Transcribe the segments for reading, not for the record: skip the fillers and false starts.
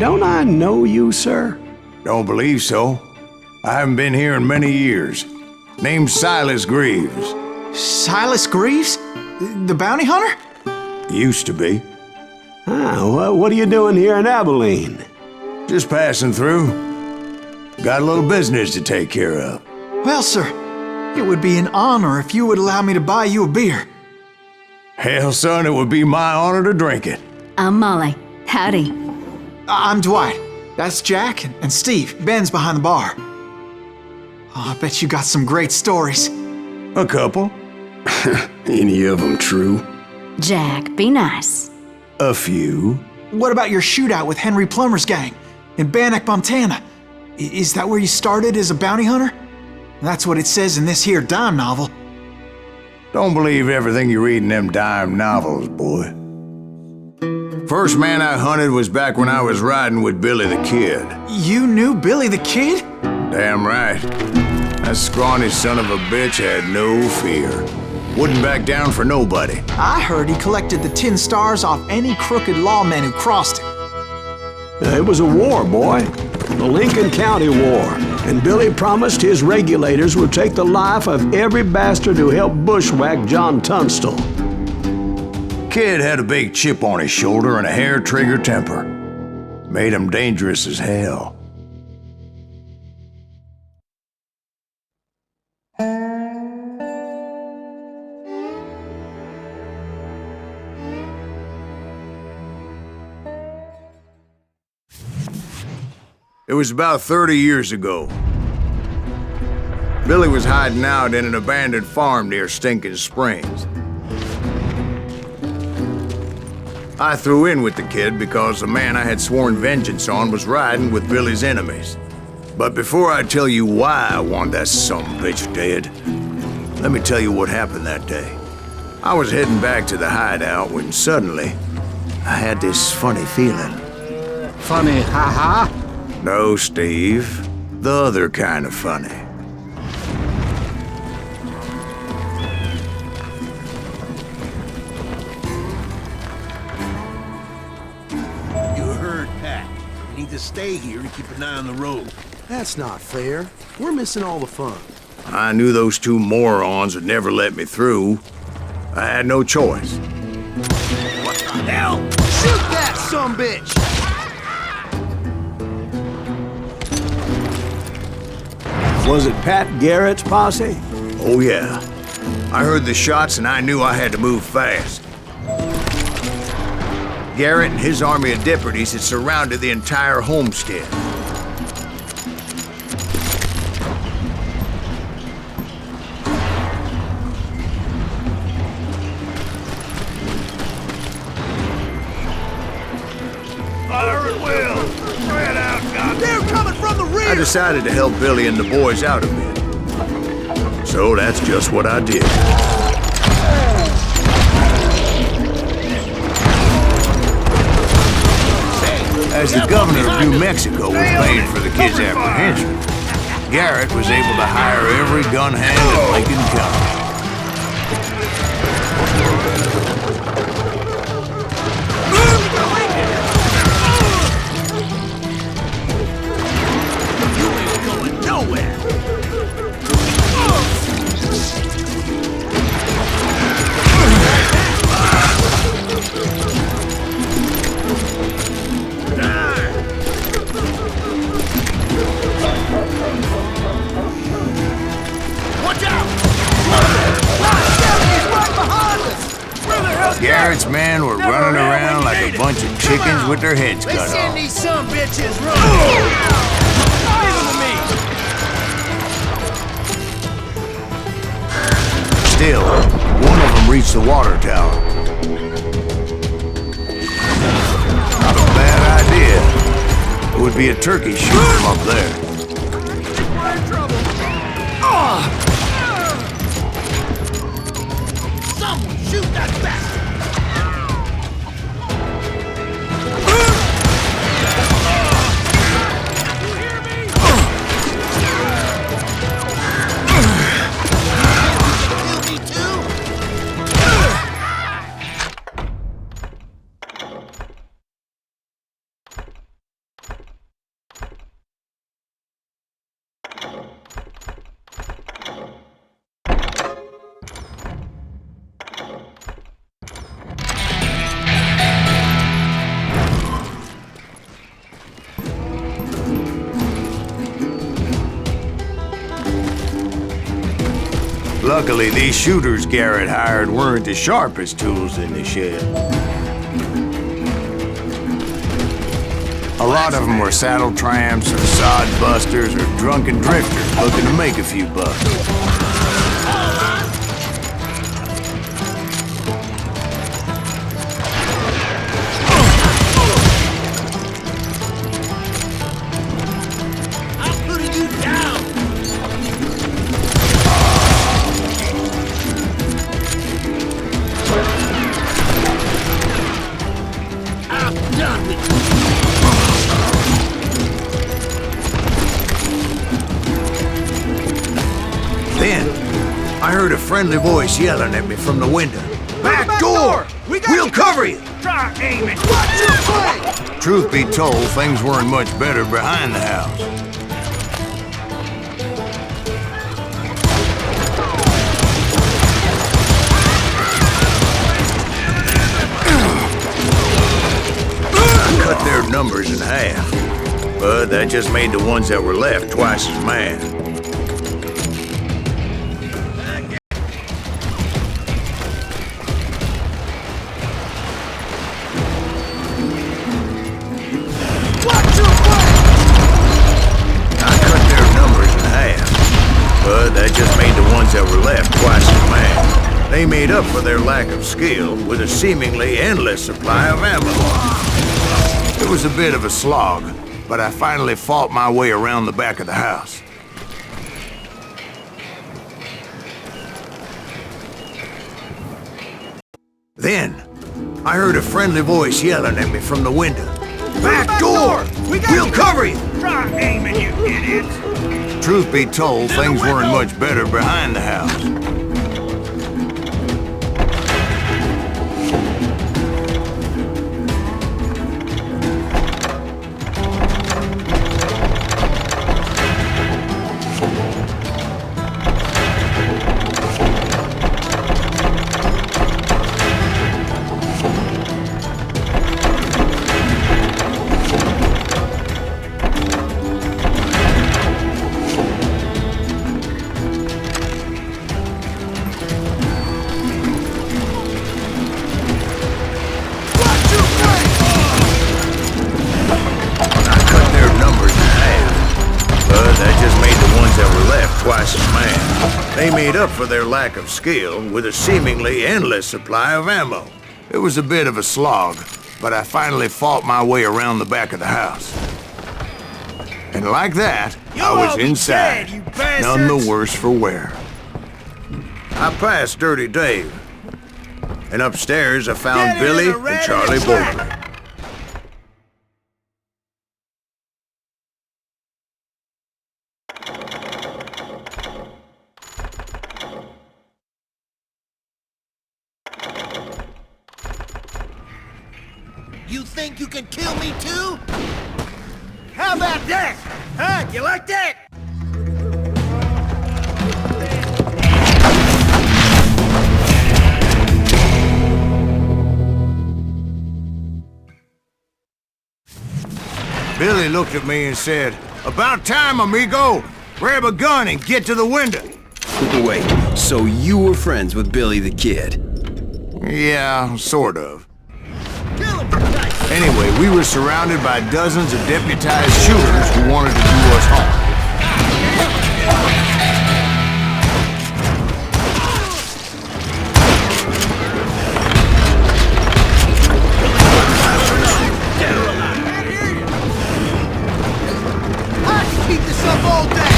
don't I know you, sir? Don't believe so. I haven't been here in many years. Name's Silas Greaves. Silas Greaves? The bounty hunter? Used to be. What are you doing here in Abilene? Just passing through. Got a little business to take care of. Well, sir, it would be an honor if you would allow me to buy you a beer. Hell, son, it would be my honor to drink it. I'm Molly. Howdy. I'm Dwight. That's Jack and Steve. Ben's behind the bar. Oh, I bet you got some great stories. A couple. Any of them true? Jack, be nice. A few. What about your shootout with Henry Plummer's gang in Bannock, Montana? Is that where you started as a bounty hunter? That's what it says in this here dime novel. Don't believe everything you read in them dime novels, boy. First man I hunted was back when I was riding with Billy the Kid. You knew Billy the Kid? Damn right. That scrawny son of a bitch had no fear. Wouldn't back down for nobody. I heard he collected the 10 stars off any crooked lawmen who crossed him. It was a war, boy. The Lincoln County War. And Billy promised his regulators would take the life of every bastard who helped bushwhack John Tunstall. Kid had a big chip on his shoulder and a hair-trigger temper. Made him dangerous as hell. It was about 30 years ago. Billy was hiding out in an abandoned farm near Stinking Springs. I threw in with the kid because the man I had sworn vengeance on was riding with Billy's enemies. But before I tell you why I want that sumbitch dead, let me tell you what happened that day. I was heading back to the hideout when suddenly I had this funny feeling. Funny, ha-ha? No, Steve. The other kind of funny. You heard Pat. You need to stay here and keep an eye on the road. That's not fair. We're missing all the fun. I knew those two morons would never let me through. I had no choice. What the hell? Shoot that sumbitch! Was it Pat Garrett's posse? Oh yeah. I heard the shots and I knew I had to move fast. Garrett and his army of deputies had surrounded the entire homestead. Fire at will! Spread out, God! They're coming from the rear! I decided to help Billy and the boys out a bit. So that's just what I did. As the governor of New Mexico was paying for the kid's apprehension, Garrett was able to hire every gun hand in Lincoln County. Garrett's men were running around like a bunch of chickens with their heads cut off. Send these sumbitches running! Leave them to me! Still, one of them reached the water tower. Not a bad idea. It would be a turkey shoot from up there. We're in trouble! Someone shoot that bastard! Luckily, these shooters Garrett hired weren't the sharpest tools in the shed. A lot of them were saddle tramps or sod busters or drunken drifters looking to make a few bucks. Then, I heard a friendly voice yelling at me from the window. Back door! We'll cover you! Try aiming! Watch your flank! Truth be told, things weren't much better behind the house. I cut their numbers in half, but that just made the ones that were left twice as mad. That just made the ones that were left twice as mad. They made up for their lack of skill with a seemingly endless supply of ammo. It was a bit of a slog, but I finally fought my way around the back of the house. Then, I heard a friendly voice yelling at me from the window. Back door! We'll cover you! Try aiming, you idiots! Truth be told, things weren't much better behind the house. Twice as mad. They made up for their lack of skill with a seemingly endless supply of ammo. It was a bit of a slog, but I finally fought my way around the back of the house. And like that, I was inside, none the worse for wear. I passed Dirty Dave, and upstairs I found Billy and Charlie Bolton. You think you can kill me too? How about that? Huh? You like that? Billy looked at me and said, "About time, amigo! Grab a gun and get to the window." Wait, so you were friends with Billy the Kid? Yeah, sort of. Anyway, we were surrounded by dozens of deputized shooters who wanted to do us harm. Keep this up all day.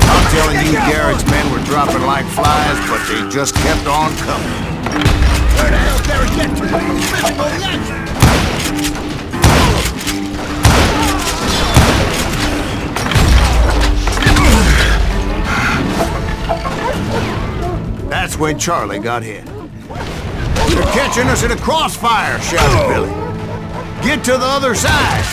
I'm telling you, Garrett's men were dropping like flies, but they just kept on coming. Where the hell Garrett get to? Physical reaction. That's when Charlie got hit. "They're catching us in a crossfire," shouted Billy. "Get to the other side!"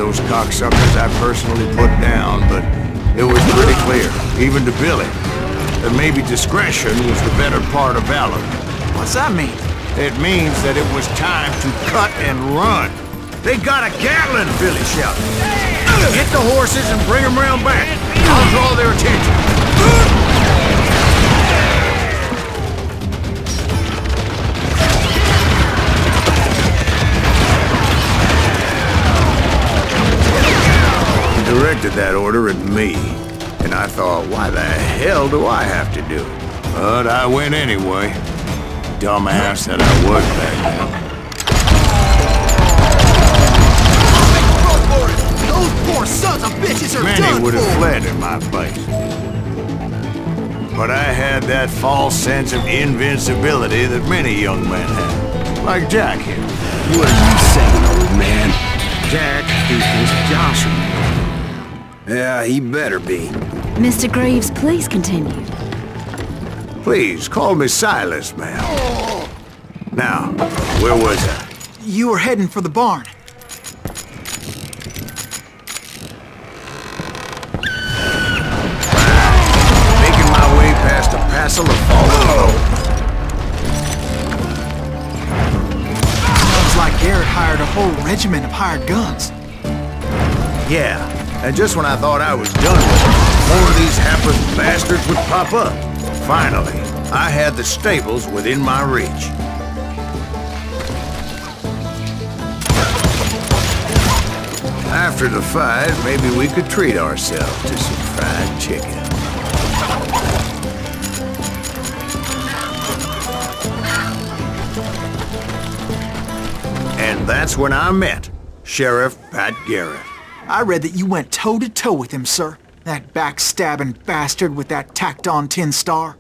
those cocksuckers I personally put down, but it was pretty clear, even to Billy, that maybe discretion was the better part of valor. What's that mean? It means that it was time to cut and run. They got a Gatling, Billy shouted. Get the horses and bring them round back. I'll draw their attention. He directed that order at me, and I thought, why the hell do I have to do it? But I went anyway. Dumbass that I was back then. Those poor sons of bitches are Many done would have for. fled in my place. But I had that false sense of invincibility that many young men have. Like Jack here. What are you saying, old man? Jack is just Joshua. Yeah, he better be. Mr. Greaves, please continue. Please, call me Silas, man. Now, where was I? You were heading for the barn. Making my way past a passel of fallen low. Sounds like Garrett hired a whole regiment of hired guns. Yeah, and just when I thought I was done with it, more of these hapless bastards would pop up. Finally, I had the stables within my reach. After the fight, maybe we could treat ourselves to some fried chicken. And that's when I met Sheriff Pat Garrett. I read that you went toe-to-toe with him, sir. That backstabbing bastard with that tacked-on tin star.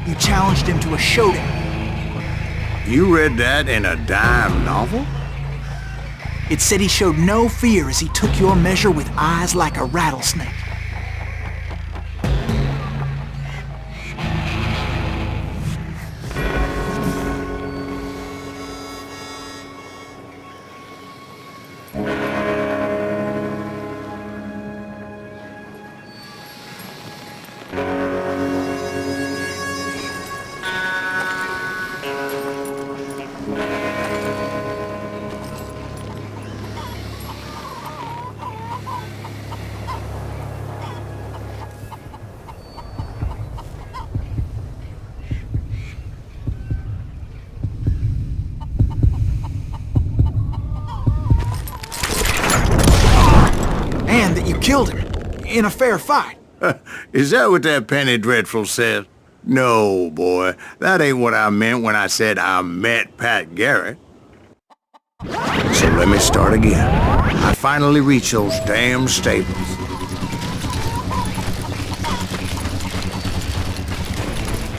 You challenged him to a showdown. You read that in a dime novel? It said he showed no fear as he took your measure with eyes like a rattlesnake. And that you killed him in a fair fight. Is that what that penny dreadful said? No, boy. That ain't what I meant when I said I met Pat Garrett. So let me start again. I finally reached those damn stables.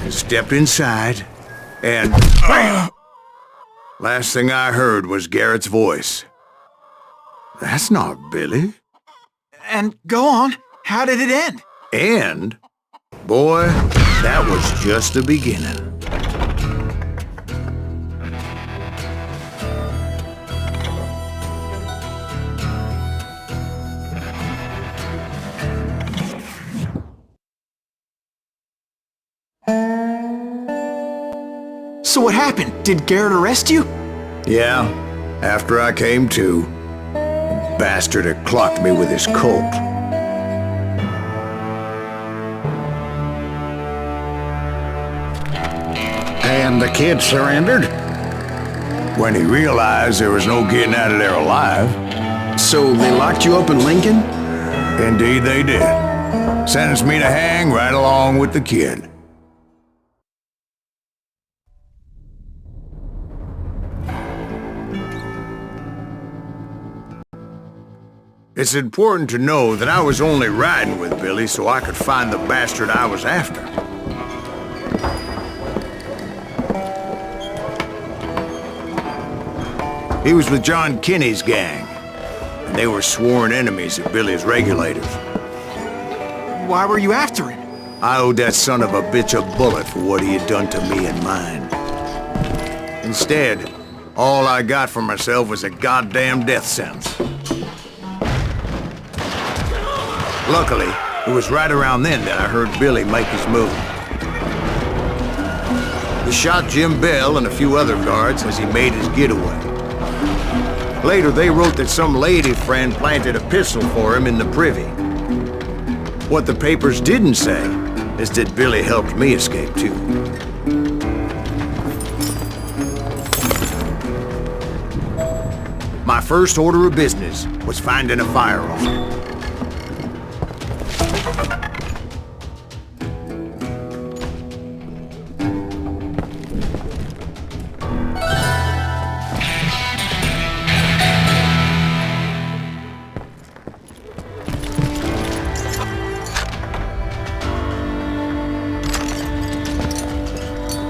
And stepped inside, and bam! Last thing I heard was Garrett's voice. That's not Billy. And go on, how did it end? And, boy, that was just the beginning. So what happened? Did Garrett arrest you? Yeah, after I came to, the bastard had clocked me with his Colt. And the kid surrendered? When he realized there was no getting out of there alive. So they locked you up in Lincoln? Indeed they did. Sentenced me to hang right along with the kid. It's important to know that I was only riding with Billy so I could find the bastard I was after. He was with John Kinney's gang, and they were sworn enemies of Billy's regulators. Why were you after him? I owed that son of a bitch a bullet for what he had done to me and mine. Instead, all I got for myself was a goddamn death sentence. Luckily, it was right around then that I heard Billy make his move. He shot Jim Bell and a few other guards as he made his getaway. Later, they wrote that some lady friend planted a pistol for him in the privy. What the papers didn't say is that Billy helped me escape too. My first order of business was finding a firearm.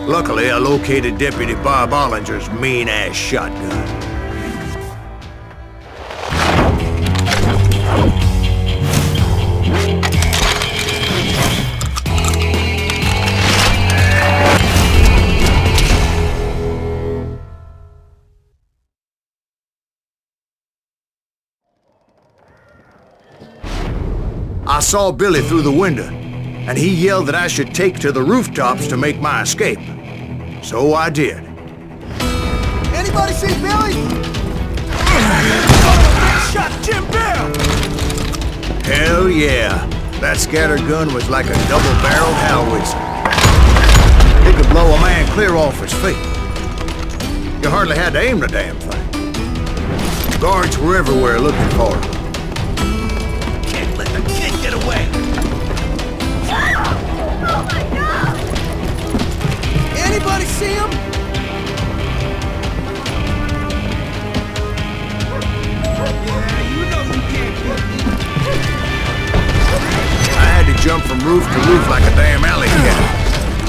Luckily, I located Deputy Bob Ollinger's mean-ass shotgun. I saw Billy through the window, and he yelled that I should take to the rooftops to make my escape. So I did. Anybody see Billy? Shot Jim Bell! Hell yeah. That scattergun was like a double-barreled howitzer. It could blow a man clear off his feet. You hardly had to aim the damn thing. Guards were everywhere looking for him. Can't let the kid get away! Oh my God! Anybody see him? Yeah, you know you can't get me. I had to jump from roof to roof like a damn alley cat.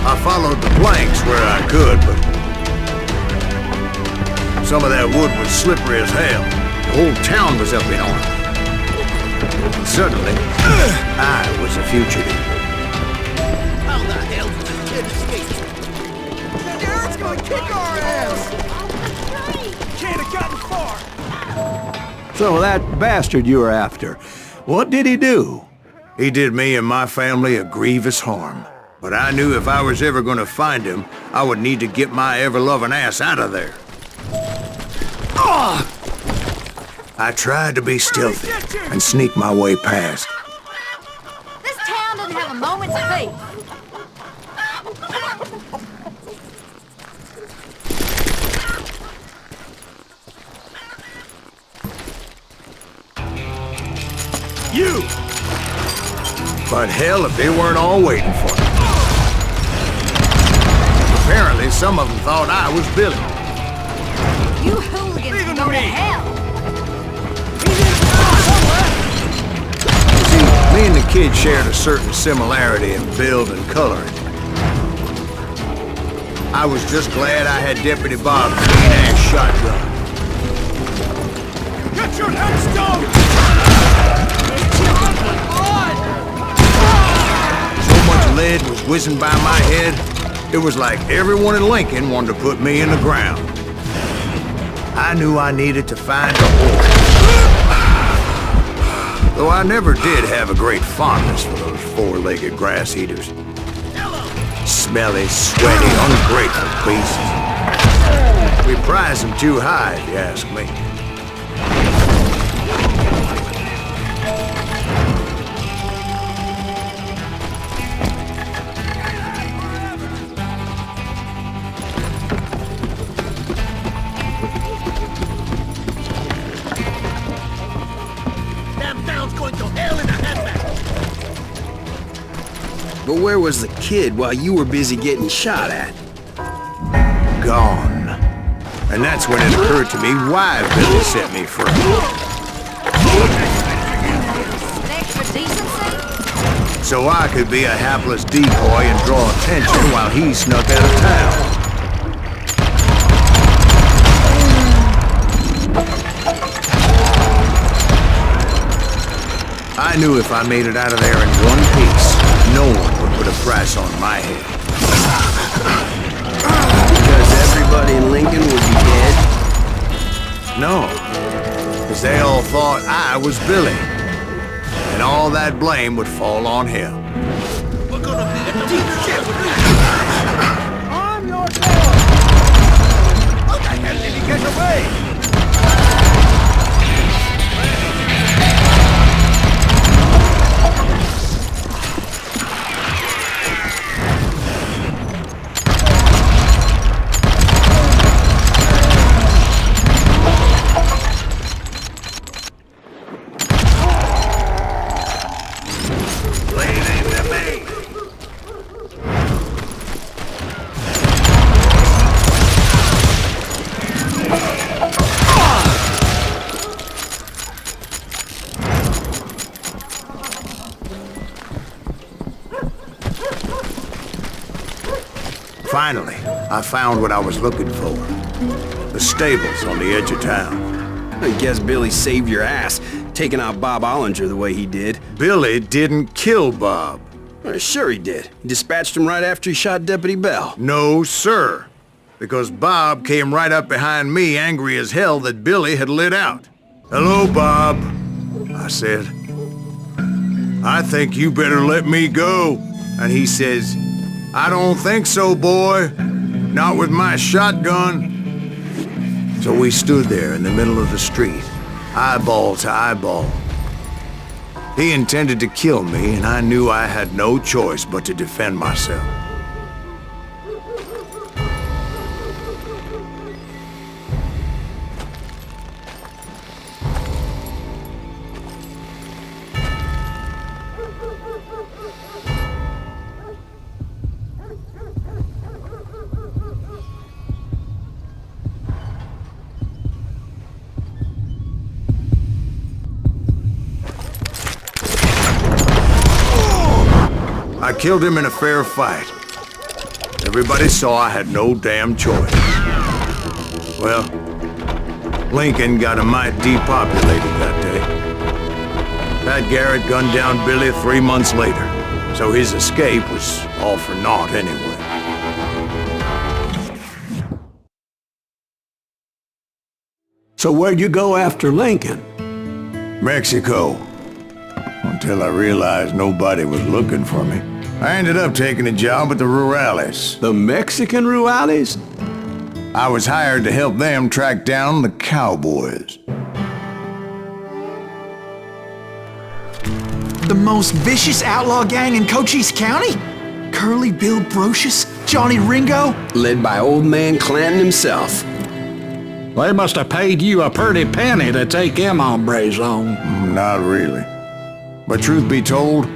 I followed the planks where I could, but some of that wood was slippery as hell. The whole town was up in arms. And suddenly, I was a fugitive. How the hell did this kid escape? Garrett's gonna kick our ass! Can't have gotten far! So that bastard you were after, what did he do? He did me and my family a grievous harm. But I knew if I was ever gonna find him, I would need to get my ever-loving ass out of there. I tried to be stealthy and sneak my way past. This town doesn't have a moment's peace. You! But hell if they weren't all waiting for me. Apparently, some of them thought I was Billy. You hooligans can go to hell. See, me and the kid shared a certain similarity in build and coloring. I was just glad I had Deputy Bob's mean-ass shotgun. Get your headstone! So much lead was whizzing by my head, it was like everyone in Lincoln wanted to put me in the ground. I knew I needed to find a horse. Though I never did have a great fondness for those four-legged grass eaters. Smelly, sweaty, ungrateful beasts. We prize them too high, if you ask me. But where was the kid while you were busy getting shot at? Gone. And that's when it occurred to me why Billy set me free. Extra decency? So I could be a hapless decoy and draw attention while he snuck out of town. I knew if I made it out of there in one piece, no one would put a price on my head. Because everybody in Lincoln would be dead? No, because they all thought I was Billy. And all that blame would fall on him. We're gonna be a deep shit with this. I'm your dog! How the hell did he get away? Finally, I found what I was looking for. The stables on the edge of town. I guess Billy saved your ass, taking out Bob Ollinger the way he did. Billy didn't kill Bob. Sure he did. He dispatched him right after he shot Deputy Bell. No, sir. Because Bob came right up behind me, angry as hell that Billy had lit out. "Hello, Bob," I said. "I think you better let me go." And he says, "I don't think so, boy. Not with my shotgun." So we stood there in the middle of the street, eyeball to eyeball. He intended to kill me, and I knew I had no choice but to defend myself. I killed him in a fair fight. Everybody saw I had no damn choice. Well, Lincoln got a mite depopulated that day. Pat Garrett gunned down Billy 3 months later, so his escape was all for naught anyway. So where'd you go after Lincoln? Mexico. Until I realized nobody was looking for me. I ended up taking a job at the Rurales. The Mexican Rurales? I was hired to help them track down the cowboys. The most vicious outlaw gang in Cochise County? Curly Bill Brocious? Johnny Ringo? Led by old man Clanton himself. They must have paid you a pretty penny to take them hombres on. Not really. But truth be told,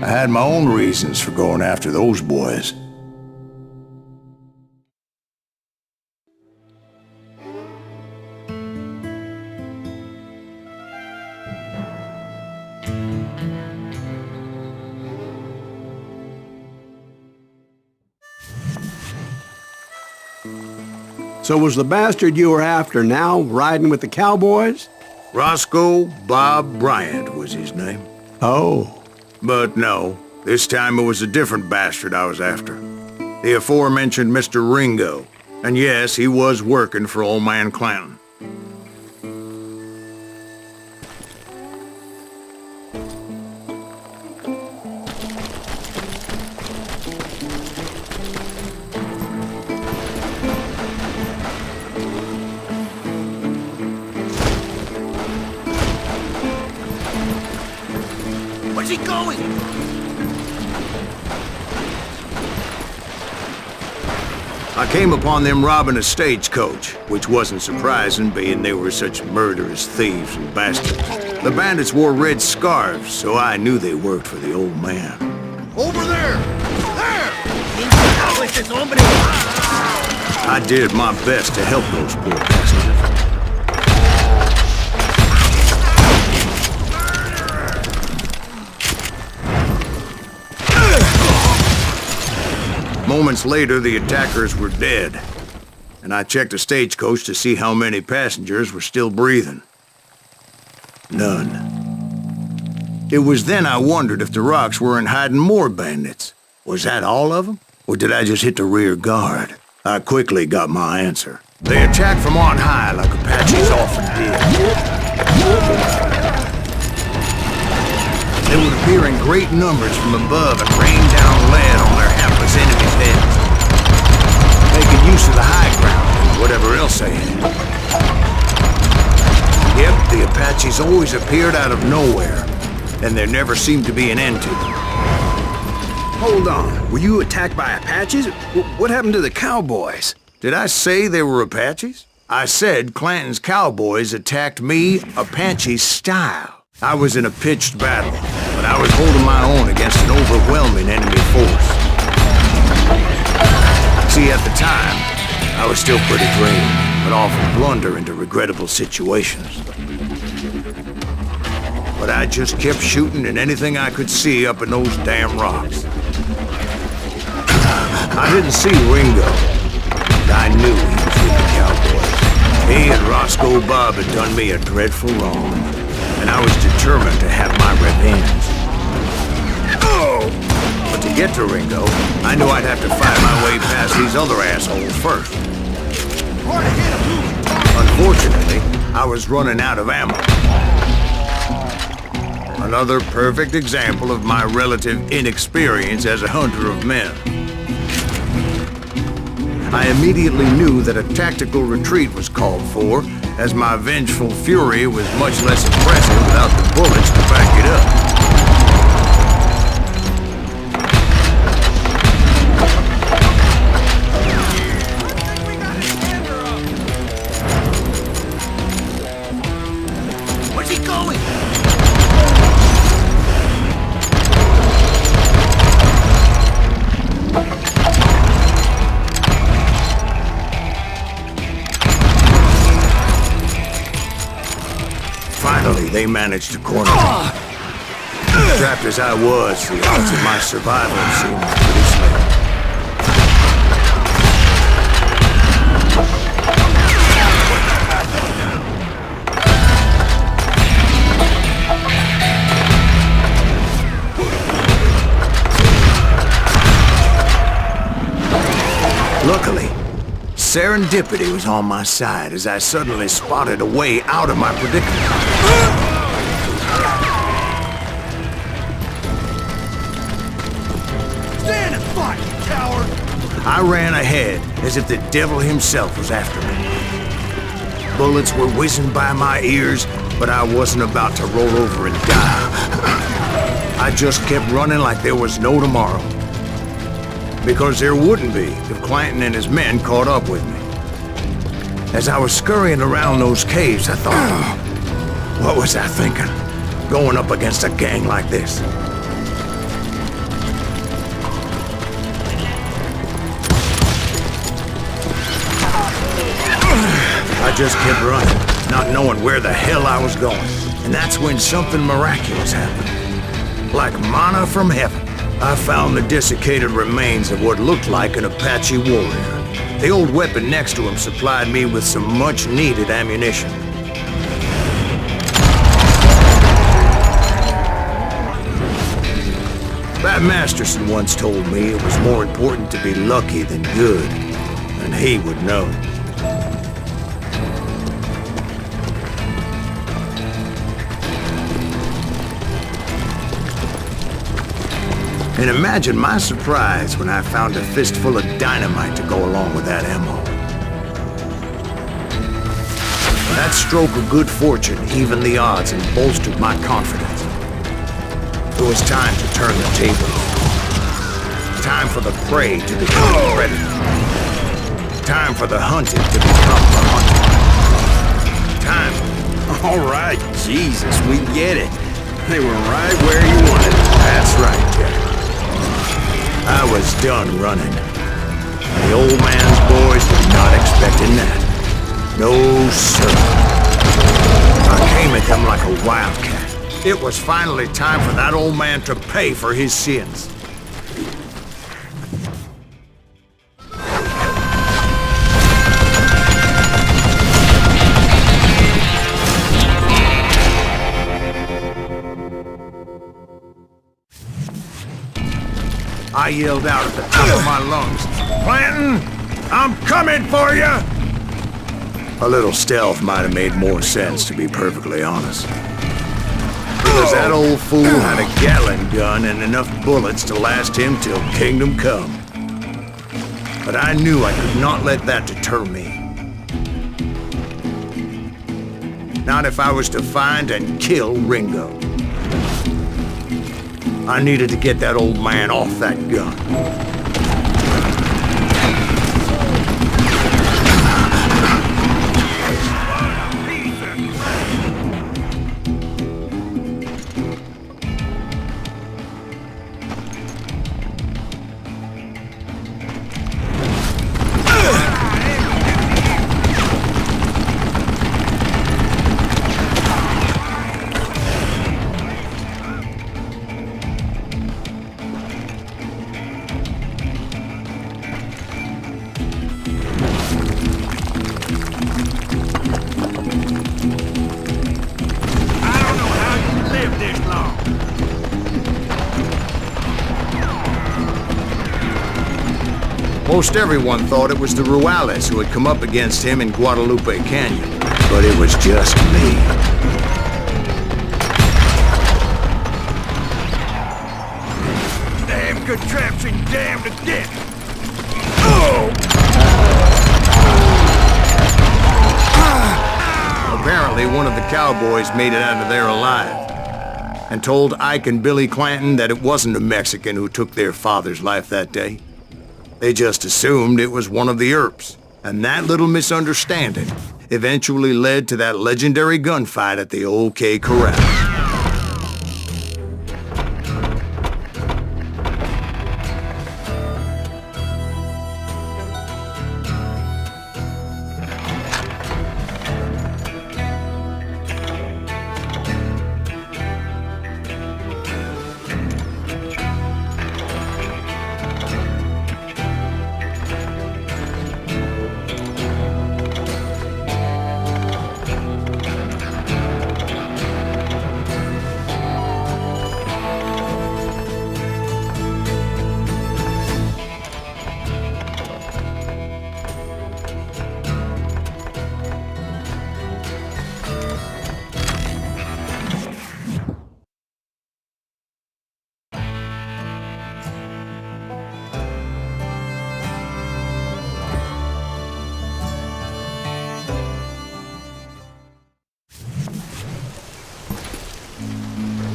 I had my own reasons for going after those boys. So was the bastard you were after now riding with the cowboys? Roscoe Bob Bryant was his name. Oh. But no, this time it was a different bastard I was after. The aforementioned Mr. Ringo. And yes, he was working for old man Clanton. Where's he going? I came upon them robbing a stagecoach, which wasn't surprising, being they were such murderous thieves and bastards. The bandits wore red scarves, so I knew they worked for the old man. Over there! There! I did my best to help those poor bastards. Moments later, the attackers were dead, and I checked the stagecoach to see how many passengers were still breathing. None. It was then I wondered if the rocks weren't hiding more bandits. Was that all of them? Or did I just hit the rear guard? I quickly got my answer. They attacked from on high like Apaches often did. They would appear in great numbers from above and rain down lead on their hapless enemies' heads, making use of the high ground and whatever else they had. Yep, the Apaches always appeared out of nowhere, and there never seemed to be an end to them. Hold on, were you attacked by Apaches? What happened to the cowboys? Did I say they were Apaches? I said Clanton's cowboys attacked me Apache style. I was in a pitched battle, but I was holding my own against an overwhelming enemy force. See, at the time, I was still pretty green, but often blunder into regrettable situations. But I just kept shooting at anything I could see up in those damn rocks. I didn't see Ringo, but I knew he was with the cowboys. He and Roscoe Bob had done me a dreadful wrong, and I was determined to have my revenge. But to get to Ringo, I knew I'd have to fight my way past these other assholes first. Unfortunately, I was running out of ammo. Another perfect example of my relative inexperience as a hunter of men. I immediately knew that a tactical retreat was called for, as my vengeful fury was much less impressive without the bullets to back it up. Where's he going? Finally, they managed to corner me. Trapped as I was, the odds of my survival seemed pretty slim. Luckily, serendipity was on my side as I suddenly spotted a way out of my predicament. Stand and fight, you coward! I ran ahead as if the devil himself was after me. Bullets were whizzing by my ears, but I wasn't about to roll over and die. I just kept running like there was no tomorrow. Because there wouldn't be if Clanton and his men caught up with me. As I was scurrying around those caves, I thought, what was I thinking? Going up against a gang like this? I just kept running, not knowing where the hell I was going. And that's when something miraculous happened. Like manna from heaven. I found the desiccated remains of what looked like an Apache warrior. The old weapon next to him supplied me with some much-needed ammunition. Bat Masterson once told me it was more important to be lucky than good, and he would know. And imagine my surprise when I found a fistful of dynamite to go along with that ammo. That stroke of good fortune evened the odds and bolstered my confidence. It was time to turn the tables. Time for the prey to become the predator. Time for the hunted to become the hunted. Time. All right, Jesus, we get it. They were right where you wanted them. That's right, Jack. I was done running. The old man's boys were not expecting that. No, sir. I came at them like a wildcat. It was finally time for that old man to pay for his sins. I yelled out at the top of my lungs, "Clanton, I'm coming for you!" A little stealth might have made more sense, to be perfectly honest. Because that old fool had a Gatling gun and enough bullets to last him till kingdom come. But I knew I could not let that deter me. Not if I was to find and kill Ringo. I needed to get that old man off that gun. Most everyone thought it was the Ruales who had come up against him in Guadalupe Canyon, but it was just me. Damn contraption, damn to get! Oh! Apparently, one of the cowboys made it out of there alive and told Ike and Billy Clanton that it wasn't a Mexican who took their father's life that day. They just assumed it was one of the Earps, and that little misunderstanding eventually led to that legendary gunfight at the OK Corral.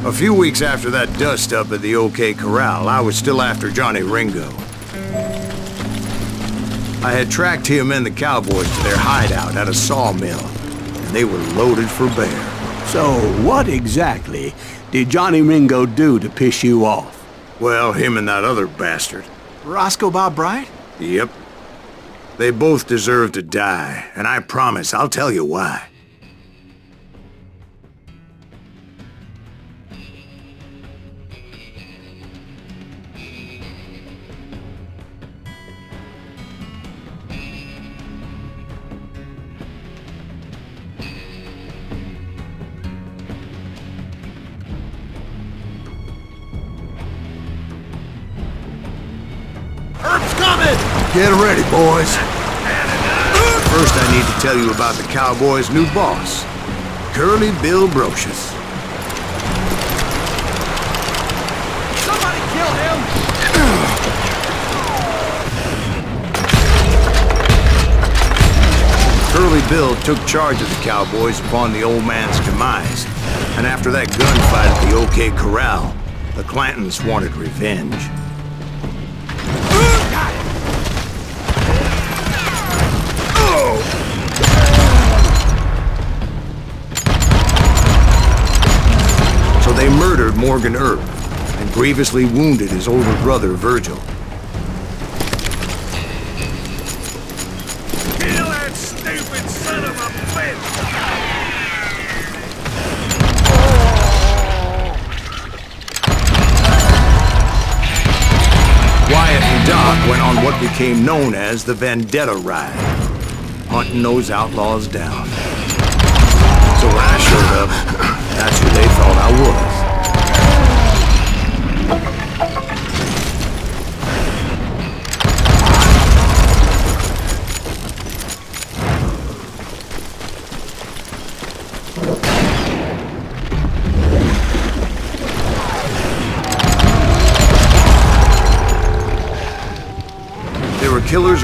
A few weeks after that dust-up at the OK Corral, I was still after Johnny Ringo. I had tracked him and the cowboys to their hideout at a sawmill, and they were loaded for bear. So, what exactly did Johnny Ringo do to piss you off? Well, him and that other bastard. Roscoe Bob Bright? Yep. They both deserve to die, and I promise I'll tell you why. Get ready, boys. First, I need to tell you about the Cowboys' new boss, Curly Bill Brocious. Somebody kill him! Curly Bill took charge of the Cowboys upon the old man's demise, and after that gunfight at the OK Corral, the Clantons wanted revenge. So they murdered Morgan Earp and grievously wounded his older brother, Virgil. Kill that stupid son of a bitch! Wyatt and Doc went on what became known as the Vendetta Ride, hunting those outlaws down. So when I showed up, that's who they thought I was.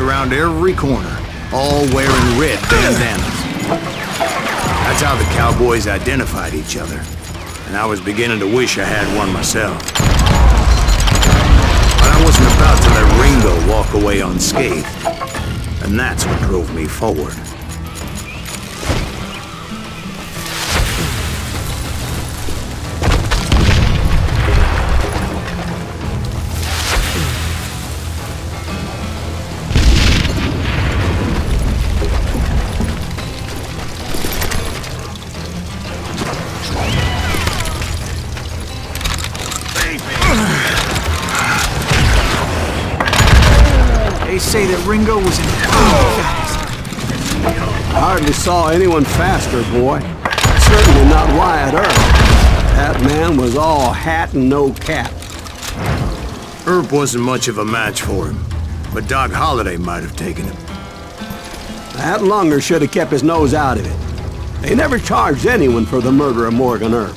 around every corner, all wearing red bandanas. That's how the cowboys identified each other, and I was beginning to wish I had one myself. But I wasn't about to let Ringo walk away unscathed, and that's what drove me forward. They say that Ringo was incredibly fast. I hardly saw anyone faster, boy. Certainly not Wyatt Earp. That man was all hat and no cap. Earp wasn't much of a match for him, but Doc Holliday might have taken him. That lunger should have kept his nose out of it. They never charged anyone for the murder of Morgan Earp.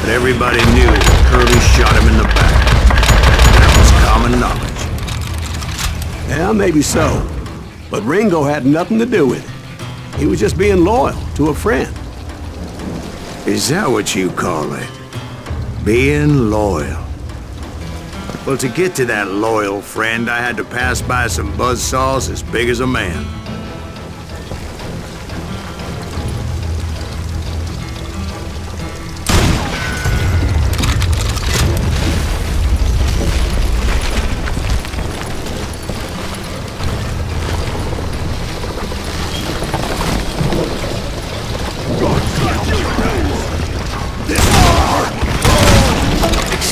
Everybody knew that Curly shot him in the back. That was common knowledge. Yeah, maybe so. But Ringo had nothing to do with it. He was just being loyal to a friend. Is that what you call it? Being loyal? Well, to get to that loyal friend, I had to pass by some buzzsaws as big as a man.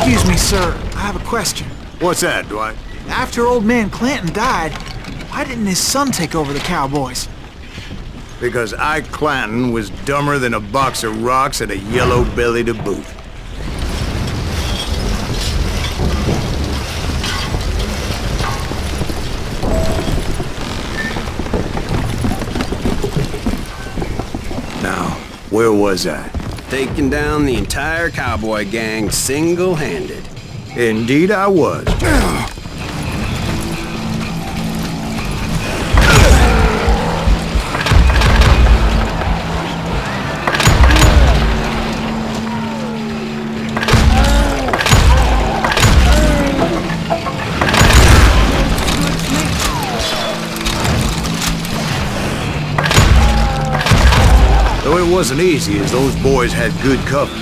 Excuse me, sir. I have a question. What's that, Dwight? After old man Clanton died, why didn't his son take over the Cowboys? Because Ike Clanton was dumber than a box of rocks and a yellow belly to boot. Now, where was I? Taking down the entire cowboy gang single-handed. Indeed I was. Though it wasn't easy, as those boys had good cover.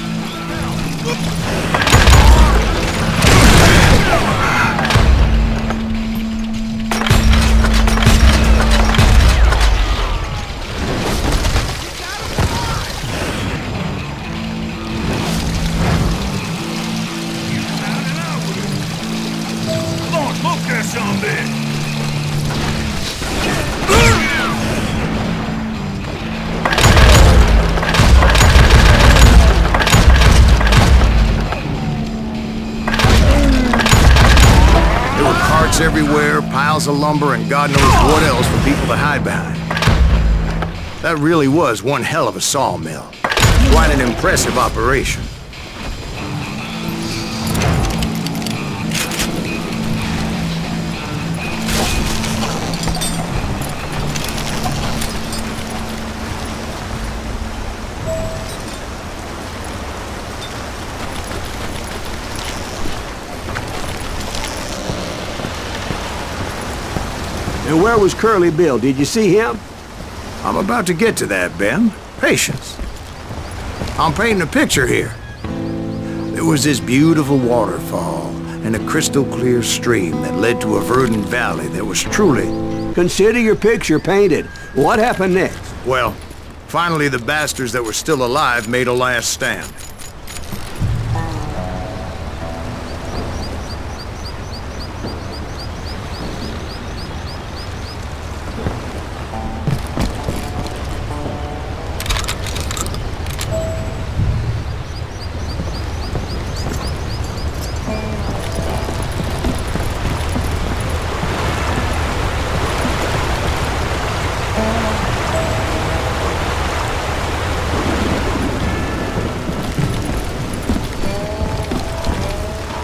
Everywhere, piles of lumber, and God knows what else for people to hide behind. That really was one hell of a sawmill. Quite an impressive operation. And where was Curly Bill? Did you see him? I'm about to get to that, Ben. Patience. I'm painting a picture here. There was this beautiful waterfall and a crystal clear stream that led to a verdant valley that was truly... Consider your picture painted. What happened next? Well, finally the bastards that were still alive made a last stand.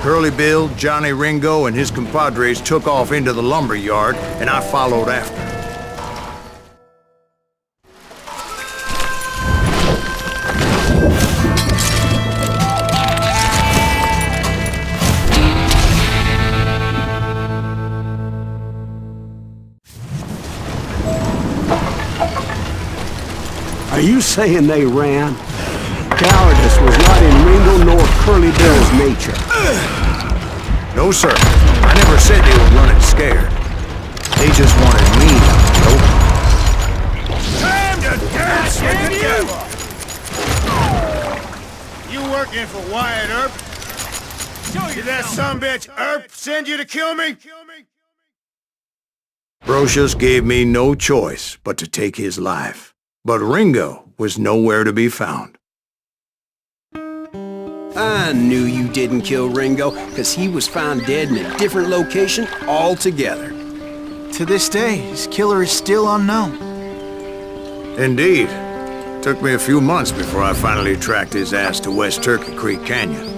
Curly Bill, Johnny Ringo, and his compadres took off into the lumber yard, and I followed after. Are you saying they ran? Cowardice was not in Ringo nor Curly Bill's nature. No, sir. I never said they were running scared. They just wanted me to know. Time to dance with the devil! You working for Wyatt Earp? Did that sumbitch Earp send you to kill me? Brocious gave me no choice but to take his life. But Ringo was nowhere to be found. I knew you didn't kill Ringo, because he was found dead in a different location altogether. To this day, his killer is still unknown. Indeed. Took me a few months before I finally tracked his ass to West Turkey Creek Canyon.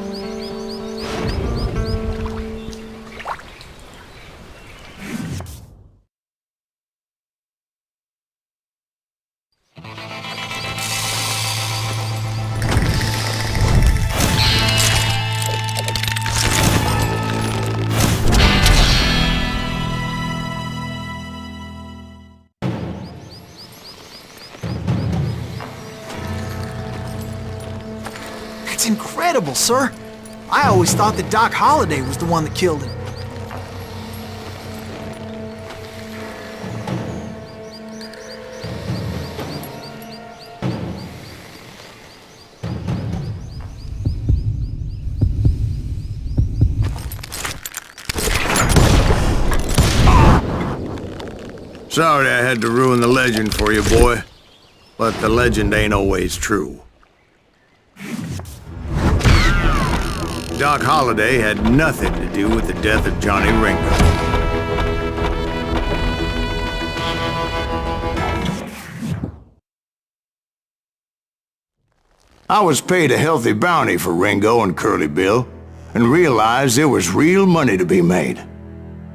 That's incredible, sir. I always thought that Doc Holliday was the one that killed him. Sorry I had to ruin the legend for you, boy. But the legend ain't always true. Doc Holliday had nothing to do with the death of Johnny Ringo. I was paid a healthy bounty for Ringo and Curly Bill, and realized there was real money to be made.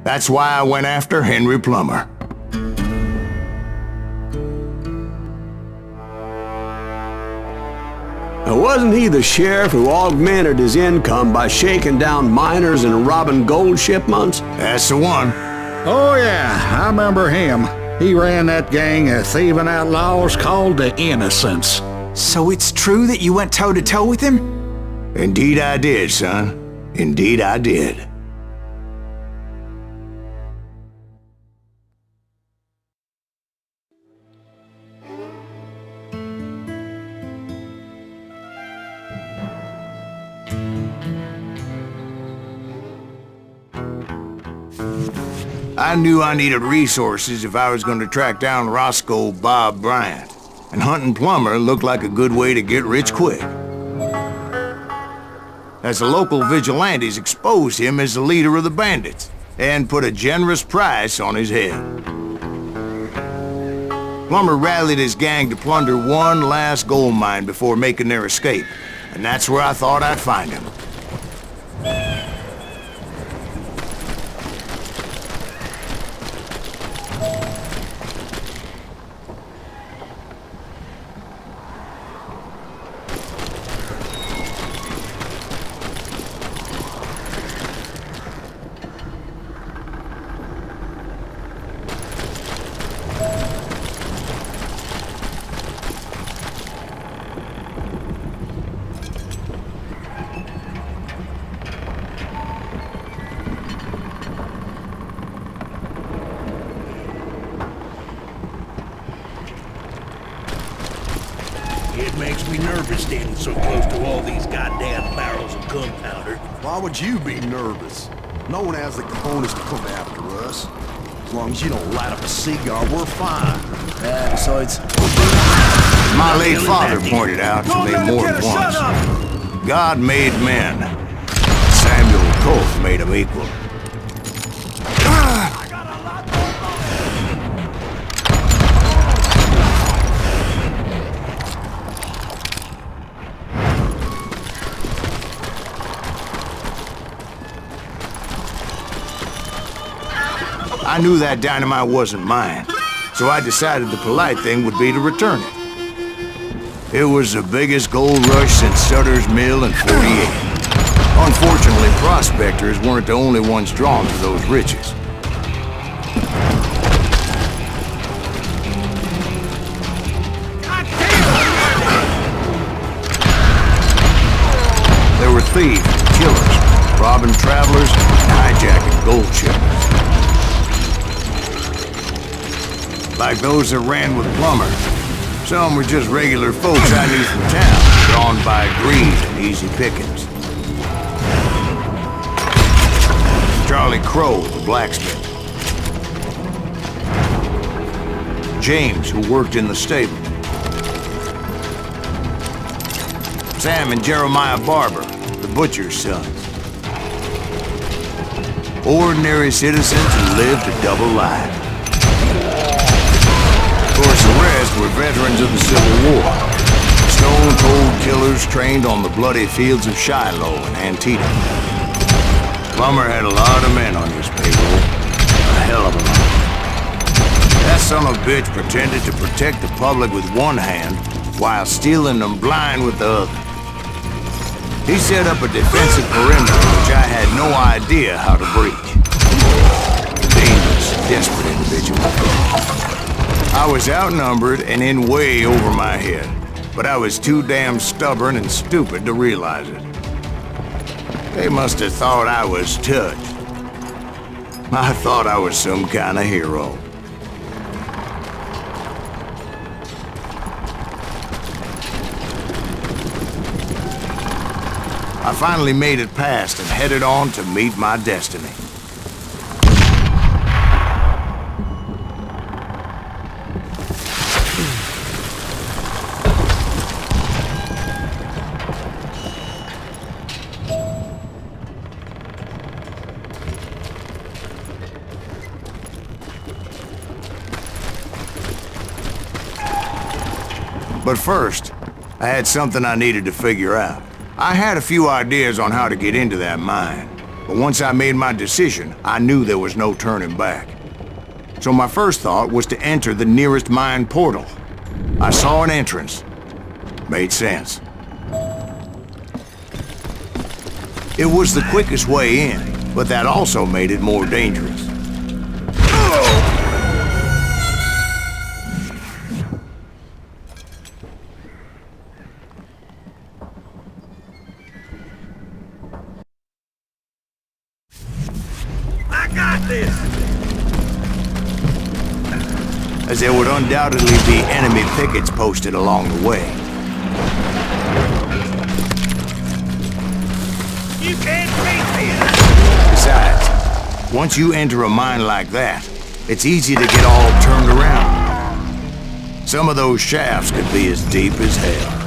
That's why I went after Henry Plummer. Now, wasn't he the sheriff who augmented his income by shaking down miners and robbing gold shipments? That's the one. Oh yeah, I remember him. He ran that gang of thieving outlaws called the Innocents. So it's true that you went toe-to-toe with him? Indeed I did, son. Indeed I did. I knew I needed resources if I was going to track down Roscoe Bob Bryant, and hunting Plummer looked like a good way to get rich quick. As the local vigilantes exposed him as the leader of the bandits, and put a generous price on his head. Plummer rallied his gang to plunder one last gold mine before making their escape, and that's where I thought I'd find him. nervous standing so close to all these goddamn barrels of gunpowder. Why would you be nervous? No one has the cojones to come after us. As long as you don't light up a cigar, we're fine. Besides... My late father pointed out to me more than once. God made men. Samuel Colt made them equal. I knew that dynamite wasn't mine, so I decided the polite thing would be to return it. It was the biggest gold rush since Sutter's Mill in '48. Unfortunately, prospectors weren't the only ones drawn to those riches. There were thieves and killers, robbing travelers and hijacking gold shippers. Like those that ran with Plummer. Some were just regular folks I knew from town, drawn by greed and easy pickings. Charlie Crow, the blacksmith. James, who worked in the stable. Sam and Jeremiah Barber, the butcher's sons. Ordinary citizens who lived a double life. Of course, the rest were veterans of the Civil War. Stone-cold killers trained on the bloody fields of Shiloh and Antietam. Plummer had a lot of men on his payroll. A hell of a lot. That son of a bitch pretended to protect the public with one hand while stealing them blind with the other. He set up a defensive perimeter which I had no idea how to breach. Dangerous, desperate individual. I was outnumbered and in way over my head, but I was too damn stubborn and stupid to realize it. They must have thought I was touched. I thought I was some kind of hero. I finally made it past and headed on to meet my destiny. But first, I had something I needed to figure out. I had a few ideas on how to get into that mine, but once I made my decision, I knew there was no turning back. So my first thought was to enter the nearest mine portal. I saw an entrance. Made sense. It was the quickest way in, but that also made it more dangerous. As there would undoubtedly be enemy pickets posted along the way. You can't beat me! Besides, once you enter a mine like that, it's easy to get all turned around. Some of those shafts could be as deep as hell.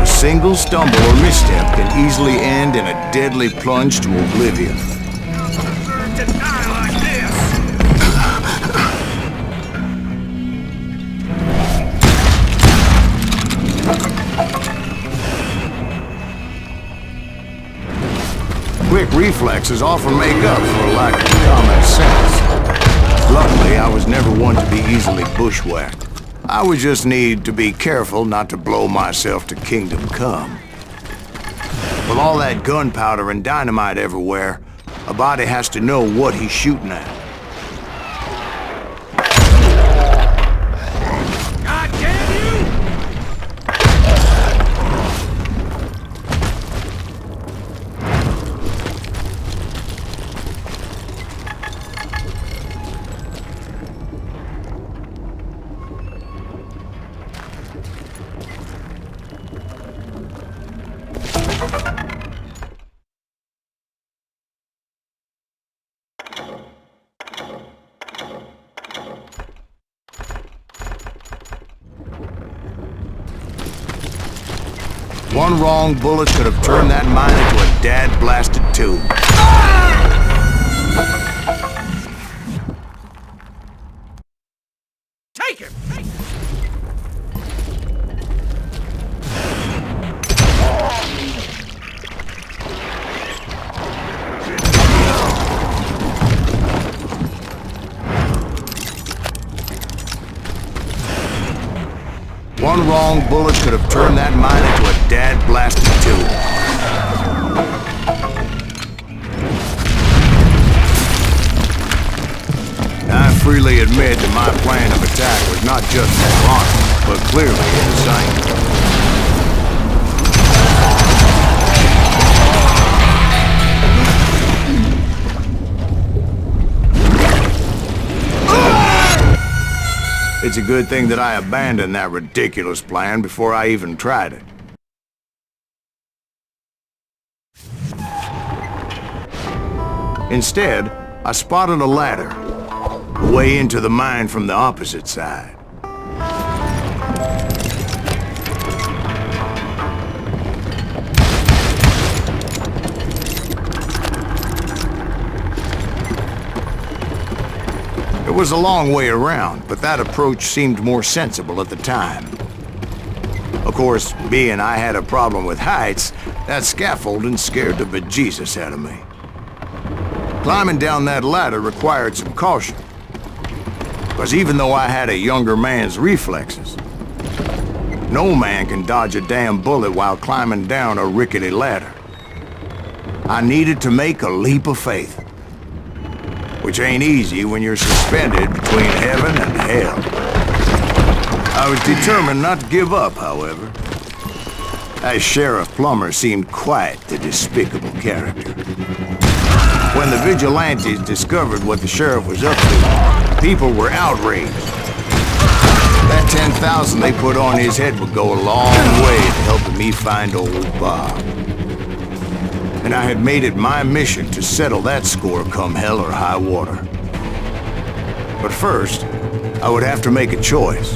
A single stumble or misstep can easily end in a deadly plunge to oblivion. To die like this! Quick reflexes often make up for a lack of common sense. Luckily, I was never one to be easily bushwhacked. I would just need to be careful not to blow myself to kingdom come. With all that gunpowder and dynamite everywhere, a body has to know what he's shooting at. God damn you! One wrong bullet could have turned that mine into a dad-blasted tomb. Take him! One wrong bullet could have turned that mine into a dad-blasted tomb. I freely admit that my plan of attack was not just moronic, but clearly insane. It's a good thing that I abandoned that ridiculous plan before I even tried it. Instead, I spotted a ladder, a way into the mine from the opposite side. It was a long way around, but that approach seemed more sensible at the time. Of course, being I had a problem with heights, that scaffolding scared the bejesus out of me. Climbing down that ladder required some caution, because even though I had a younger man's reflexes, no man can dodge a damn bullet while climbing down a rickety ladder. I needed to make a leap of faith. Which ain't easy when you're suspended between heaven and hell. I was determined not to give up, however. That Sheriff Plummer seemed quite the despicable character. When the vigilantes discovered what the sheriff was up to, people were outraged. That 10,000 they put on his head would go a long way to helping me find old Bob. And I had made it my mission to settle that score come hell or high water. But first, I would have to make a choice.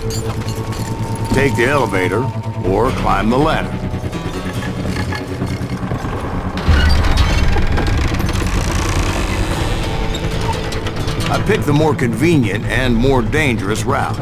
Take the elevator or climb the ladder. I picked the more convenient and more dangerous route.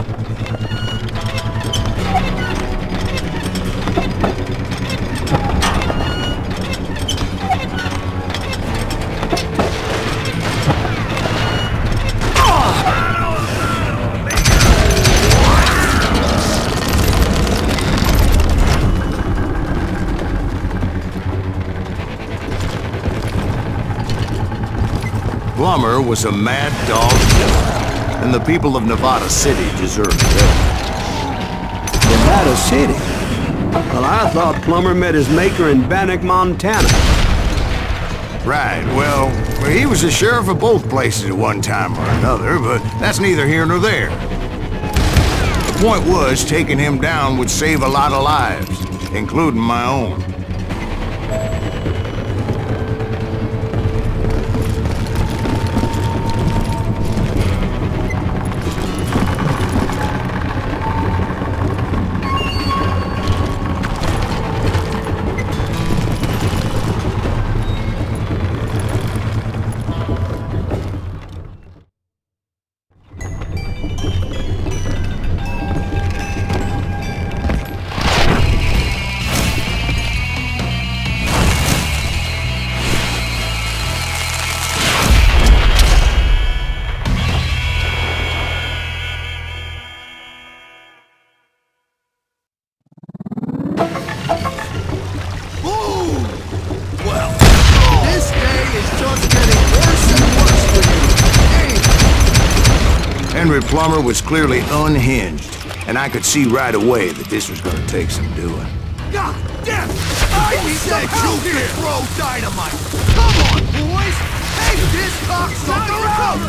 Plummer was a mad dog killer, and the people of Nevada City deserved it. Nevada City? Well, I thought Plummer met his maker in Bannock, Montana. Right, well, he was the sheriff of both places at one time or another, but that's neither here nor there. The point was, taking him down would save a lot of lives, including my own. Plummer was clearly unhinged, and I could see right away that this was gonna take some doing. God damn! I said you could throw dynamite! Come on, boys! Take this cocksucker out!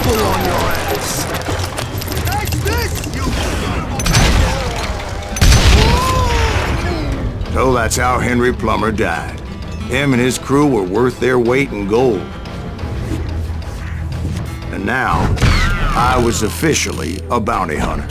trample on your ass. That's this, you son of a... So that's how Henry Plummer died. Him and his crew were worth their weight in gold. And now, I was officially a bounty hunter.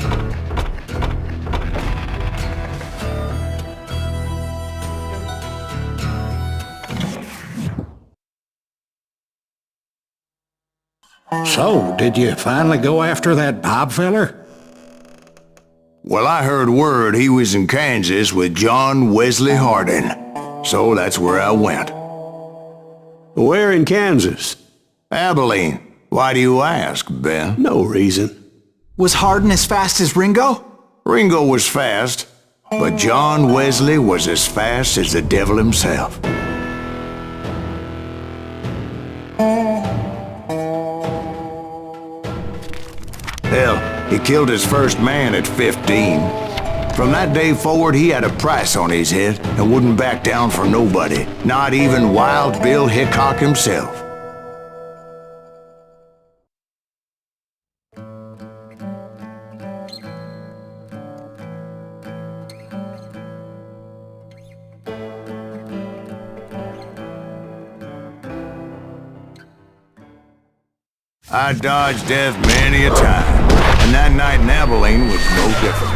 So, did you finally go after that Bob feller? Well, I heard word he was in Kansas with John Wesley Hardin. So that's where I went. Where in Kansas? Abilene. Why do you ask, Ben? No reason. Was Hardin as fast as Ringo? Ringo was fast, but John Wesley was as fast as the devil himself. Hell, he killed his first man at 15. From that day forward, he had a price on his head and wouldn't back down for nobody, not even Wild Bill Hickok himself. I dodged death many a time, and that night in Abilene was no different.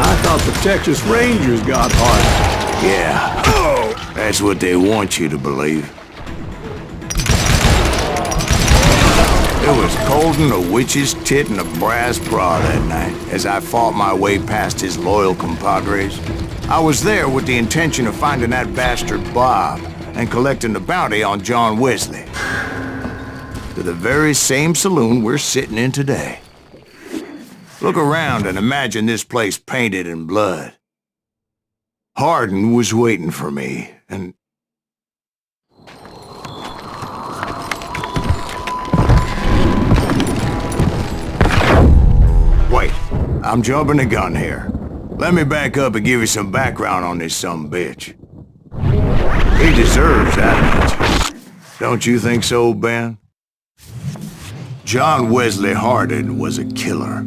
I thought the Texas Rangers got Hardin. Yeah, that's what they want you to believe. It was cold in a witch's tit and a brass bra that night as I fought my way past his loyal compadres. I was there with the intention of finding that bastard Bob and collecting the bounty on John Wesley. To the very same saloon we're sitting in today. Look around and imagine this place painted in blood. Hardin was waiting for me, and... Wait, I'm jumping the gun here. Let me back up and give you some background on this sumbitch. He deserves that much. Don't you think so, Ben? John Wesley Hardin was a killer.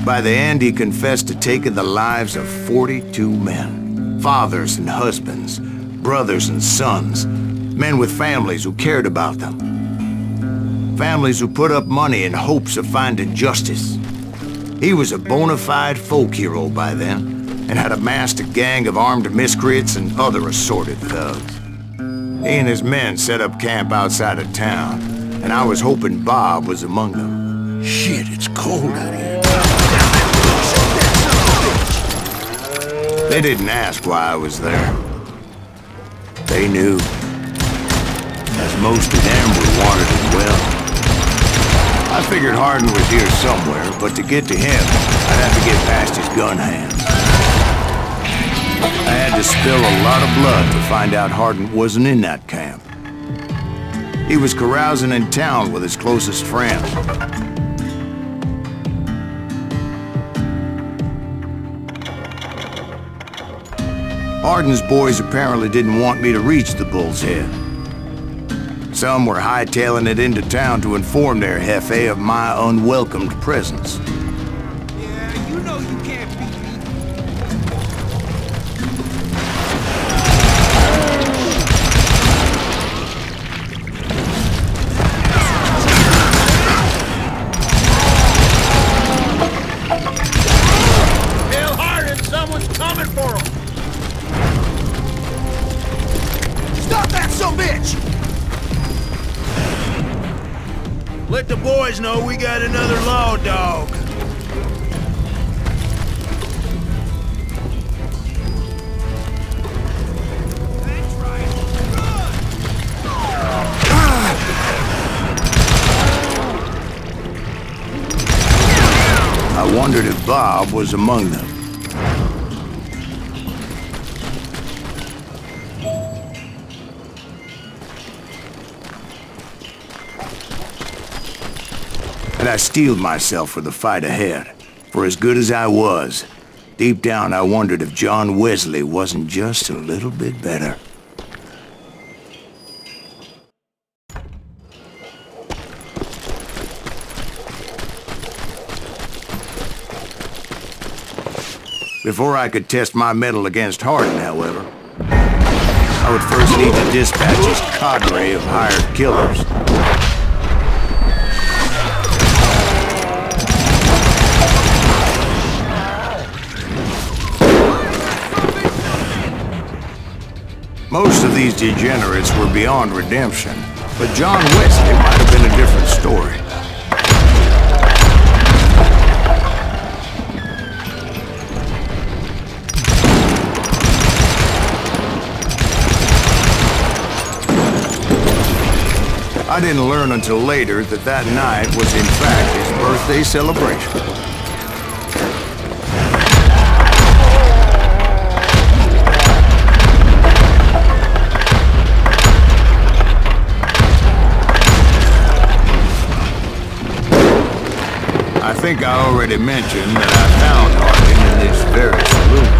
By the end, he confessed to taking the lives of 42 men. Fathers and husbands, brothers and sons, men with families who cared about them. Families who put up money in hopes of finding justice. He was a bona fide folk hero by then, and had amassed a gang of armed miscreants and other assorted thugs. He and his men set up camp outside of town, and I was hoping Bob was among them. Shit, it's cold out here. They didn't ask why I was there. They knew. As most of them were wanted as well. I figured Hardin was here somewhere, but to get to him, I'd have to get past his gun hands. I had to spill a lot of blood to find out Hardin wasn't in that camp. He was carousing in town with his closest friends. Hardin's boys apparently didn't want me to reach the Bull's Head. Some were hightailing it into town to inform their jefe of my unwelcomed presence. Yeah, you know you can't beat me. Tell Hardin someone's coming for him. Stop that sumbitch! Let the boys know we got another law dog. That's right. Run! I wondered if Bob was among them. And I steeled myself for the fight ahead. For as good as I was, deep down I wondered if John Wesley wasn't just a little bit better. Before I could test my mettle against Hardin, however, I would first need to dispatch his cadre of hired killers. Most of these degenerates were beyond redemption, but John Wesley might have been a different story. I didn't learn until later that that night was in fact his birthday celebration. I think I already mentioned that I found Hardin in this very saloon.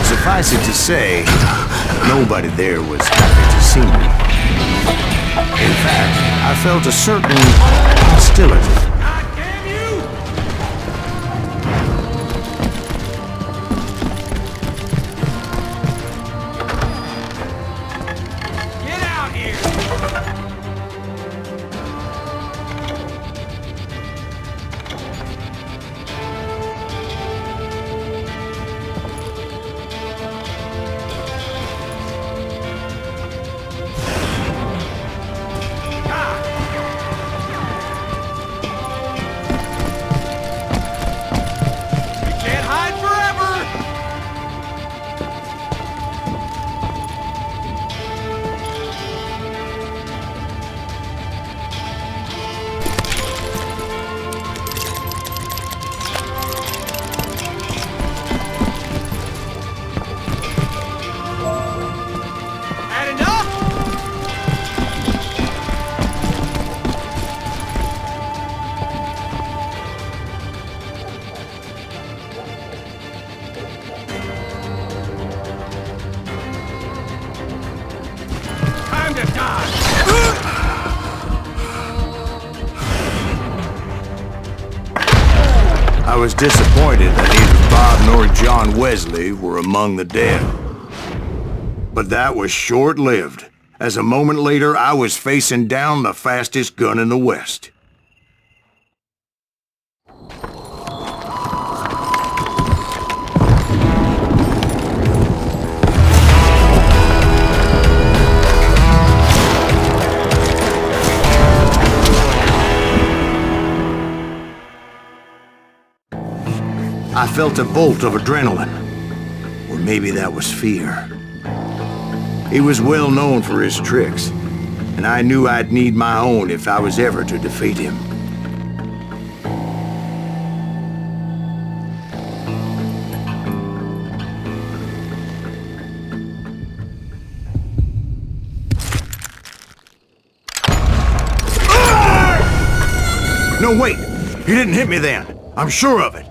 Suffice it to say, nobody there was happy to see me. In fact, I felt a certain hostility. I was disappointed that neither Bob nor John Wesley were among the dead. But that was short-lived, as a moment later I was facing down the fastest gun in the West. I felt a bolt of adrenaline, or maybe that was fear. He was well known for his tricks, and I knew I'd need my own if I was ever to defeat him. No, wait! He didn't hit me then. I'm sure of it.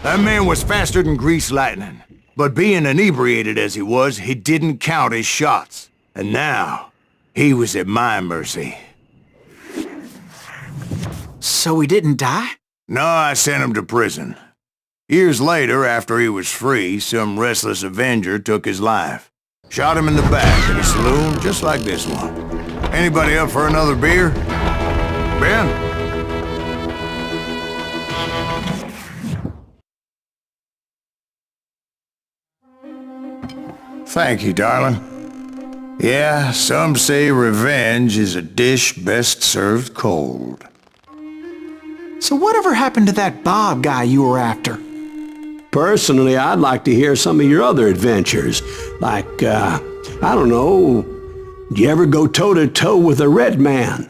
That man was faster than greased lightning. But being inebriated as he was, he didn't count his shots. And now, he was at my mercy. So he didn't die? No, I sent him to prison. Years later, after he was free, some restless avenger took his life. Shot him in the back at a saloon just like this one. Anybody up for another beer? Ben? Thank you, darling. Yeah, some say revenge is a dish best served cold. So whatever happened to that Bob guy you were after? Personally, I'd like to hear some of your other adventures. Like, I don't know, did you ever go toe-to-toe with a red man?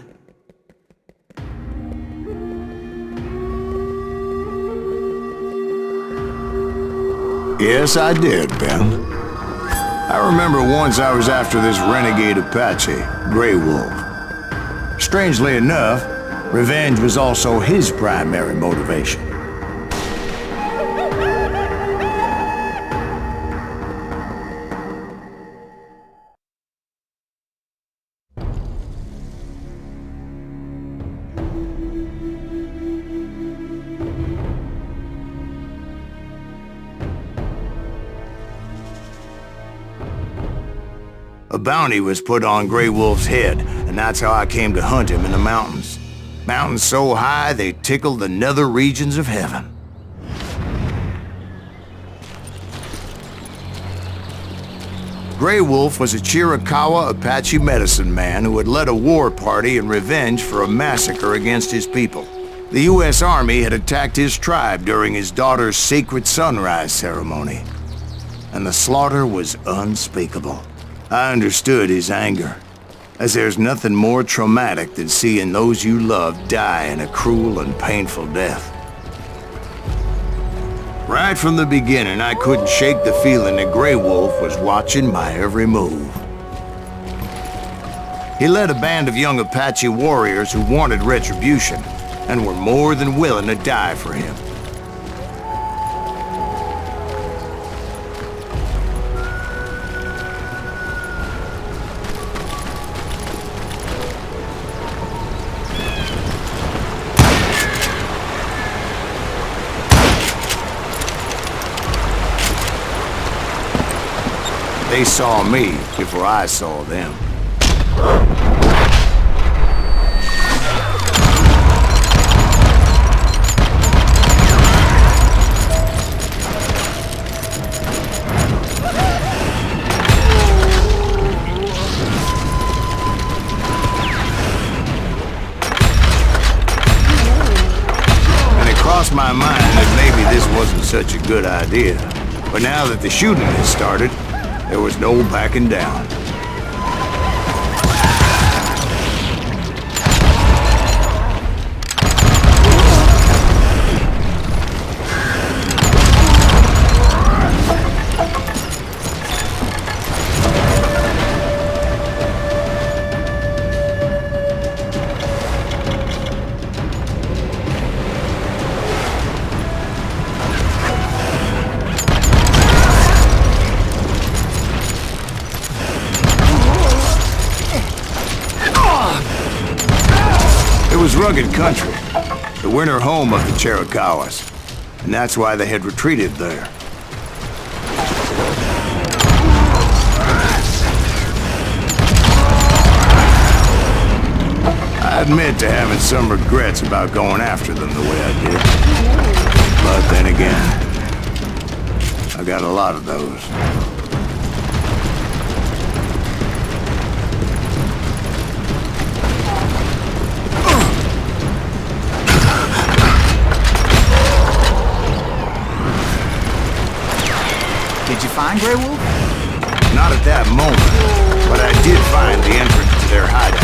Yes, I did, Ben. I remember once I was after this renegade Apache, Grey Wolf. Strangely enough, revenge was also his primary motivation. A bounty was put on Grey Wolf's head, and that's how I came to hunt him in the mountains. Mountains so high they tickled the nether regions of heaven. Grey Wolf was a Chiricahua Apache medicine man who had led a war party in revenge for a massacre against his people. The U.S. Army had attacked his tribe during his daughter's sacred sunrise ceremony, and the slaughter was unspeakable. I understood his anger, as there's nothing more traumatic than seeing those you love die in a cruel and painful death. Right from the beginning, I couldn't shake the feeling that Grey Wolf was watching my every move. He led a band of young Apache warriors who wanted retribution, and were more than willing to die for him. They saw me before I saw them. And it crossed my mind that maybe this wasn't such a good idea. But now that the shooting had started, there was no backing down. It was rugged country, the winter home of the Chiricahuas, and that's why they had retreated there. I admit to having some regrets about going after them the way I did. But then again, I got a lot of those. Did you find Grey Wolf? Not at that moment, but I did find the entrance to their hideout.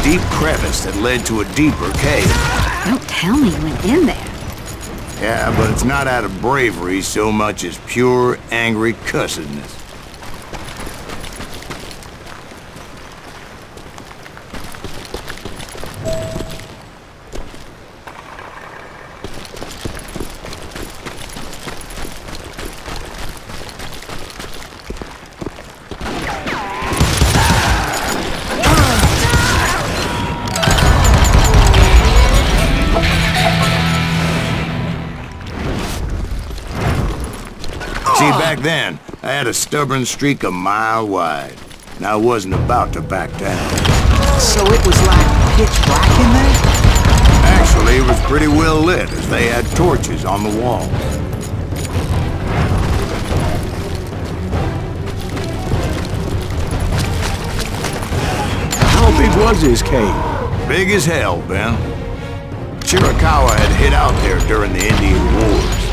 deep crevice that led to a deeper cave. Don't tell me you went in there. Yeah, but it's not out of bravery so much as pure, angry cussedness. See, back then, I had a stubborn streak a mile wide, and I wasn't about to back down. So it was like pitch black in there? Actually, it was pretty well lit, as they had torches on the walls. How big was this cave? Big as hell, Ben. Chiricahua had hid out there during the Indian Wars.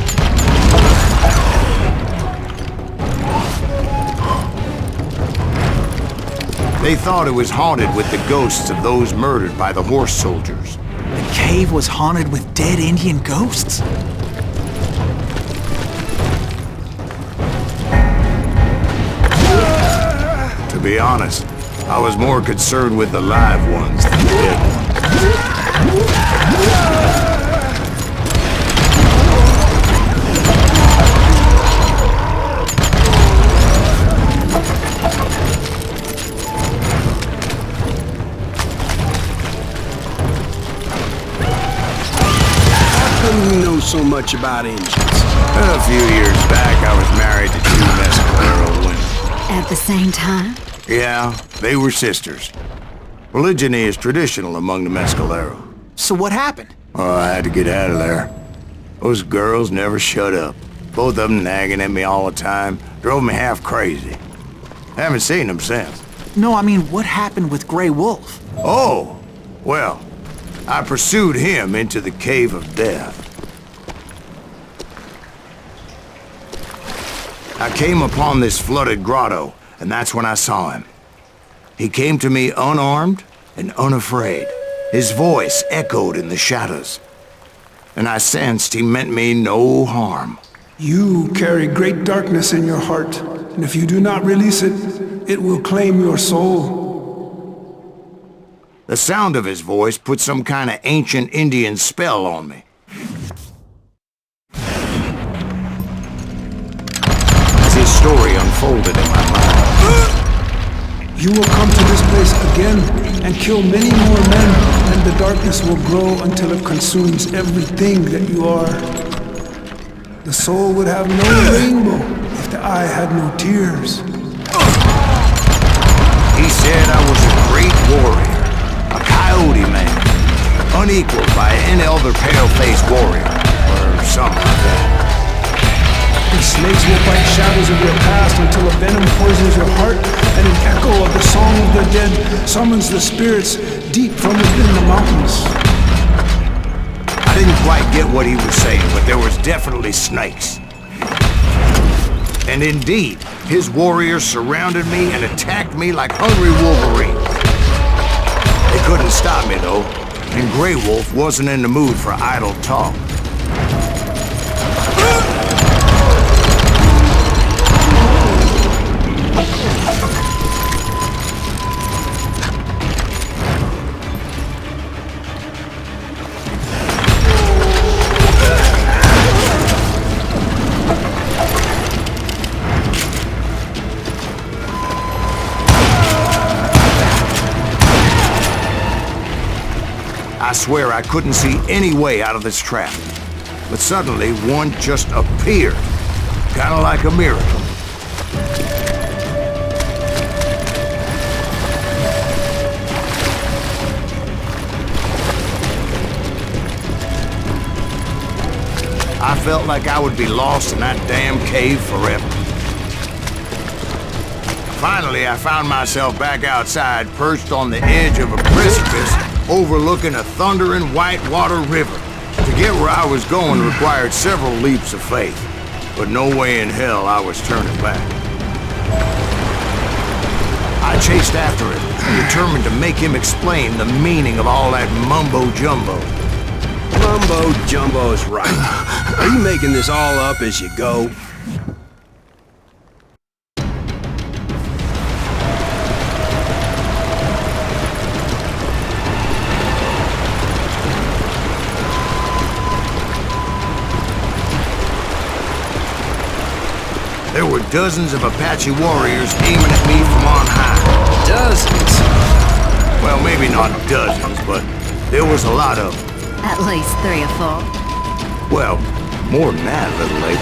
They thought it was haunted with the ghosts of those murdered by the horse soldiers. The cave was haunted with dead Indian ghosts? To be honest, I was more concerned with the live ones than the dead ones. How come you know so much about engines? A few years back, I was married to two Mescalero women. At the same time? Yeah, they were sisters. Polygyny is traditional among the Mescalero. So what happened? Oh, I had to get out of there. Those girls never shut up. Both of them nagging at me all the time. Drove me half crazy. Haven't seen them since. No, I mean, what happened with Grey Wolf? Oh, well, I pursued him into the Cave of Death. I came upon this flooded grotto, and that's when I saw him. He came to me unarmed and unafraid. His voice echoed in the shadows, and I sensed he meant me no harm. You carry great darkness in your heart, and if you do not release it, it will claim your soul. The sound of his voice put some kind of ancient Indian spell on me. As his story unfolded in my mind. You will come to this place again and kill many more men, and the darkness will grow until it consumes everything that you are. The soul would have no rainbow if the eye had no tears. He said I was a great warrior, a coyote man, unequaled by any other pale-faced warrior, or something like that. The snakes will bite shadows of your past until a venom poisons your heart, and an echo of the song of the dead summons the spirits deep from within the mountains. I didn't quite get what he was saying, but there was definitely snakes. And indeed, his warriors surrounded me and attacked me like hungry wolverines. They couldn't stop me, though, and Grey Wolf wasn't in the mood for idle talk. I swear I couldn't see any way out of this trap. But suddenly, one just appeared. Kinda like a miracle. I felt like I would be lost in that damn cave forever. Finally, I found myself back outside, perched on the edge of a precipice, overlooking a thundering whitewater river. To get where I was going required several leaps of faith, but no way in hell I was turning back. I chased after it, determined to make him explain the meaning of all that mumbo-jumbo. Mumbo-jumbo's right. Are you making this all up as you go? There were dozens of Apache warriors aiming at me from on high. Dozens? Well, maybe not dozens, but there was a lot of them. At least 3 or 4. Well, more than that, little lady.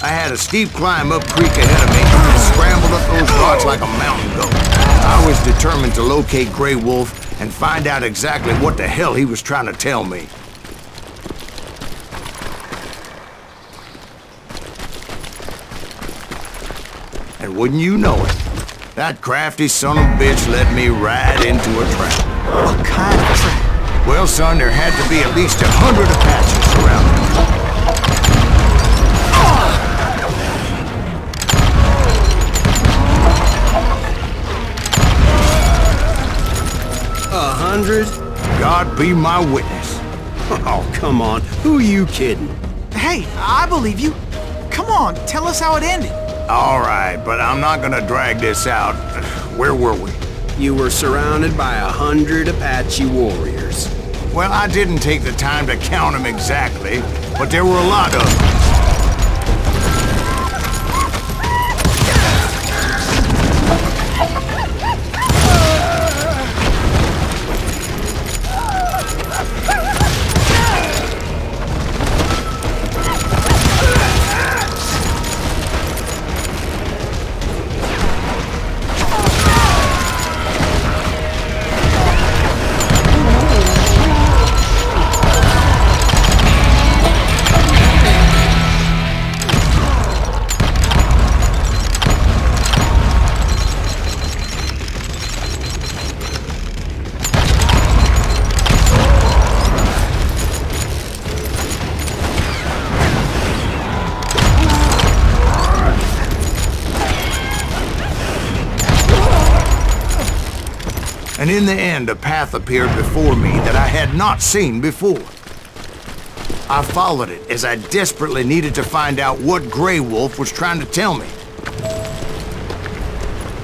I had a steep climb up creek ahead of me and scrambled up those rocks like a mountain goat. I was determined to locate Grey Wolf and find out exactly what the hell he was trying to tell me. And wouldn't you know it, that crafty son of a bitch led me right into a trap. What kind of trap? Well, son, there had to be at least 100 Apaches around me. 100? God be my witness. Oh, come on. Who are you kidding? Hey, I believe you. Come on, tell us how it ended. All right, but I'm not gonna drag this out. Where were we? You were surrounded by 100 Apache warriors. Well, I didn't take the time to count them exactly, but there were a lot of them. And in the end, a path appeared before me that I had not seen before. I followed it as I desperately needed to find out what Grey Wolf was trying to tell me.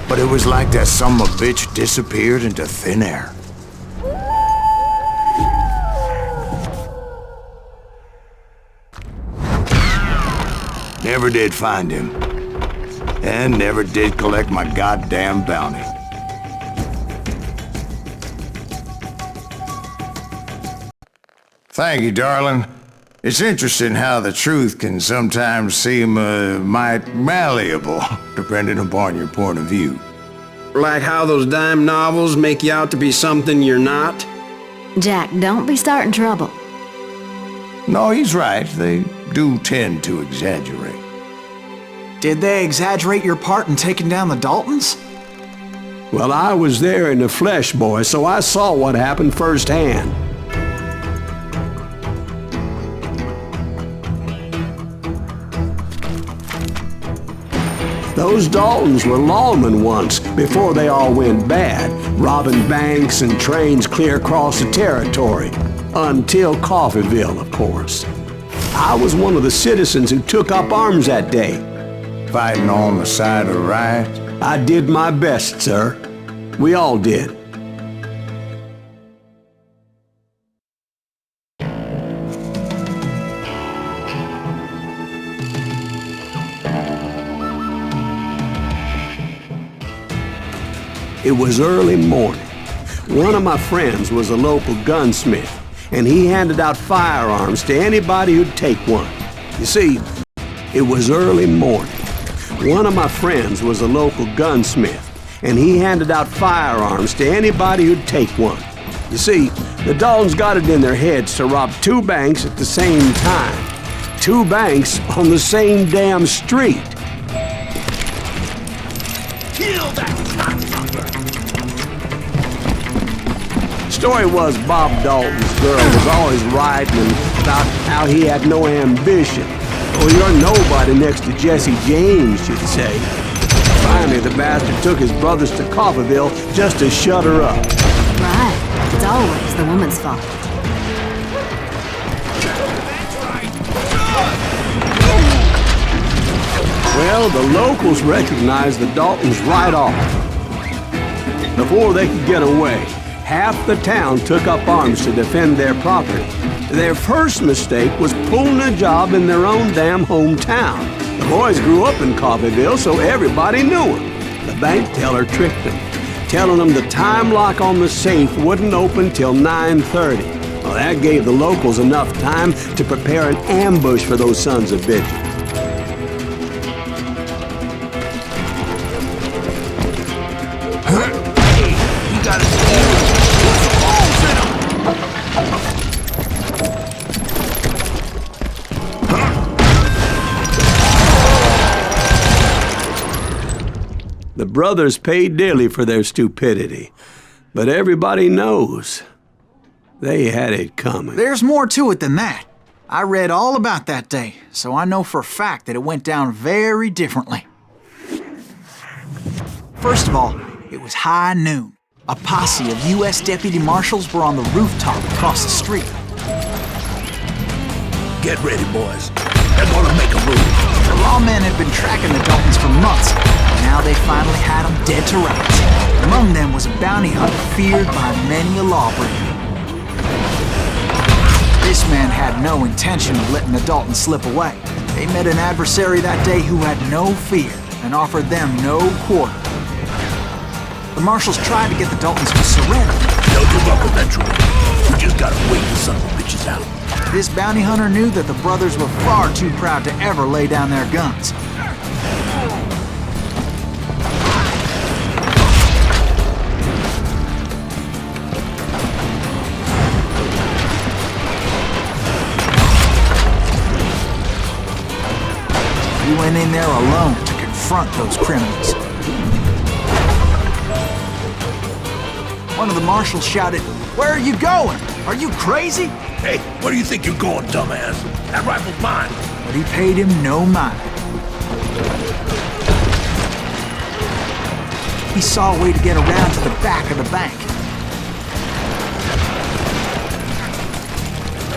But it was like that son of a bitch disappeared into thin air. Never did find him. And never did collect my goddamn bounty. Thank you, darling. It's interesting how the truth can sometimes seem, might malleable, depending upon your point of view. Like how those dime novels make you out to be something you're not? Jack, don't be starting trouble. No, he's right. They do tend to exaggerate. Did they exaggerate your part in taking down the Daltons? Well, I was there in the flesh, boy, so I saw what happened firsthand. Those Daltons were lawmen once, before they all went bad, robbing banks and trains clear across the territory. Until Coffeeville, of course. I was one of the citizens who took up arms that day. Fighting on the side of the right? I did my best, sir. We all did. It was early morning. One of my friends was a local gunsmith, and he handed out firearms to anybody who'd take one. You see, it was early morning. One of my friends was a local gunsmith, and he handed out firearms to anybody who'd take one. You see, the Daltons got it in their heads to rob 2 banks at the same time. 2 banks on the same damn street. Kill that cocksucker! Story was Bob Dalton's girl was always writing about how he had no ambition. Oh, you're nobody next to Jesse James, she'd say. Finally, the bastard took his brothers to Coffeyville just to shut her up. Right. It's always the woman's fault. Well, the locals recognized the Daltons right off. Before they could get away, half the town took up arms to defend their property. Their first mistake was pulling a job in their own damn hometown. The boys grew up in Coffeyville, so everybody knew them. The bank teller tricked them, telling them the time lock on the safe wouldn't open till 9:30. Well, that gave the locals enough time to prepare an ambush for those sons of bitches. The brothers paid dearly for their stupidity, but everybody knows they had it coming. There's more to it than that. I read all about that day, so I know for a fact that it went down very differently. First of all, it was high noon. A posse of U.S. deputy marshals were on the rooftop across the street. Get ready, boys. They're gonna make a move. The lawmen had been tracking the Daltons for months. Now they finally had them dead to rights. Among them was a bounty hunter feared by many a lawbreaker. This man had no intention of letting the Daltons slip away. They met an adversary that day who had no fear and offered them no quarter. The marshals tried to get the Daltons to surrender. They'll give up eventually. We just gotta wait the son of a bitches out. This bounty hunter knew that the brothers were far too proud to ever lay down their guns. He went in there alone to confront those criminals. One of the marshals shouted, "Where are you going? Are you crazy?" Hey, where do you think you're going, dumbass? That rifle's mine. But he paid him no mind. He saw a way to get around to the back of the bank.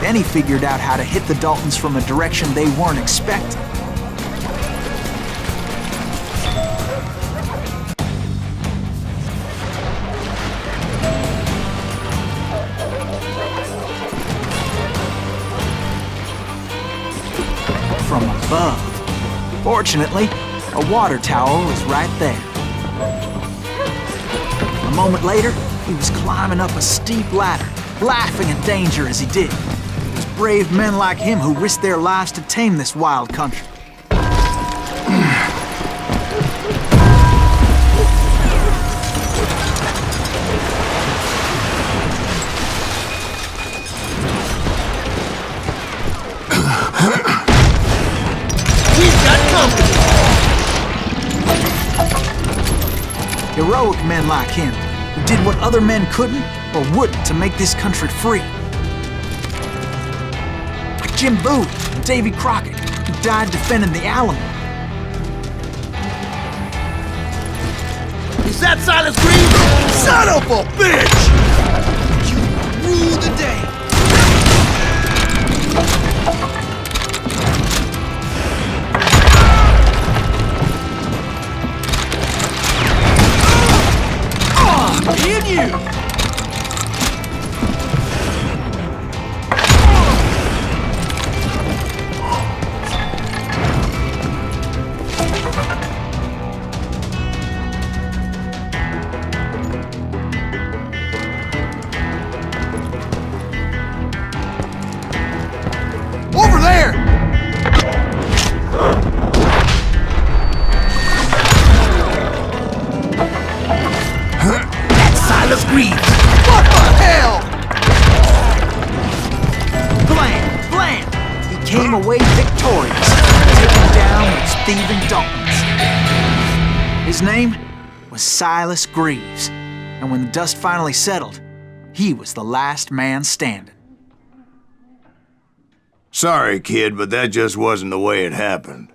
Then he figured out how to hit the Daltons from a direction they weren't expecting. From above. Fortunately, a water tower was right there. A moment later, he was climbing up a steep ladder, laughing in danger as he did. It was brave men like him who risked their lives to tame this wild country. Heroic men like him, who did what other men couldn't or wouldn't to make this country free. Like Jim Boone and Davy Crockett, who died defending the Alamo. Is that Silas Greaves? Son of a bitch! You rule the day! Me and you! Over there! Silas Greaves! What the hell? Blam! Blam! He came away victorious, taking down those thieving Daltons. His name was Silas Greaves, and when the dust finally settled, he was the last man standing. Sorry, kid, but that just wasn't the way it happened.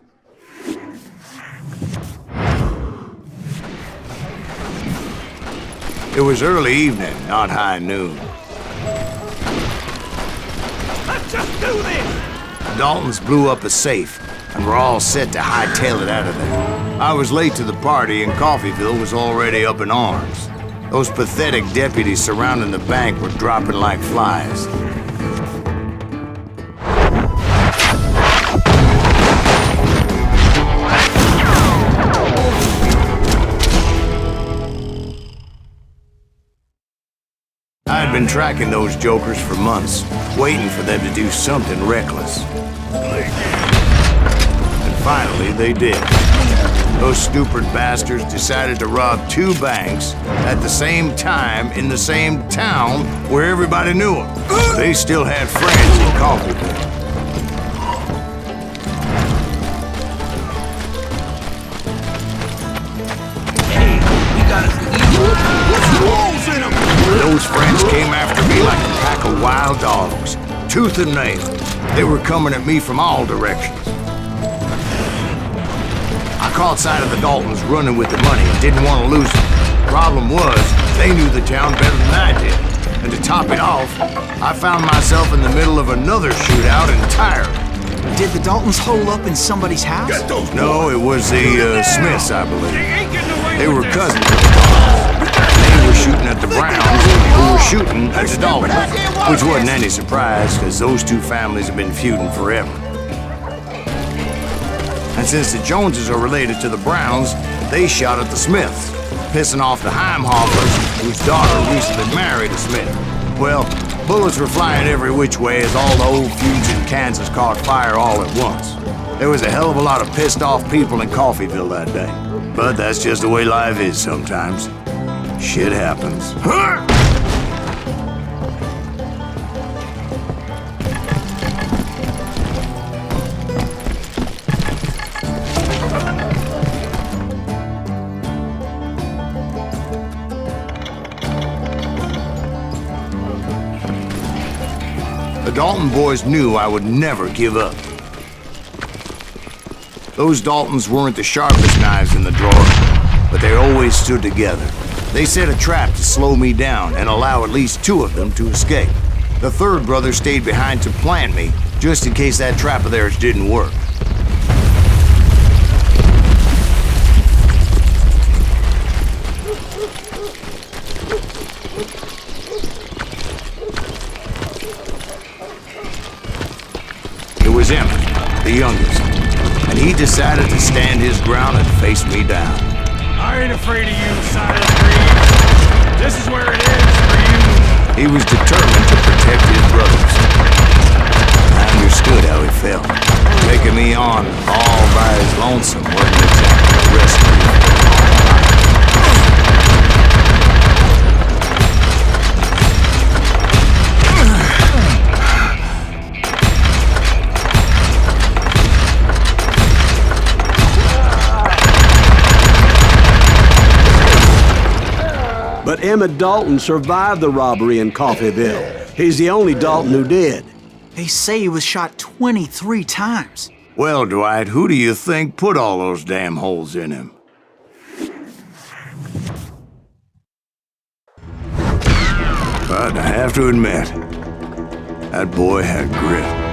It was early evening, not high noon. Let's just do this! Daltons blew up a safe, and were all set to hightail it out of there. I was late to the party, and Coffeyville was already up in arms. Those pathetic deputies surrounding the bank were dropping like flies. I'd been tracking those jokers for months, waiting for them to do something reckless. And finally, they did. Those stupid bastards decided to rob 2 banks at the same time in the same town where everybody knew them. They still had friends in Coffeyville. Hey, we got us the wolves in them! Those friends came after me like a pack of wild dogs, tooth and nail. They were coming at me from all directions. I caught sight of the Daltons running with the money and didn't want to lose it. Problem was, they knew the town better than I did. And to top it off, I found myself in the middle of another shootout entirely. Did the Daltons hole up in somebody's house? No, it was the Smiths, I believe. Ain't getting away They with were this. cousins of the Daltons. They were shooting at the Browns, who were shooting at the Daltons. Which wasn't any surprise, because those 2 families have been feuding forever. And since the Joneses are related to the Browns, they shot at the Smiths, pissing off the Heimhoffers, whose daughter recently married a Smith. Well, bullets were flying every which way as all the old feuds in Kansas caught fire all at once. There was a hell of a lot of pissed off people in Coffeyville that day. But that's just the way life is sometimes. Shit happens. The Dalton boys knew I would never give up. Those Daltons weren't the sharpest knives in the drawer, but they always stood together. They set a trap to slow me down and allow at least 2 of them to escape. The 3rd brother stayed behind to plant me, just in case that trap of theirs didn't work. It was Emmett, the youngest, and he decided to stand his ground and face me down. I ain't afraid of you, Silas Greaves. This is where it ends for you. He was determined to protect his brothers. I understood how he felt. Taking me on all by his lonesome wasn't exactly a rescue. But Emmett Dalton survived the robbery in Coffeyville. He's the only Dalton who did. They say he was shot 23 times. Well, Dwight, who do you think put all those damn holes in him? But I have to admit, that boy had grit.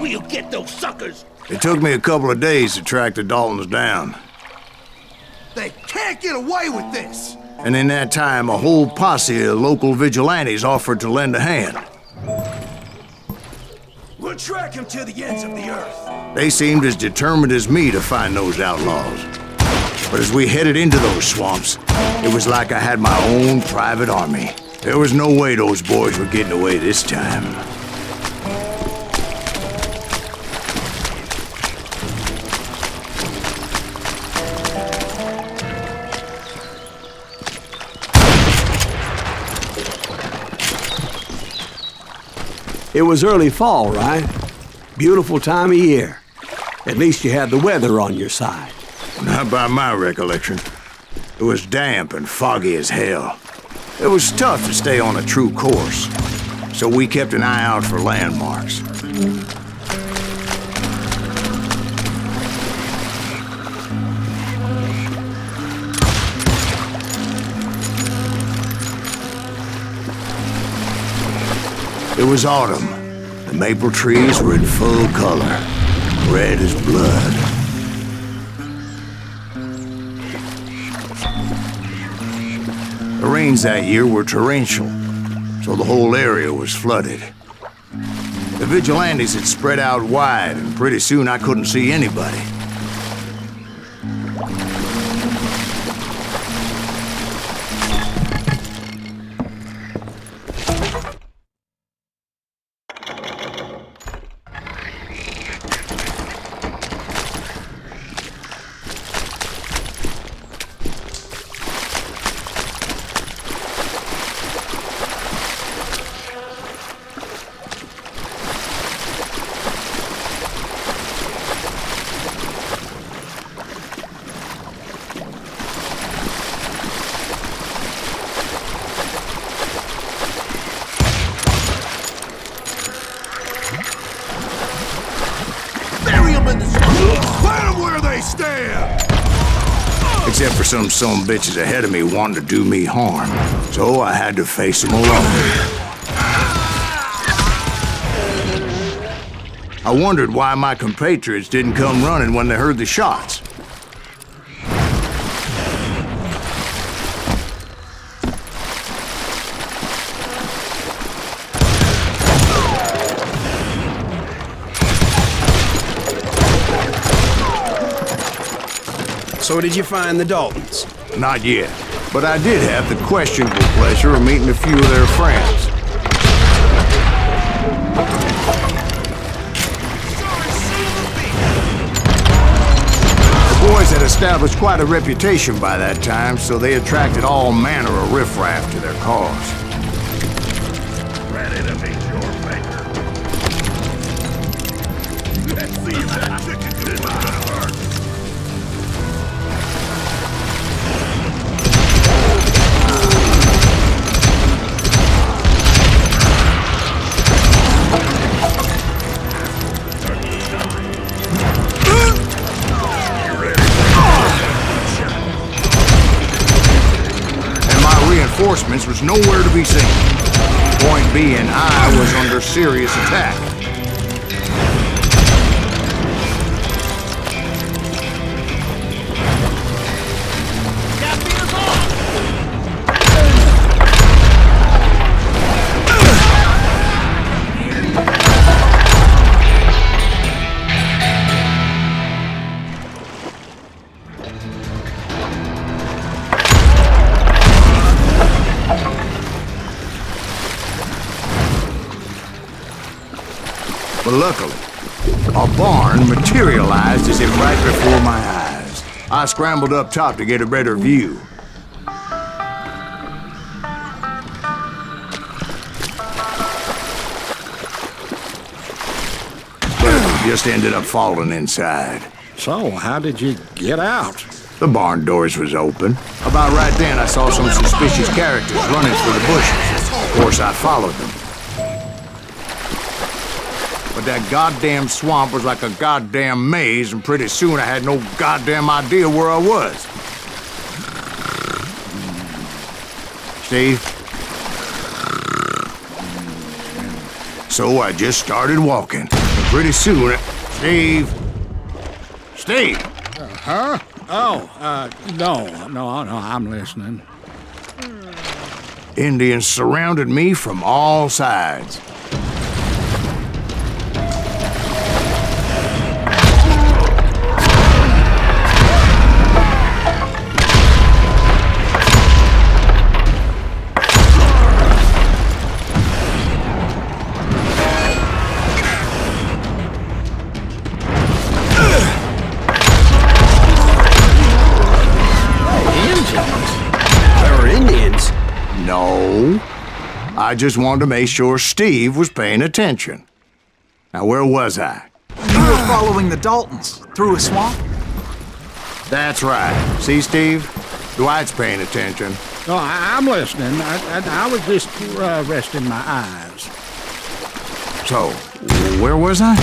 We'll get those suckers. It took me a couple of days to track the Daltons down. They can't get away with this! And in that time, a whole posse of local vigilantes offered to lend a hand. We'll track him to the ends of the earth. They seemed as determined as me to find those outlaws. But as we headed into those swamps, it was like I had my own private army. There was no way those boys were getting away this time. It was early fall, right? Beautiful time of year. At least you had the weather on your side. Not by my recollection. It was damp and foggy as hell. It was tough to stay on a true course, so we kept an eye out for landmarks. It was autumn. The maple trees were in full color, red as blood. The rains that year were torrential, so the whole area was flooded. The vigilantes had spread out wide, and pretty soon I couldn't see anybody. Except for some bitches ahead of me wanting to do me harm. So I had to face them alone. I wondered why my compatriots didn't come running when they heard the shots. So did you find the Daltons? Not yet, but I did have the questionable pleasure of meeting a few of their friends. The boys had established quite a reputation by that time, so they attracted all manner of riffraff to their cause. Ready to meet your maker. Let's see if that chicken's in my heart. Reinforcements was nowhere to be seen. Point being, I was under serious attack. But luckily, a barn materialized as if right before my eyes. I scrambled up top to get a better view. But just ended up falling inside. So, how did you get out? The barn doors was open. About right then, I saw some suspicious characters running through the bushes. Of course, I followed them. But that goddamn swamp was like a goddamn maze, and pretty soon I had no goddamn idea where I was. Steve? So I just started walking. And pretty soon, Steve? Steve! Huh? Oh, no, I'm listening. Indians surrounded me from all sides. I I just wanted to make sure Steve was paying attention. Now, where was I? You were following the Daltons through a swamp? That's right. See, Steve? Dwight's paying attention. Oh, I'm listening. I was just resting my eyes. So, where was I?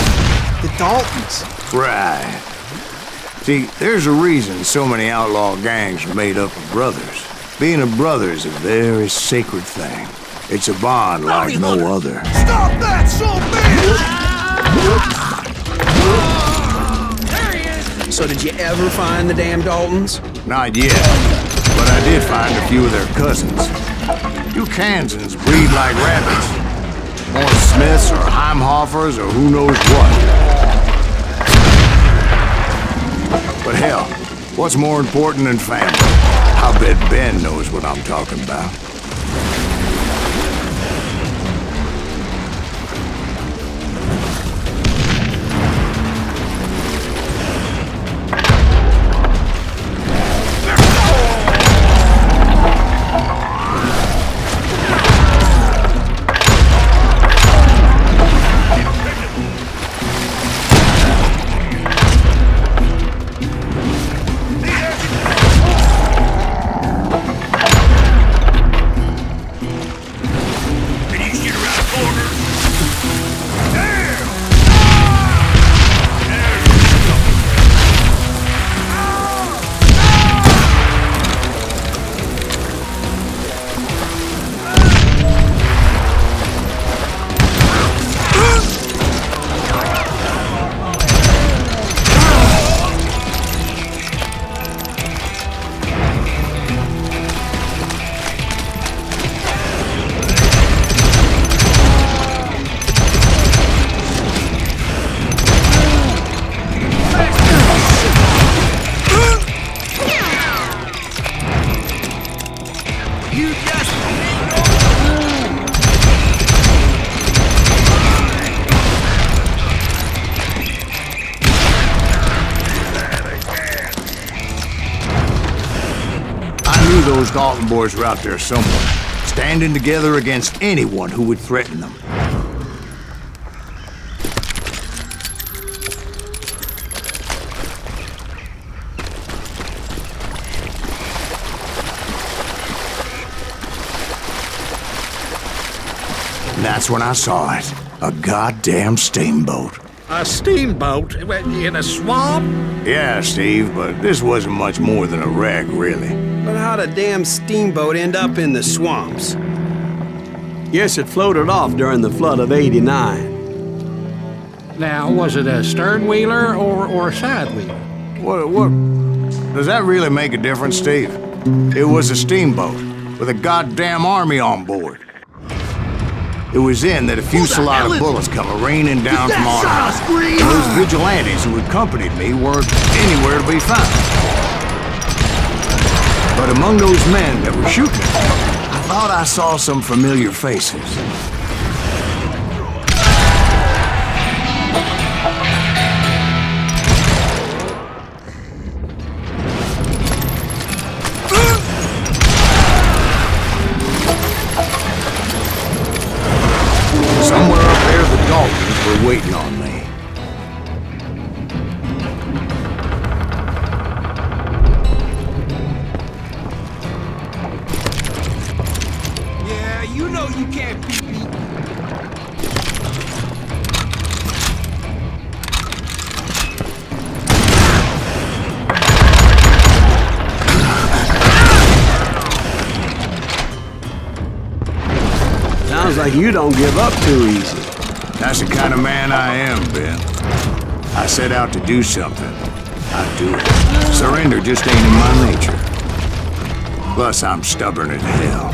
The Daltons. Right. See, there's a reason so many outlaw gangs are made up of brothers. Being a brother is a very sacred thing. It's a bond like no other. Stop that, son bitch! There he is! So did you ever find the damn Daltons? Not yet, but I did find a few of their cousins. You Kansans breed like rabbits. More Smiths or Heimhoffers or who knows what. But hell, what's more important than family? I bet Ben knows what I'm talking about. Those Dalton boys were out there somewhere, standing together against anyone who would threaten them. And that's when I saw it. A goddamn steamboat. A steamboat in a swamp? Yeah, Steve, but this wasn't much more than a wreck, really. But how'd a damn steamboat end up in the swamps? Yes, it floated off during the flood of '89. Now, was it a stern-wheeler or a side-wheeler? What? Does that really make a difference, Steve? It was a steamboat with a goddamn army on board. It was then that a fusillade of bullets come raining down from on high. Those vigilantes who accompanied me weren't anywhere to be found. But among those men that were shooting, I thought I saw some familiar faces. Somewhere up there, the Daltons were waiting on me. Yeah, you know you can't beat me. Sounds like you don't give up too easy. That's the kind of man I am, Ben. I set out to do something. I do it. Surrender just ain't in my nature. Plus, I'm stubborn as hell.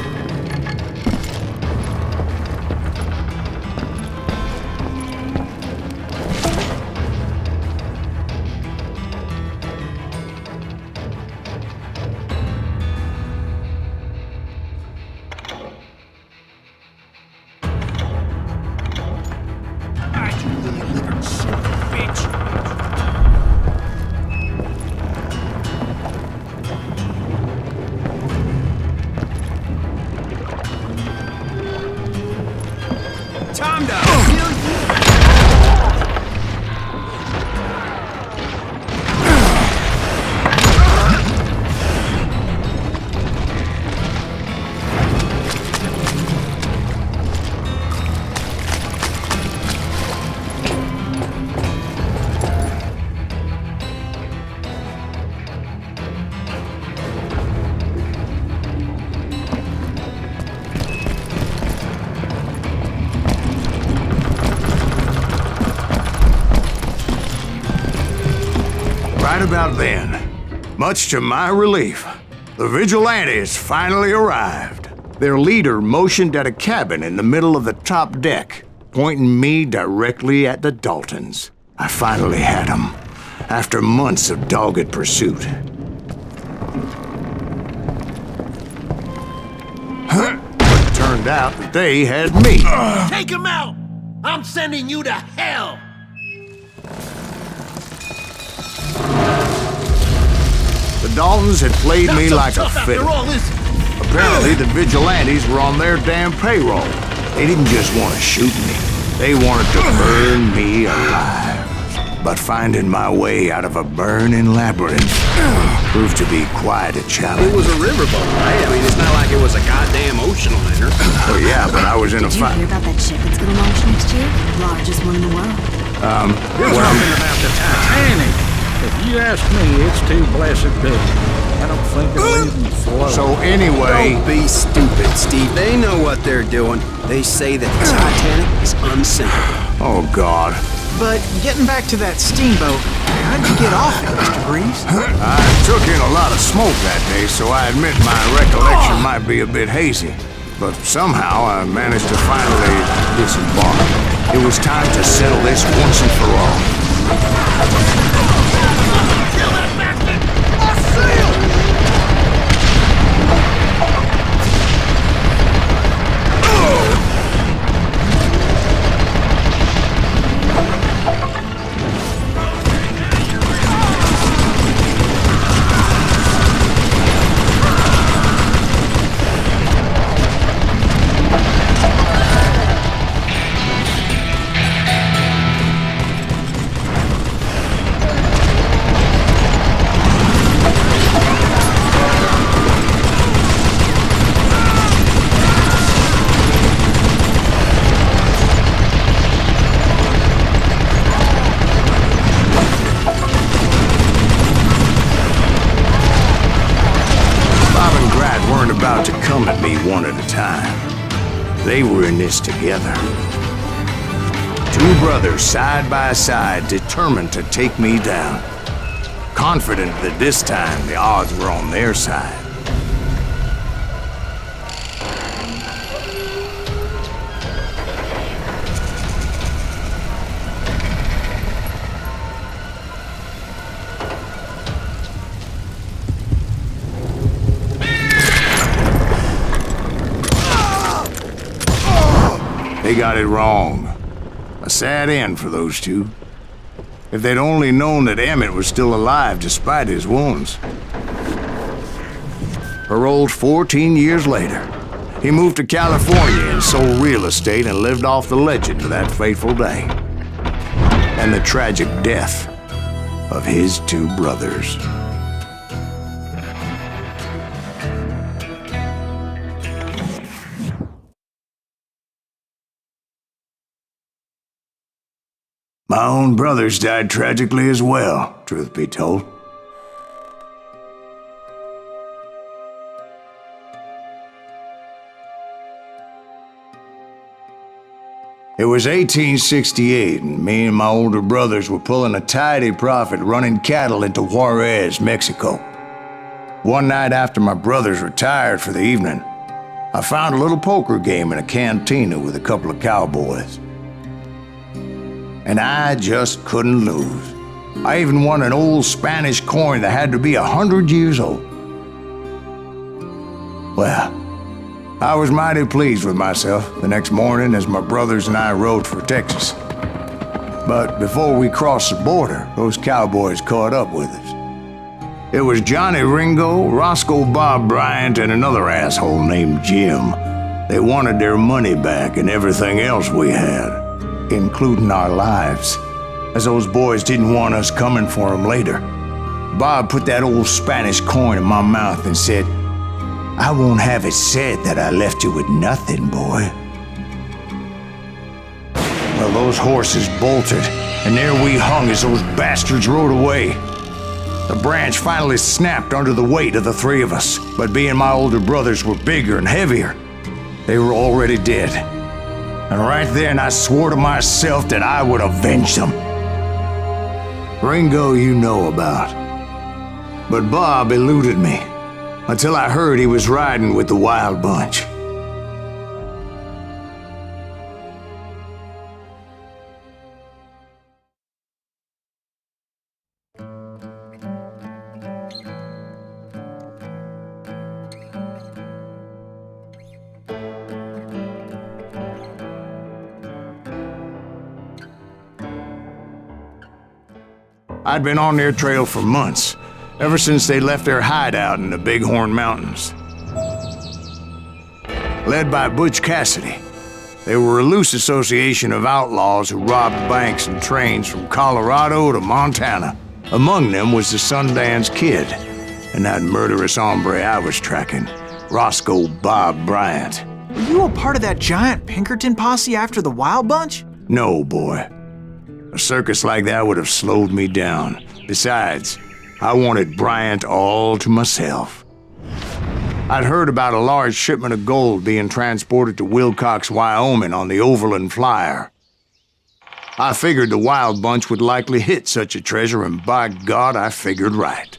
about then, much to my relief, the vigilantes finally arrived. Their leader motioned at a cabin in the middle of the top deck, pointing me directly at the Daltons. I finally had them, after months of dogged pursuit. But it turned out that they had me. Take him out! I'm sending you to hell! The Daltons had played me like a fiddle. Apparently, the vigilantes were on their damn payroll. They didn't just want to shoot me. They wanted to burn me alive. But finding my way out of a burning labyrinth proved to be quite a challenge. It was a riverboat, right? I mean, it's not like it was a goddamn ocean liner. Oh yeah, but I was in a fight. Did you hear about that ship that's gonna launch next year? Largest one in the world. You're talking about the Titanic. If you ask me, it's too blessed big. I don't think it'll even float. So anyway... Don't be stupid, Steve. They know what they're doing. They say that the Titanic is unsinkable. Oh, God. But getting back to that steamboat, how'd you get off it, Mr. Greaves? I took in a lot of smoke that day, so I admit my recollection might be a bit hazy. But somehow I managed to finally disembark. It was time to settle this once and for all. Kill that bastard! I'll see you! About to come at me one at a time. They were in this together. Two brothers side by side, determined to take me down. Confident that this time the odds were on their side. They got it wrong. A sad end for those two. If they'd only known that Emmett was still alive despite his wounds. Paroled 14 years later, he moved to California and sold real estate and lived off the legend of that fateful day. And the tragic death of his two brothers. My own brothers died tragically as well, truth be told. It was 1868, and me and my older brothers were pulling a tidy profit running cattle into Juarez, Mexico. One night after my brothers retired for the evening, I found a little poker game in a cantina with a couple of cowboys. And I just couldn't lose. I even won an old Spanish coin that had to be 100 years old. Well, I was mighty pleased with myself the next morning as my brothers and I rode for Texas. But before we crossed the border, those cowboys caught up with us. It was Johnny Ringo, Roscoe Bob Bryant, and another asshole named Jim. They wanted their money back and everything else we had, including our lives, as those boys didn't want us coming for them later. Bob put that old Spanish coin in my mouth and said, "I won't have it said that I left you with nothing, boy." Well, those horses bolted, and there we hung as those bastards rode away. The branch finally snapped under the weight of the three of us, but being my older brothers were bigger and heavier, they were already dead. And right then I swore to myself that I would avenge them. Ringo you know about. But Bob eluded me, until I heard he was riding with the Wild Bunch. I'd been on their trail for months, ever since they left their hideout in the Bighorn Mountains. Led by Butch Cassidy, they were a loose association of outlaws who robbed banks and trains from Colorado to Montana. Among them was the Sundance Kid, and that murderous hombre I was tracking, Roscoe Bob Bryant. Were you a part of that giant Pinkerton posse after the Wild Bunch? No, boy. A circus like that would have slowed me down. Besides, I wanted Bryant all to myself. I'd heard about a large shipment of gold being transported to Wilcox, Wyoming on the Overland Flyer. I figured the Wild Bunch would likely hit such a treasure, and by God, I figured right.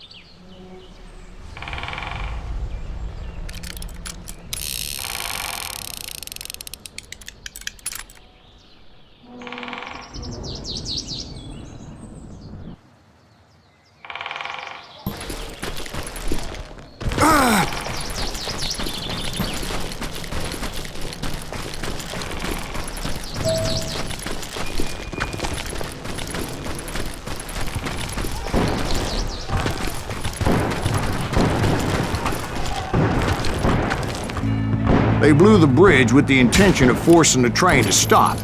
They blew the bridge with the intention of forcing the train to stop.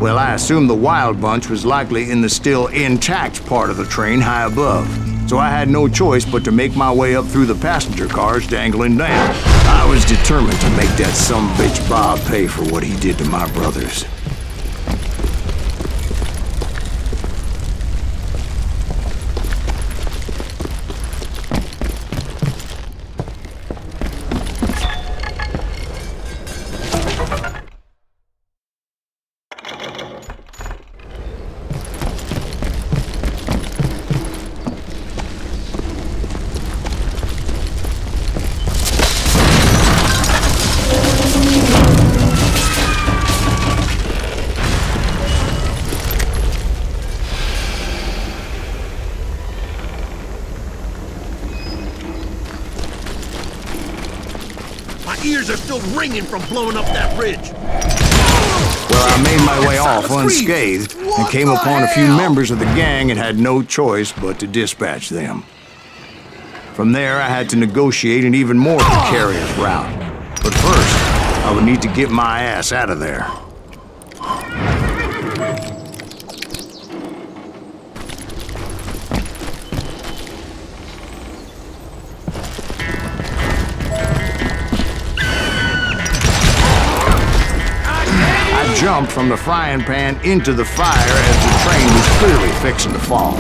Well, I assumed the Wild Bunch was likely in the still intact part of the train high above, so I had no choice but to make my way up through the passenger cars dangling down. I was determined to make that sumbitch Bob pay for what he did to my brothers. Ears are still ringing from blowing up that bridge. Well, I made my way off unscathed and came upon a few members of the gang and had no choice but to dispatch them. From there, I had to negotiate an even more precarious route. But first, I would need to get my ass out of there. Jumped from the frying pan into the fire as the train was clearly fixing to fall. I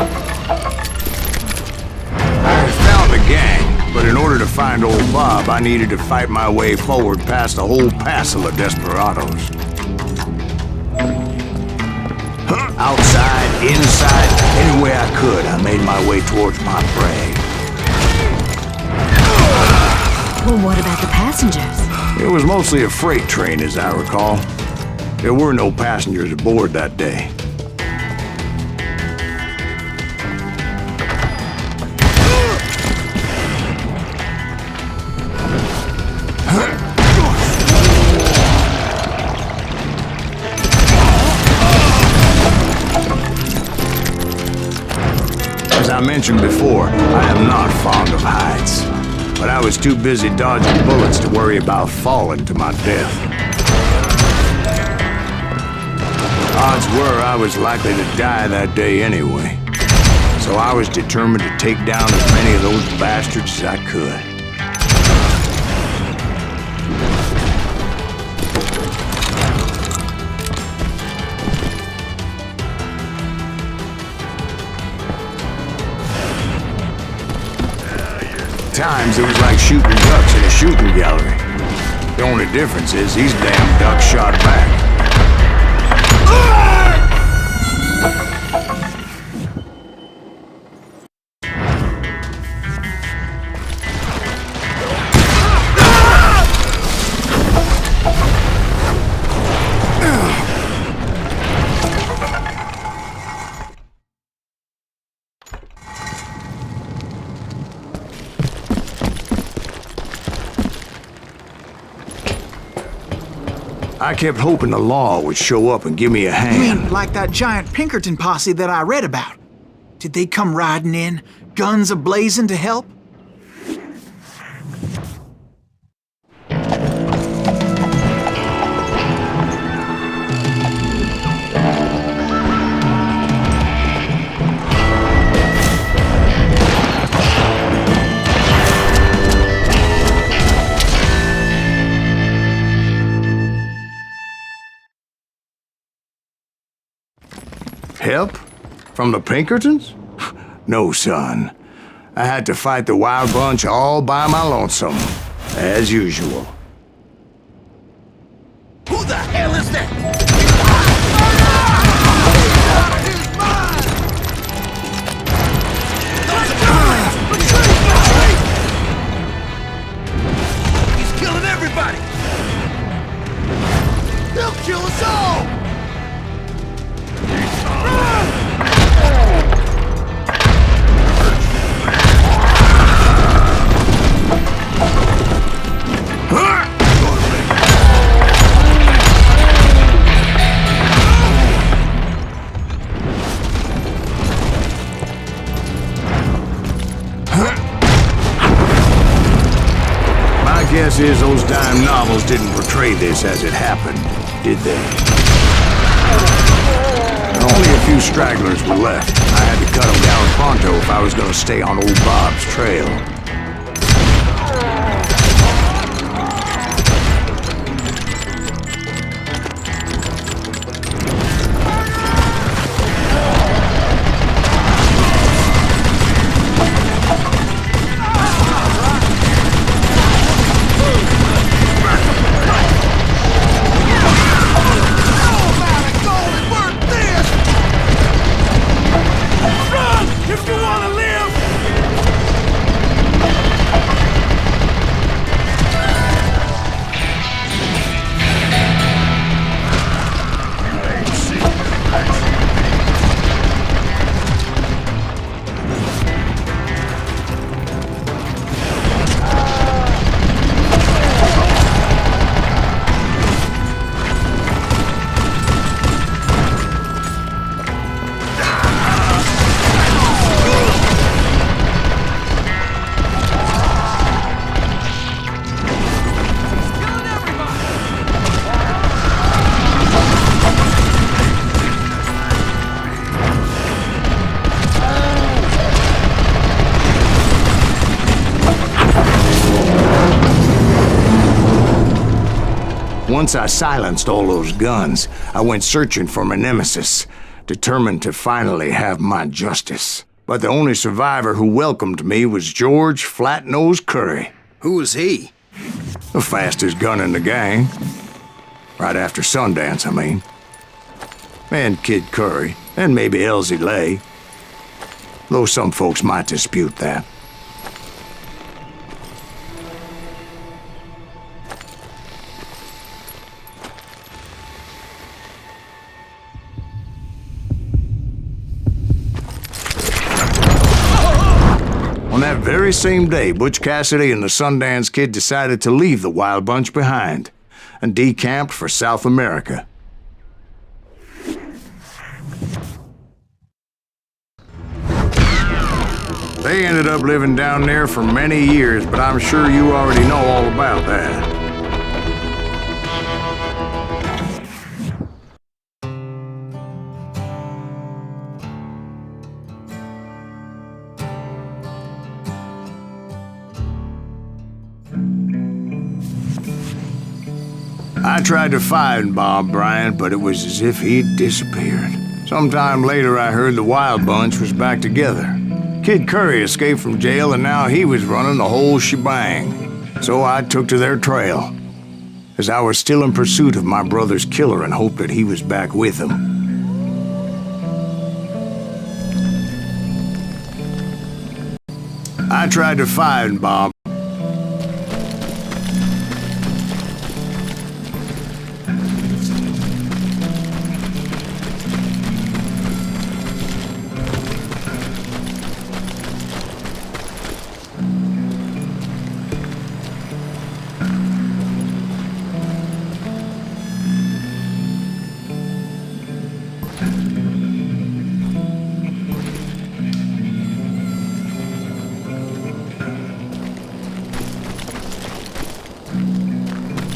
had found the gang, but in order to find old Bob, I needed to fight my way forward past a whole passel of desperados. Outside, inside, any way I could, I made my way towards my prey. Well, what about the passengers? It was mostly a freight train, as I recall. There were no passengers aboard that day. As I mentioned before, I am not fond of heights, but I was too busy dodging bullets to worry about falling to my death. Odds were I was likely to die that day anyway, so I was determined to take down as many of those bastards as I could. At times it was like shooting ducks in a shooting gallery. The only difference is these damn ducks shot back. I kept hoping the law would show up and give me a You hand. mean like that giant Pinkerton posse that I read about? Did they come riding in, guns a-blazing to help? Help? From the Pinkertons? No, son. I had to fight the Wild Bunch all by my lonesome, as usual. Who the hell is that? He's killing everybody! He'll kill us all! My guess is those dime novels didn't portray this as it happened, did they? Only a few stragglers were left. I had to cut them down pronto if I was going to stay on old Bob's trail. If you want to live! Once I silenced all those guns, I went searching for my nemesis, determined to finally have my justice. But the only survivor who welcomed me was George Flat-Nose Curry. Who was he? The fastest gun in the gang. Right after Sundance, I mean. And Kid Curry, and maybe Elsie Lay. Though some folks might dispute that. On that very same day, Butch Cassidy and the Sundance Kid decided to leave the Wild Bunch behind and decamped for South America. They ended up living down there for many years, but I'm sure you already know all about that. I tried to find Bob Bryant, but it was as if he'd disappeared. Sometime later, I heard the Wild Bunch was back together. Kid Curry escaped from jail, and now he was running the whole shebang. So I took to their trail, as I was still in pursuit of my brother's killer and hoped that he was back with him. I tried to find Bob.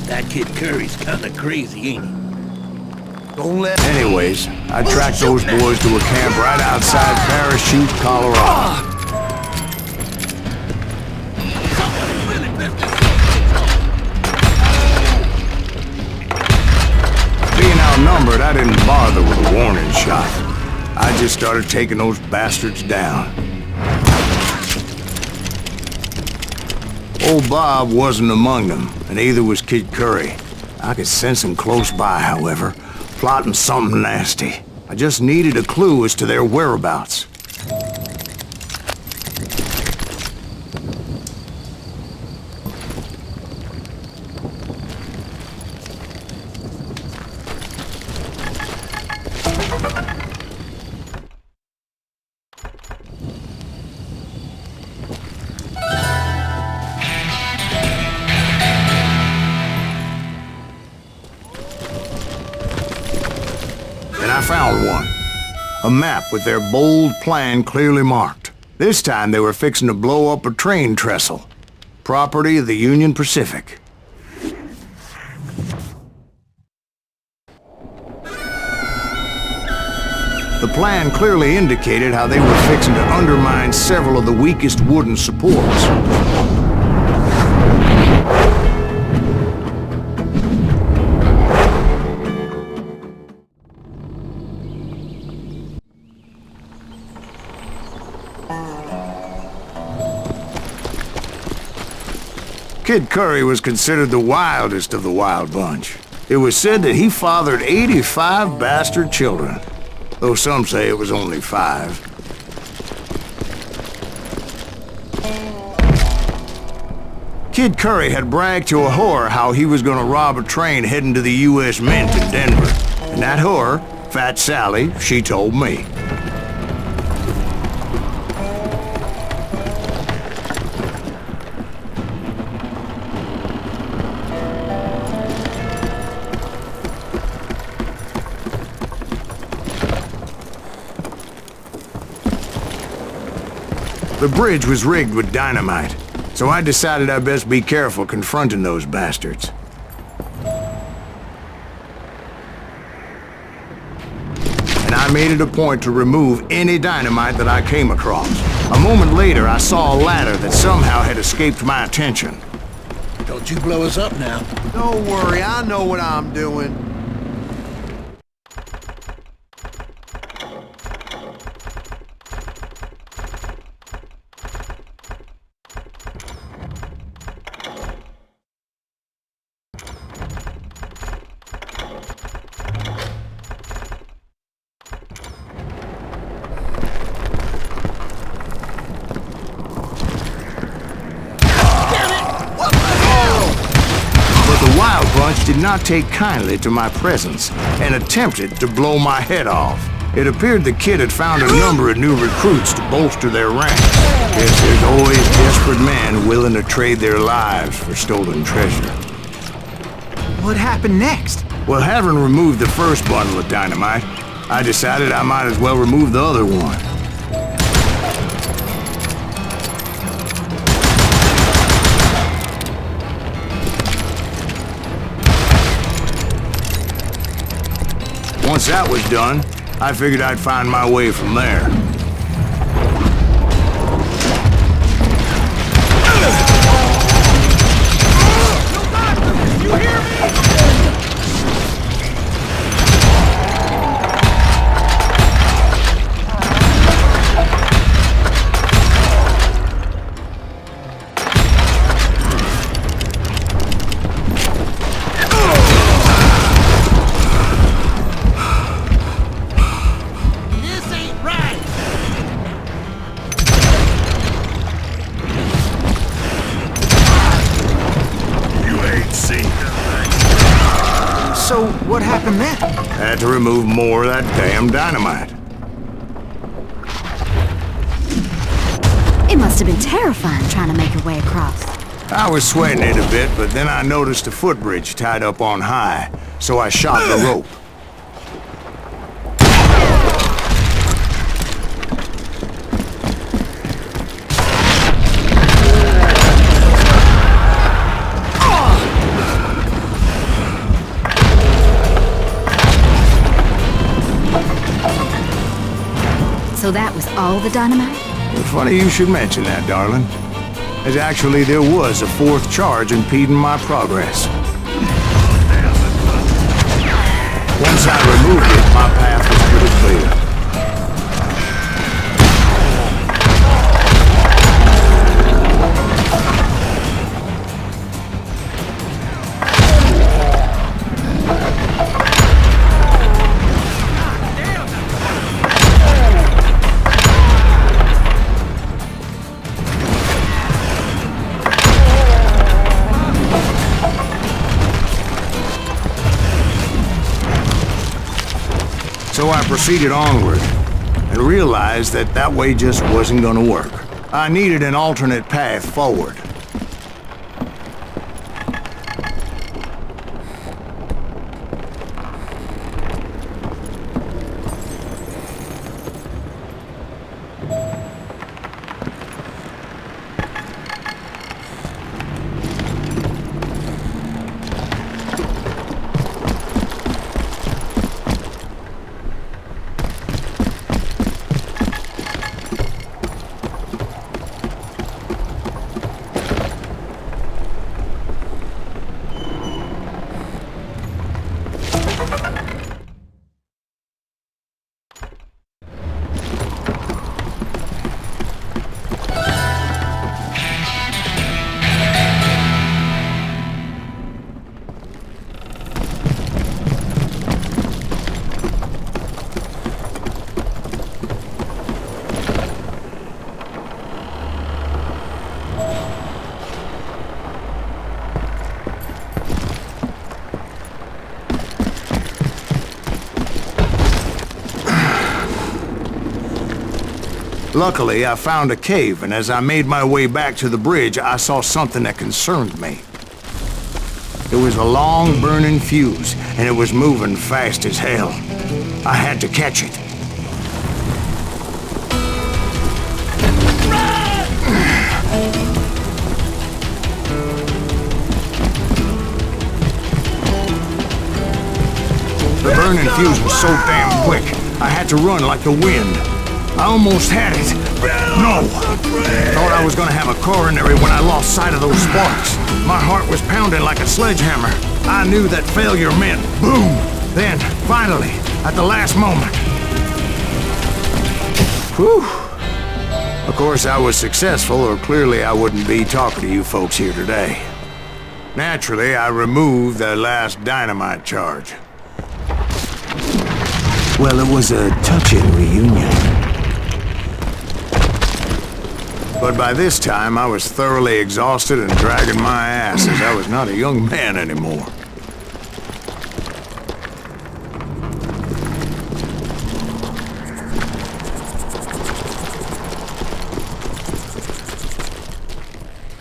That kid Curry's kinda crazy, ain't he? Don't let... Anyways, I tracked those boys to a camp right outside Parachute, Colorado. Being outnumbered, I didn't bother with a warning shot. I just started taking those bastards down. Old Bob wasn't among them, and neither was Kid Curry. I could sense him close by, however, plotting something nasty. I just needed a clue as to their whereabouts. I found one. A map with their bold plan clearly marked. This time they were fixing to blow up a train trestle. Property of the Union Pacific. The plan clearly indicated how they were fixing to undermine several of the weakest wooden supports. Kid Curry was considered the wildest of the wild bunch. It was said that he fathered 85 bastard children, though some say it was only 5. Kid Curry had bragged to a whore how he was gonna rob a train heading to the U.S. Mint in Denver. And that whore, Fat Sally, she told me. The bridge was rigged with dynamite, so I decided I'd best be careful confronting those bastards. And I made it a point to remove any dynamite that I came across. A moment later, I saw a ladder that somehow had escaped my attention. Don't you blow us up now. Don't worry, I know what I'm doing. Did not take kindly to my presence and attempted to blow my head off. It appeared the kid had found a number of new recruits to bolster their ranks. Guess there's always desperate men willing to trade their lives for stolen treasure. What happened next? Well, having removed the first bundle of dynamite, I decided I might as well remove the other one. Once that was done, I figured I'd find my way from there. You hear me? So, what happened then? Had to remove more of that damn dynamite. It must have been terrifying trying to make your way across. I was sweating it a bit, but then I noticed a footbridge tied up on high, so I shot the rope. So that was all the dynamite? Funny you should mention that, darling. As actually there was a fourth charge impeding my progress. Once I removed it, my path was pretty clear. So I proceeded onward, and realized that that way just wasn't gonna work. I needed an alternate path forward. Luckily, I found a cave, and as I made my way back to the bridge, I saw something that concerned me. It was a long, burning fuse, and it was moving fast as hell. I had to catch it. The burning fuse was so damn quick, I had to run like the wind. I almost had it, but no! Thought I was gonna have a coronary when I lost sight of those sparks. My heart was pounding like a sledgehammer. I knew that failure meant boom! Then, finally, at the last moment. Whew! Of course, I was successful, or clearly I wouldn't be talking to you folks here today. Naturally, I removed the last dynamite charge. Well, it was a touching reunion. But by this time, I was thoroughly exhausted and dragging my ass as I was not a young man anymore.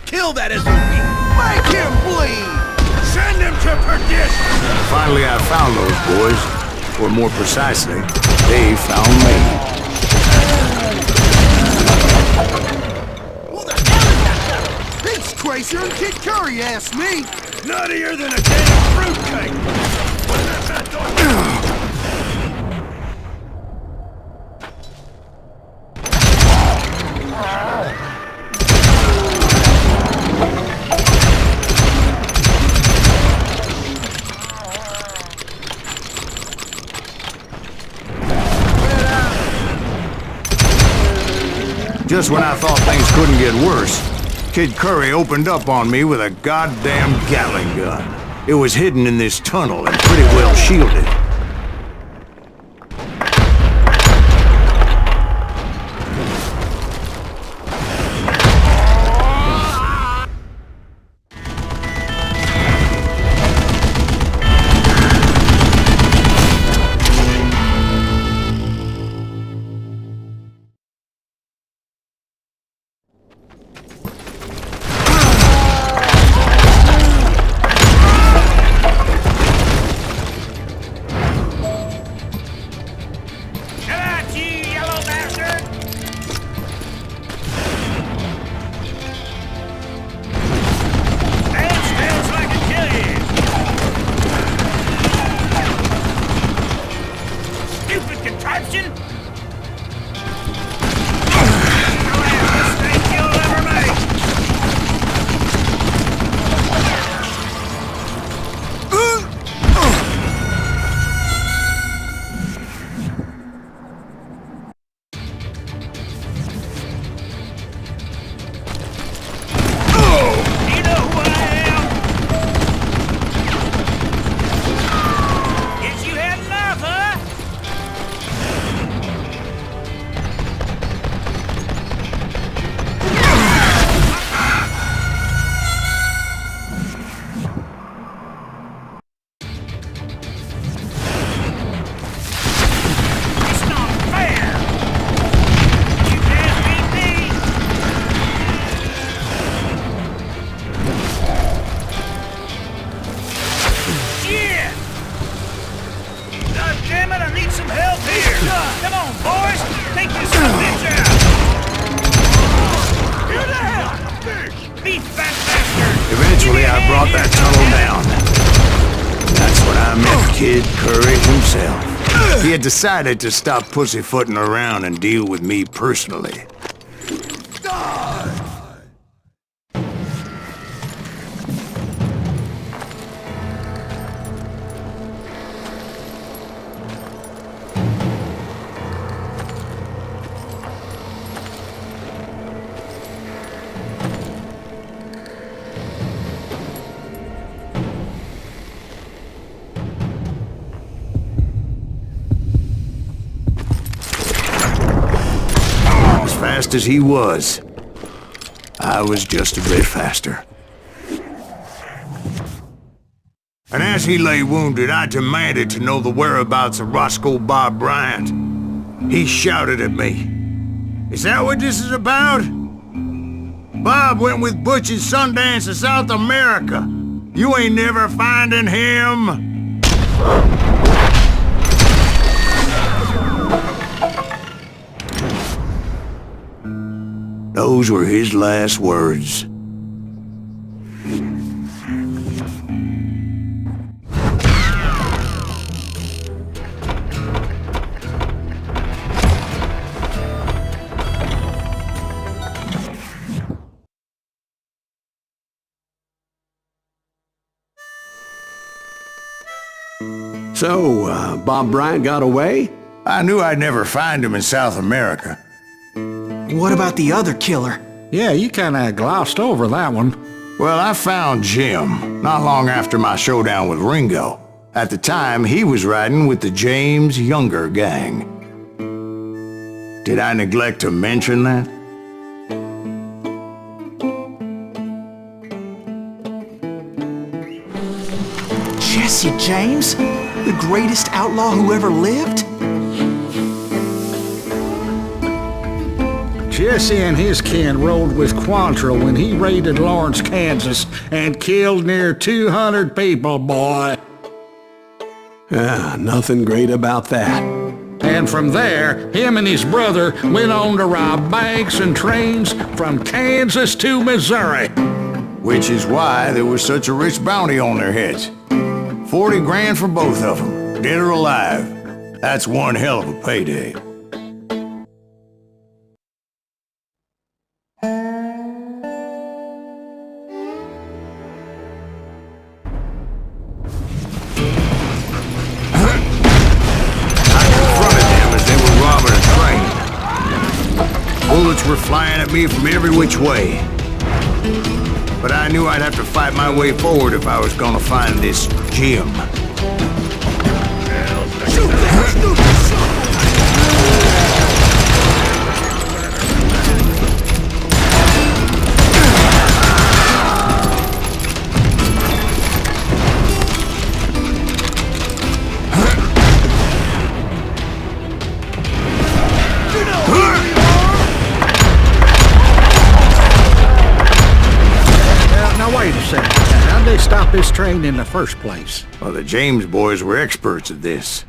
Kill that SOB! Make him bleed! Send him to perdition! Finally, I found those boys, or more precisely, they found me. Crazier than Kid Curry, asked me! Nuttier than a damn fruitcake! Just when I thought things couldn't get worse, Kid Curry opened up on me with a goddamn Gatling gun. It was hidden in this tunnel and pretty well shielded. Kid Courage himself. He had decided to stop pussyfooting around and deal with me personally. Fast as he was, I was just a bit faster. And as he lay wounded, I demanded to know the whereabouts of Roscoe Bob Bryant. He shouted at me, "Is that what this is about? Bob went with Butch and Sundance to South America. You ain't never finding him." Those were his last words. So, Bob Bryant got away? I knew I'd never find him in South America. What about the other killer? Yeah, you kinda glossed over that one. Well, I found Jim not long after my showdown with Ringo. At the time, he was riding with the James Younger gang. Did I neglect to mention that? Jesse James? The greatest outlaw who ever lived? Jesse and his kin rode with Quantrill when he raided Lawrence, Kansas, and killed near 200 people, boy. Nothing great about that. And from there, him and his brother went on to rob banks and trains from Kansas to Missouri. Which is why there was such a rich bounty on their heads. 40 grand for both of them, dead or alive. That's one hell of a payday. Bullets were flying at me from every which way. But I knew I'd have to fight my way forward if I was gonna find this Jim. Wait a second. How'd they stop this train in the first place? Well, the James boys were experts at this.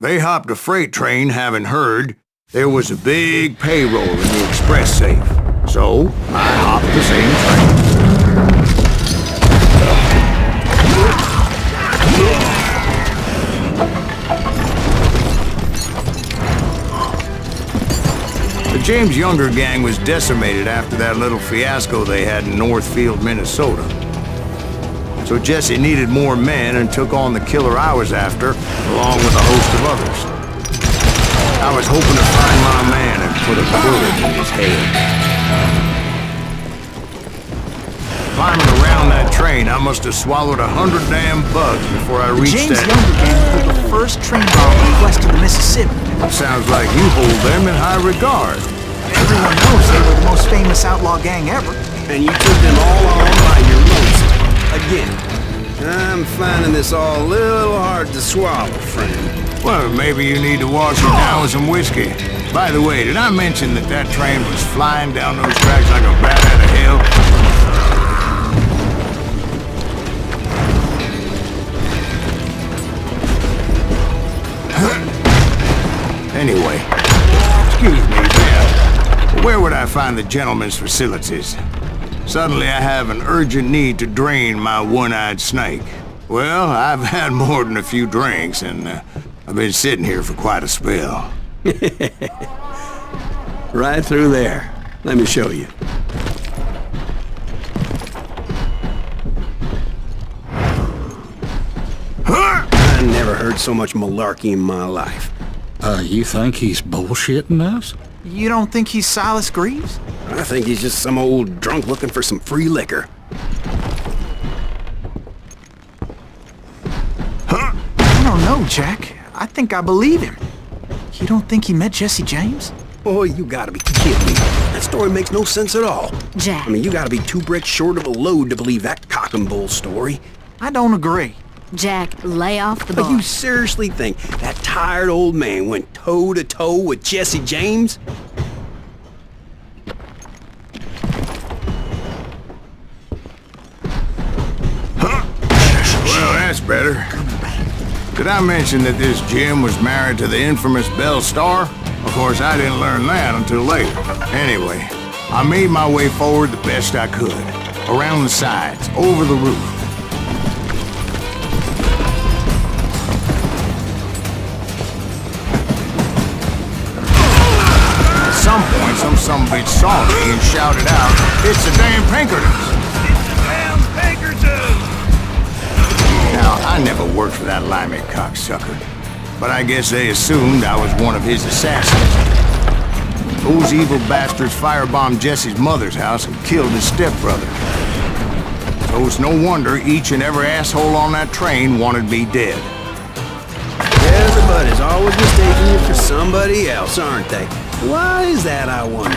They hopped a freight train, having heard there was a big payroll in the express safe. So, I hopped the same train. The James Younger gang was decimated after that little fiasco they had in Northfield, Minnesota. So Jesse needed more men and took on the killer I was after, along with a host of others. I was hoping to find my man and put a bullet in his head. Climbing around that train, I must have swallowed 100 damn bugs before I reached James that... Younger gang pulled the first train bomb west of the Mississippi. Sounds like you hold them in high regard. Everyone knows they were the most famous outlaw gang ever. And you took them all on by your lonesome. Again, I'm finding this all a little hard to swallow, friend. Well, maybe you need to wash it down with some whiskey. By the way, did I mention that that train was flying down those tracks like a bat out of hell? Anyway, excuse me, ma'am. Where would I find the gentleman's facilities? Suddenly I have an urgent need to drain my one-eyed snake. Well, I've had more than a few drinks, and I've been sitting here for quite a spell. Right through there. Let me show you. I never heard so much malarkey in my life. You think he's bullshitting us? You don't think he's Silas Greaves? I think he's just some old drunk looking for some free liquor. I don't know, Jack. I think I believe him. You don't think he met Jesse James? Oh, you gotta be kidding me. That story makes no sense at all. Jack. I mean, you gotta be 2 bricks short of a load to believe that cock and bull story. I don't agree. Jack, lay off the But bar. you seriously think that tired old man went toe-to-toe with Jesse James? Well, that's better. Did I mention that this Jim was married to the infamous Belle Starr? Of course, I didn't learn that until later. Anyway, I made my way forward the best I could. Around the sides, over the roof. At some point, some sumbitch saw me and shouted out, "It's the damn Pinkertons!" Damn Pinkertons! Now, I never worked for that limey cocksucker, but I guess they assumed I was one of his assassins. Those evil bastards firebombed Jesse's mother's house and killed his stepbrother. So it's no wonder each and every asshole on that train wanted me dead. Everybody's always mistaking you for somebody else, aren't they? Why is that, I wonder?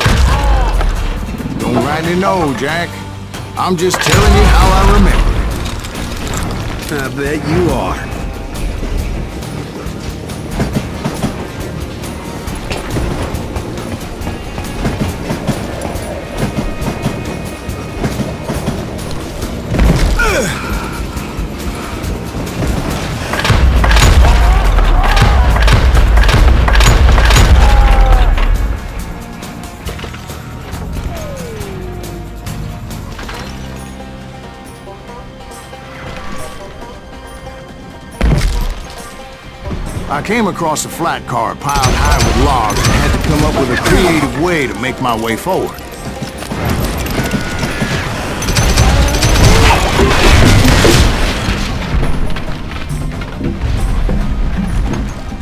Don't rightly know, Jack. I'm just telling you how I remember it. I bet you are. I came across a flat car piled high with logs and had to come up with a creative way to make my way forward.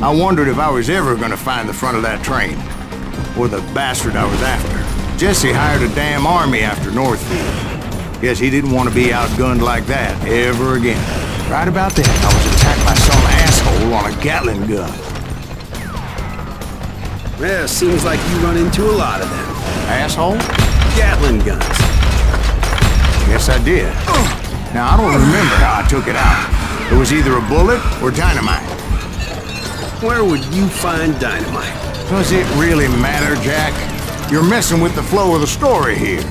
I wondered if I was ever gonna find the front of that train, or the bastard I was after. Jesse hired a damn army after Northfield. Guess he didn't want to be outgunned like that ever again. Right about then, I was attacked by some asshole on a Gatling gun. Well, seems like you run into a lot of them. Asshole? Gatling guns. Yes, I did. Now, I don't remember how I took it out. It was either a bullet or dynamite. Where would you find dynamite? Does it really matter, Jack? You're messing with the flow of the story here.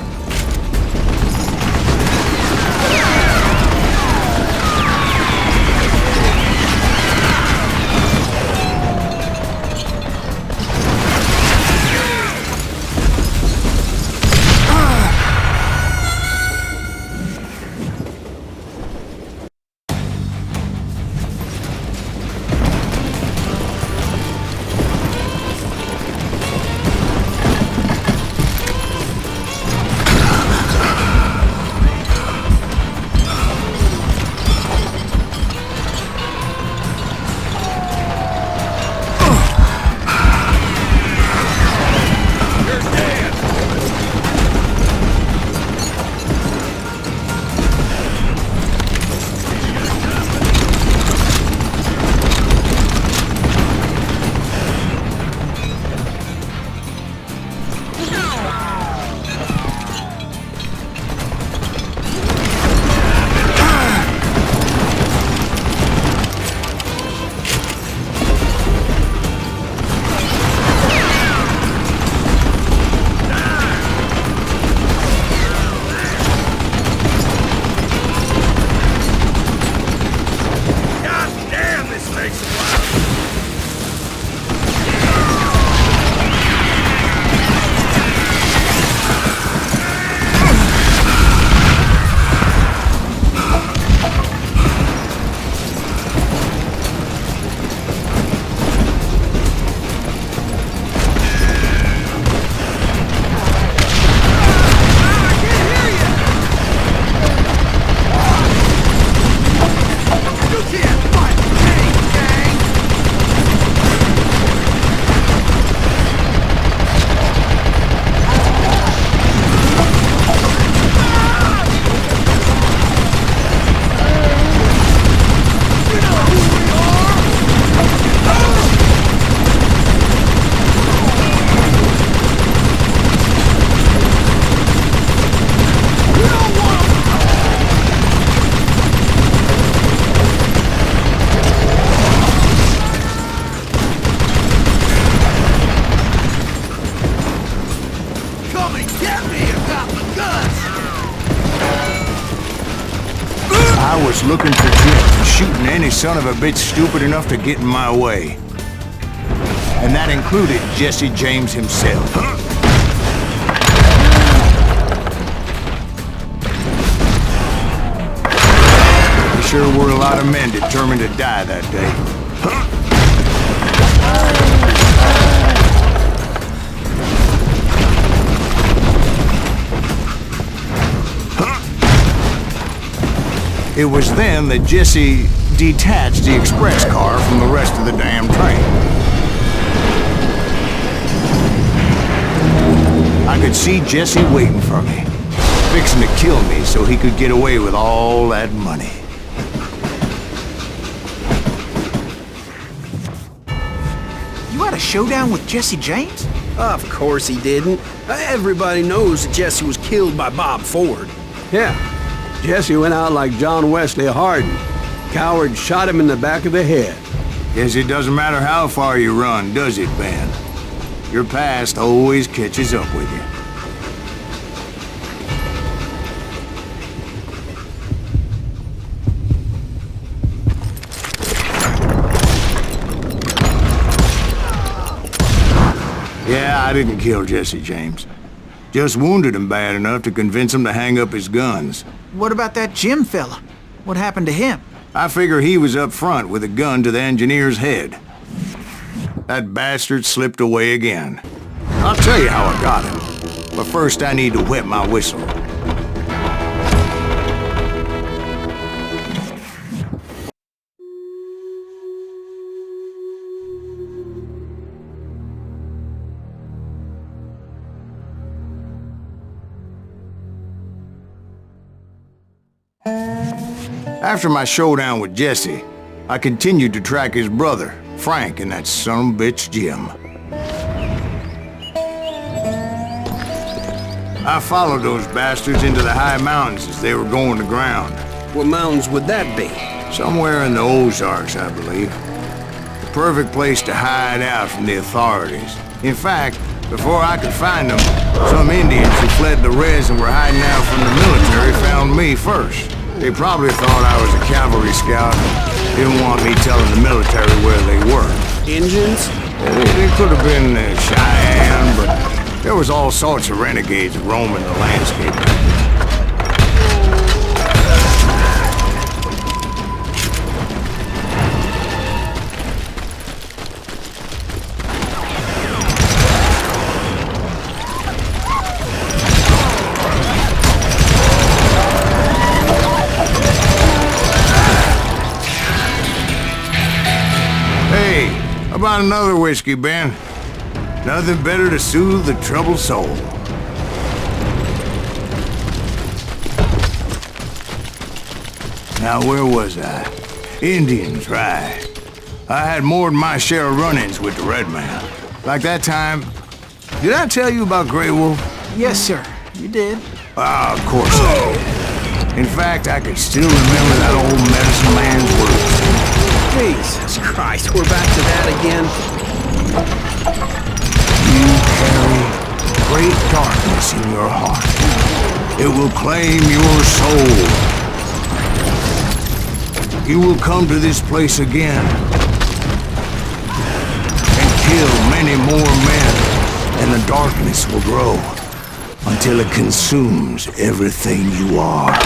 looking for Jim and shooting any son of a bitch stupid enough to get in my way. And that included Jesse James himself. There sure were a lot of men determined to die that day. It was then that Jesse detached the express car from the rest of the damn train. I could see Jesse waiting for me, fixing to kill me so he could get away with all that money. You had a showdown with Jesse James? Of course he didn't. Everybody knows that Jesse was killed by Bob Ford. Yeah, Jesse went out like John Wesley Hardin. Coward shot him in the back of the head. Guess it doesn't matter how far you run, does it, Ben? Your past always catches up with you. Yeah, I didn't kill Jesse James. Just wounded him bad enough to convince him to hang up his guns. What about that Jim fella? What happened to him? I figure he was up front with a gun to the engineer's head. That bastard slipped away again. I'll tell you how I got him. But first I need to wet my whistle. After my showdown with Jesse, I continued to track his brother, Frank, and that sumbitch Jim. I followed those bastards into the high mountains as they were going to ground. What mountains would that be? Somewhere in the Ozarks, I believe. The perfect place to hide out from the authorities. In fact, before I could find them, some Indians who fled the res and were hiding out from the military found me first. They probably thought I was a cavalry scout and didn't want me telling the military where they were. Indians? They could have been Cheyenne, but there was all sorts of renegades roaming the landscape. How about another whiskey, Ben? Nothing better to soothe the troubled soul. Now, where was I? Indians, right. I had more than my share of run-ins with the Red Man. Like that time... Did I tell you about Grey Wolf? Yes, sir. You did. Ah, of course I did. In fact, I can still remember that old medicine man's words. Jesus Christ, we're back to that again. You carry great darkness in your heart. It will claim your soul. You will come to this place again and kill many more men, and the darkness will grow until it consumes everything you are.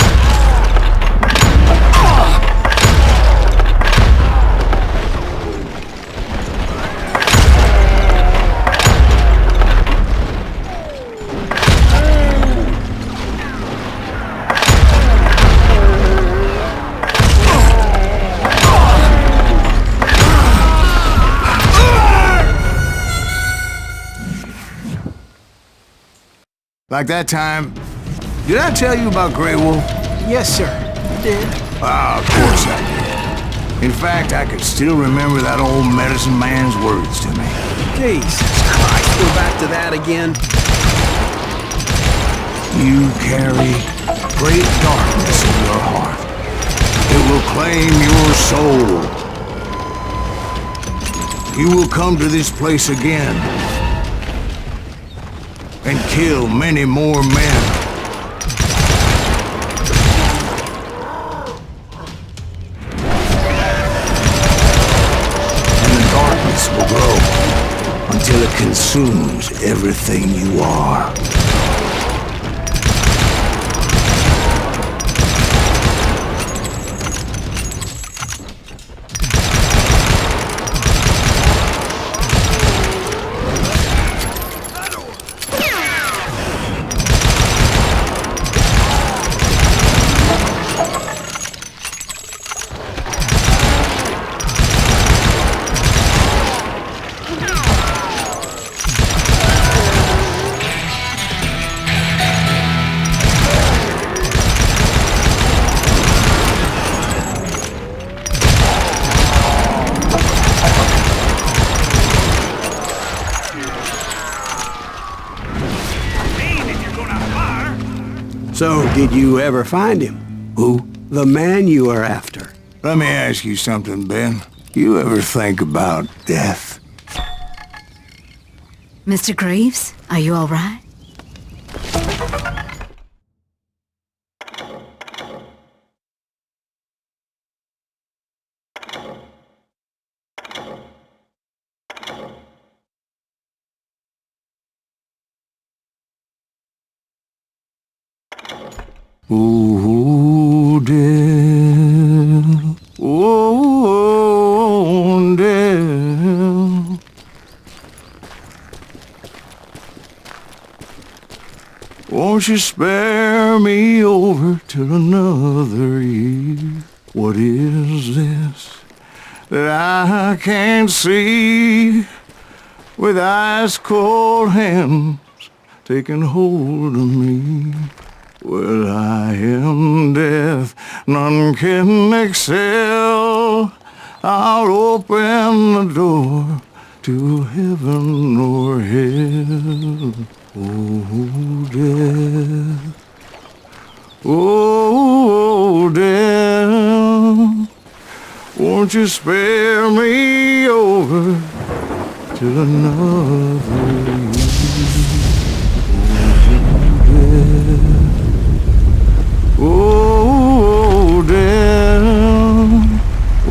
Like that time... Did I tell you about Grey Wolf? Yes, sir. You did. Ah, of course I did. In fact, I can still remember that old medicine man's words to me. Jesus Christ, we're back to that again. You carry great darkness in your heart. It will claim your soul. You will come to this place again and kill many more men. darkness will grow until it consumes everything you are. So, did you ever find him? Who? The man you are after. Let me ask you something, Ben. You ever think about death? Mr. Greaves, are you all right? Ooh, death. Oh, death. Won't you spare me over till another year? What is this that I can't see with ice cold hands taking hold of me? Well, I am death, none can excel. I'll open the door to heaven or hell. Oh, death. Oh, death. Won't you spare me over till another year? Oh, death,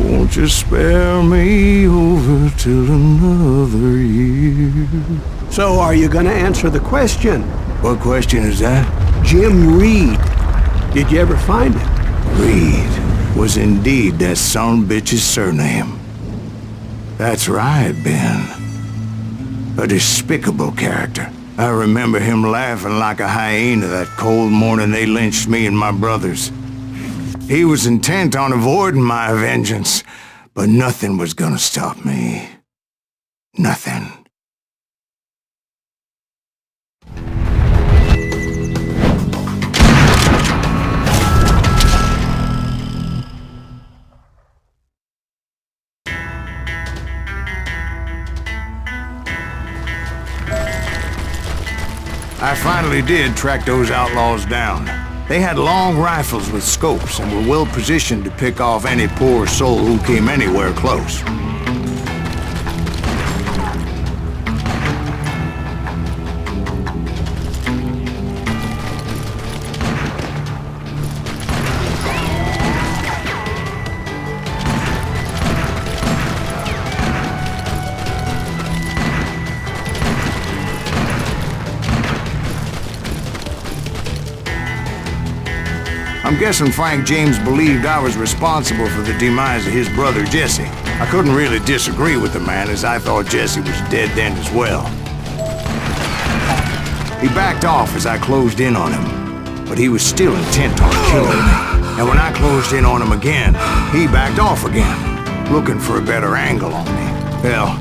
won't you spare me over till another year? So, are you gonna answer the question? What question is that? Jim Reed. Did you ever find him? Reed was indeed that son-bitch's surname. That's right, Ben. A despicable character. I remember him laughing like a hyena that cold morning they lynched me and my brothers. He was intent on avoiding my vengeance, but nothing was gonna stop me. Nothing. I finally did track those outlaws down. They had long rifles with scopes and were well positioned to pick off any poor soul who came anywhere close. I'm guessing Frank James believed I was responsible for the demise of his brother Jesse. I couldn't really disagree with the man, as I thought Jesse was dead then as well. He backed off as I closed in on him, but he was still intent on killing me. And when I closed in on him again, he backed off again, looking for a better angle on me. Hell,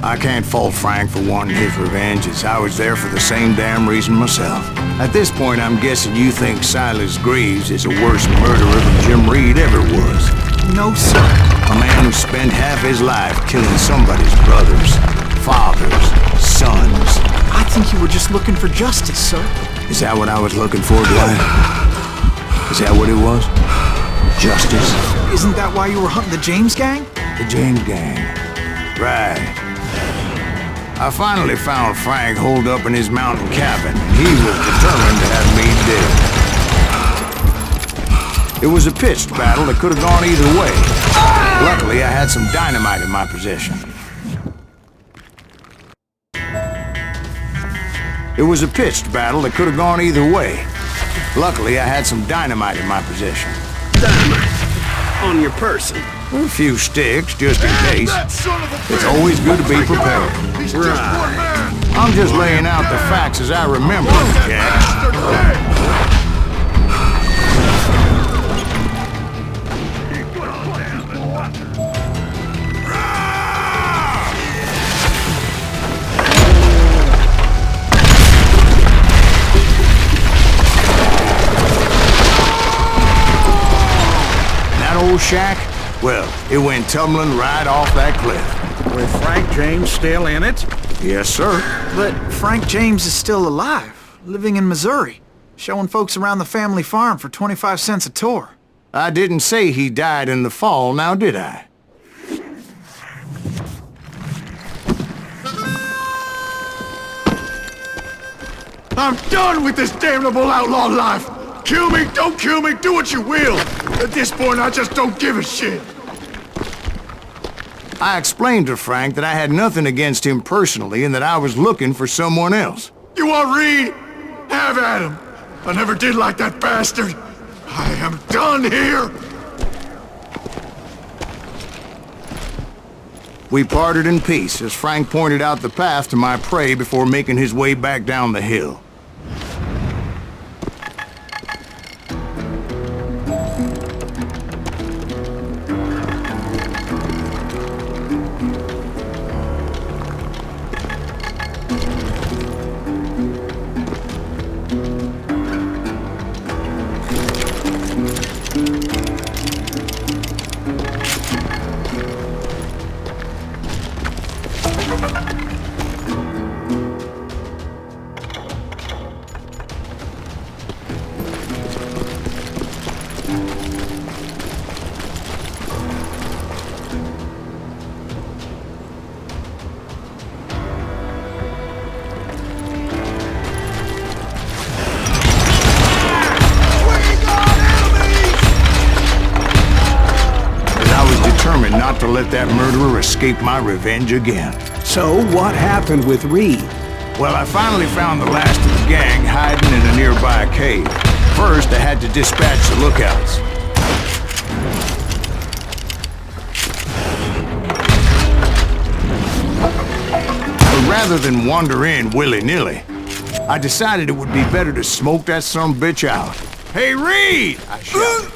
I can't fault Frank for wanting his revenge, as I was there for the same damn reason myself. At this point, I'm guessing you think Silas Greaves is a worse murderer than Jim Reed ever was. No, sir. A man who spent half his life killing somebody's brothers, fathers, sons. I think you were just looking for justice, sir. Is that what I was looking for, Dwight? Is that what it was? Justice? Isn't that why you were hunting the James gang? The James gang. Right. I finally found Frank holed up in his mountain cabin, and he was determined to have me dead. It was a pitched battle that could have gone either way. Luckily, I had some dynamite in my possession. It was a pitched battle that could have gone either way. Luckily, I had some dynamite in my possession. Dynamite? On your person? A few sticks, just in case. It's always good to be prepared. Right. I'm just laying out the facts as I remember them, Jack. Old shack? Well, it went tumbling right off that cliff. With Frank James still in it? Yes, sir. But Frank James is still alive, living in Missouri, showing folks around the family farm for 25 cents a tour. I didn't say he died in the fall, now did I? I'm done with this damnable outlaw life! Kill me, don't kill me, do what you will! At this point, I just don't give a shit! I explained to Frank that I had nothing against him personally and that I was looking for someone else. You want Reed? Have at him! I never did like that bastard! I am done here! We parted in peace as Frank pointed out the path to my prey before making his way back down the hill. Not to let that murderer escape my revenge again. So, what happened with Reed? Well, I finally found the last of the gang hiding in a nearby cave. First, I had to dispatch the lookouts. But rather than wander in willy-nilly, I decided it would be better to smoke that sumbitch out. Hey, Reed! I shouted.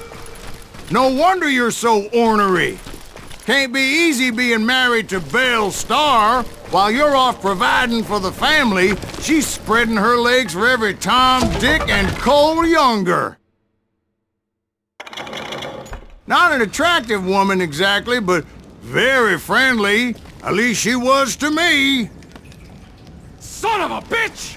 No wonder you're so ornery. Can't be easy being married to Belle Starr. While you're off providing for the family, she's spreading her legs for every Tom, Dick, and Cole Younger. Not an attractive woman exactly, but very friendly. At least she was to me. Son of a bitch!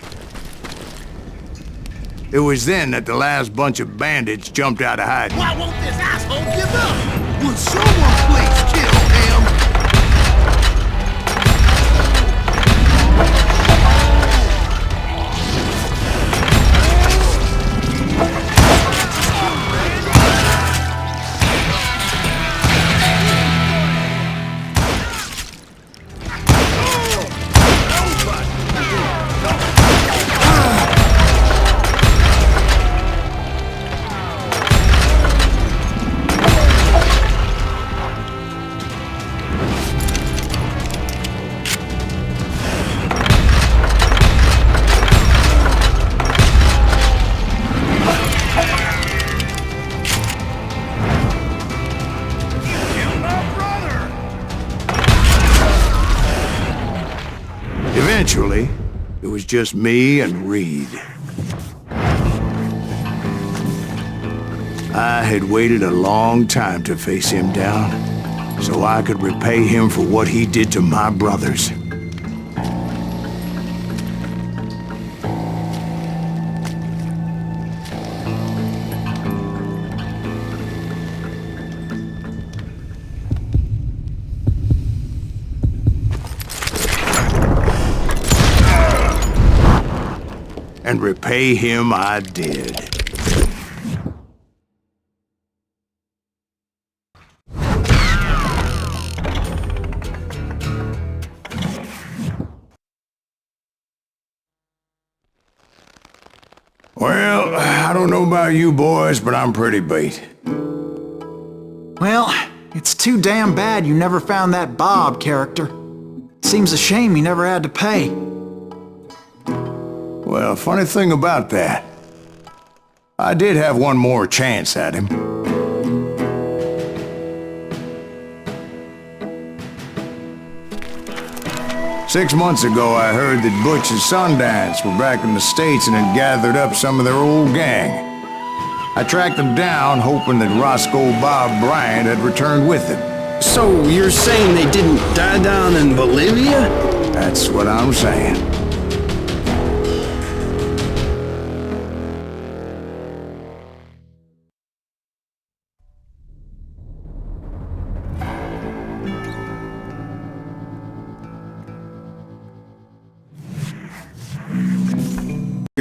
It was then that the last bunch of bandits jumped out of hiding. Why won't this asshole give up? Would someone please kill him? Eventually, it was just me and Reed. I had waited a long time to face him down, so I could repay him for what he did to my brothers. And repay him I did. Well, I don't know about you boys, but I'm pretty beat. Well, it's too damn bad you never found that Bob character. Seems a shame he never had to pay. Well, funny thing about that, I did have one more chance at him. Six months ago, I heard that Butch and Sundance were back in the States and had gathered up some of their old gang. I tracked them down, hoping that Roscoe Bob Bryant had returned with them. So you're saying they didn't die down in Bolivia? That's what I'm saying.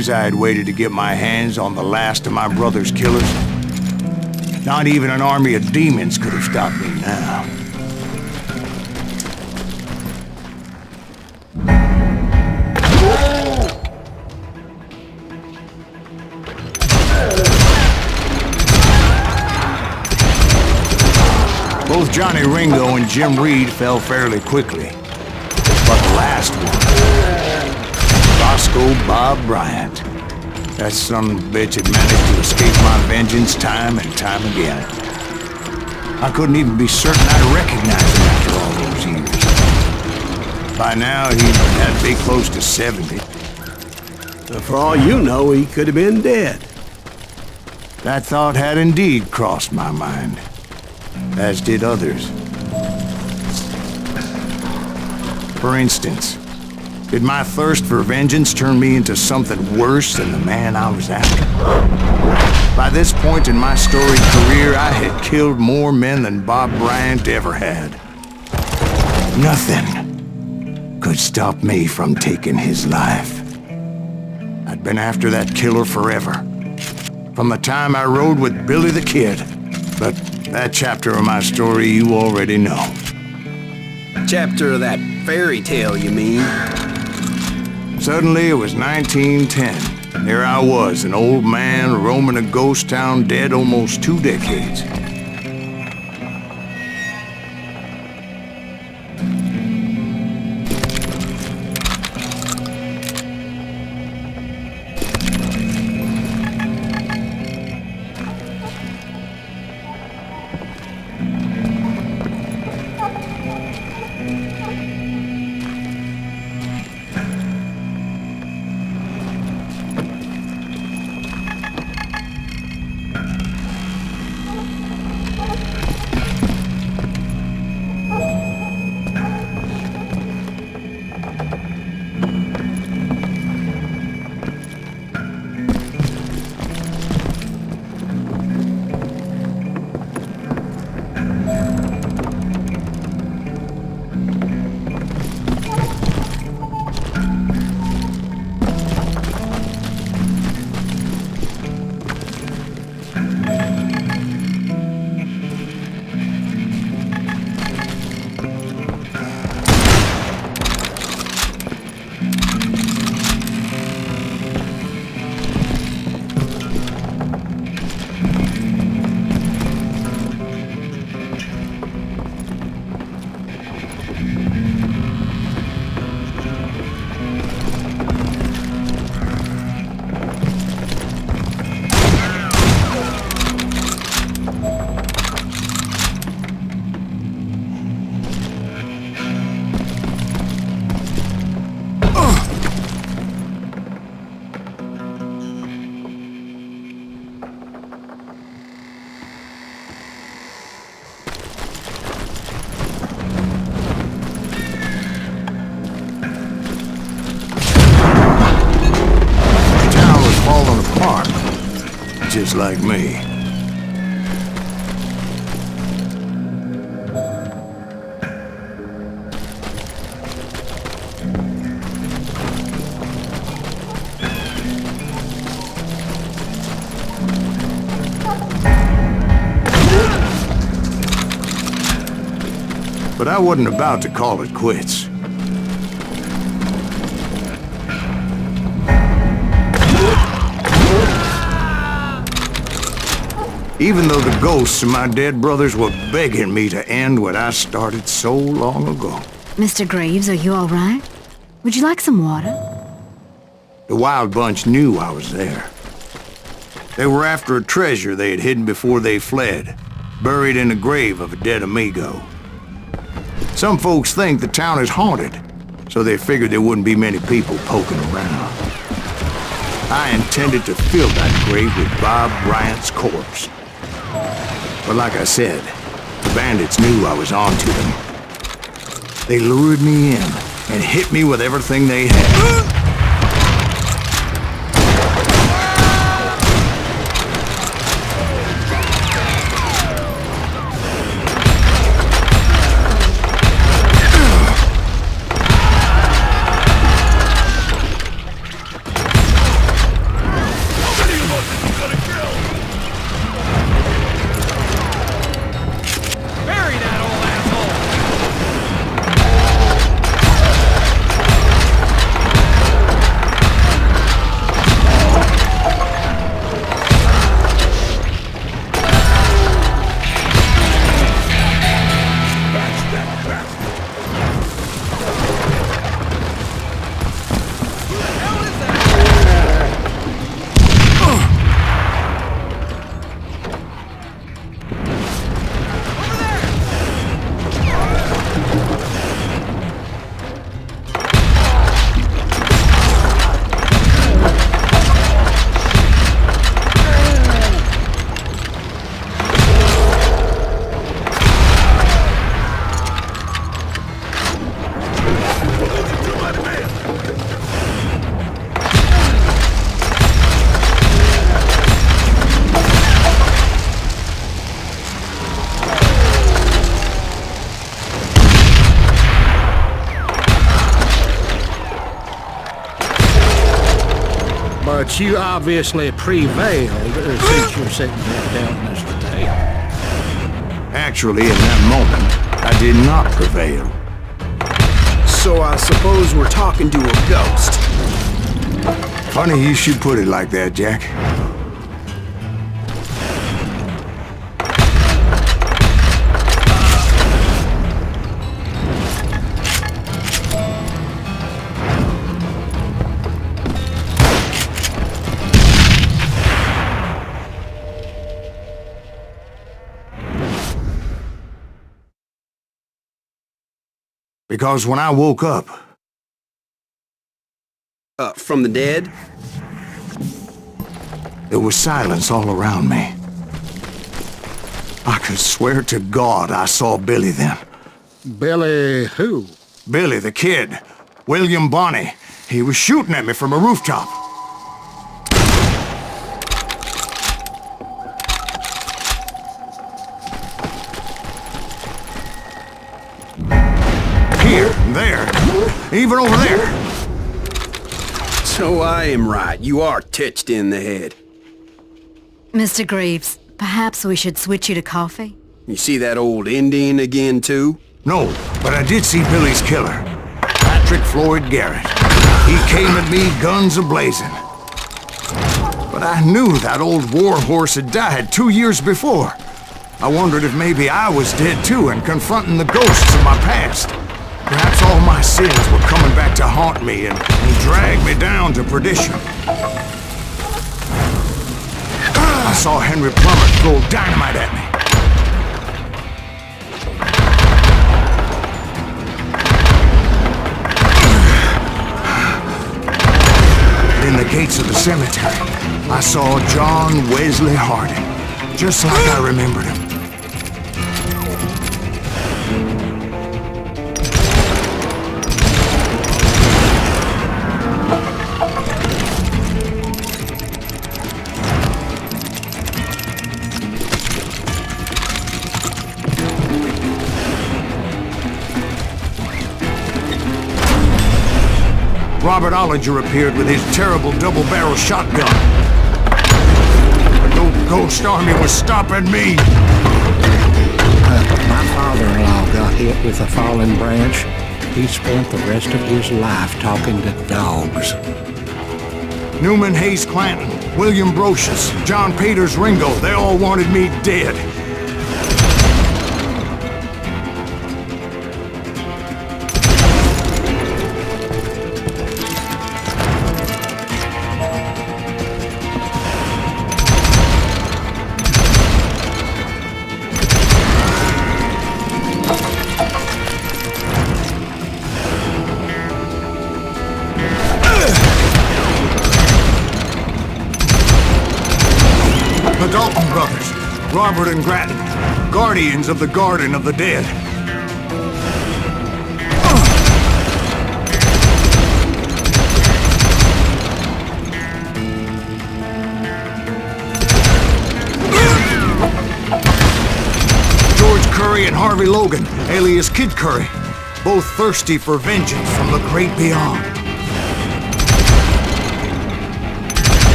I had waited to get my hands on the last of my brother's killers. Not even an army of demons could have stopped me now. Both Johnny Ringo and Jim Reed fell fairly quickly. But the last one, Roscoe Bob Bryant. That son of a bitch had managed to escape my vengeance time and time again. I couldn't even be certain I'd recognize him after all those years. By now, he had to be close to 70. For all you know, he could have been dead. That thought had indeed crossed my mind, as did others. For instance, did my thirst for vengeance turn me into something worse than the man I was after? By this point in my storied career, I had killed more men than Bob Bryant ever had. Nothing could stop me from taking his life. I'd been after that killer forever, from the time I rode with Billy the Kid. But that chapter of my story you already know. Chapter of that fairy tale, you mean? Suddenly, it was 1910. And there I was, an old man roaming a ghost town dead almost 2 decades. Just like me. But I wasn't about to call it quits. Even though the ghosts of my dead brothers were begging me to end what I started so long ago. Mr. Greaves, are you all right? Would you like some water? The Wild Bunch knew I was there. They were after a treasure they had hidden before they fled, buried in the grave of a dead amigo. Some folks think the town is haunted, so they figured there wouldn't be many people poking around. I intended to fill that grave with Bob Bryant's corpse. But like I said, the bandits knew I was on to them. They lured me in and hit me with everything they had. But you obviously prevailed since you're sitting here telling us today. Actually, in that moment, I did not prevail. So I suppose we're talking to a ghost. Funny you should put it like that, Jack. Because when I woke up... From the dead? There was silence all around me. I could swear to God I saw Billy then. Billy who? Billy, the kid. William Bonney. He was shooting at me from a rooftop. Here, there, even over there. So I am right. You are titched in the head. Mr. Greaves, perhaps we should switch you to coffee? You see that old Indian again, too? No, but I did see Billy's killer, Patrick Floyd Garrett. He came at me guns a-blazing. But I knew that old war horse had died 2 years before. I wondered if maybe I was dead too and confronting the ghosts of my past. Perhaps all my sins were coming back to haunt me and drag me down to perdition. I saw Henry Plummer throw dynamite at me. In the gates of the cemetery, I saw John Wesley Harding, just like I remembered him. Robert Ollinger appeared with his terrible double-barrel shotgun. But no ghost army was stopping me. My father-in-law got hit with a falling branch. He spent the rest of his life talking to dogs. Newman Hayes Clanton, William Brocious, John Peters Ringo, they all wanted me dead. The Dalton brothers, Robert and Grattan, guardians of the Garden of the Dead. George Curry and Harvey Logan, alias Kid Curry, both thirsty for vengeance from the great beyond.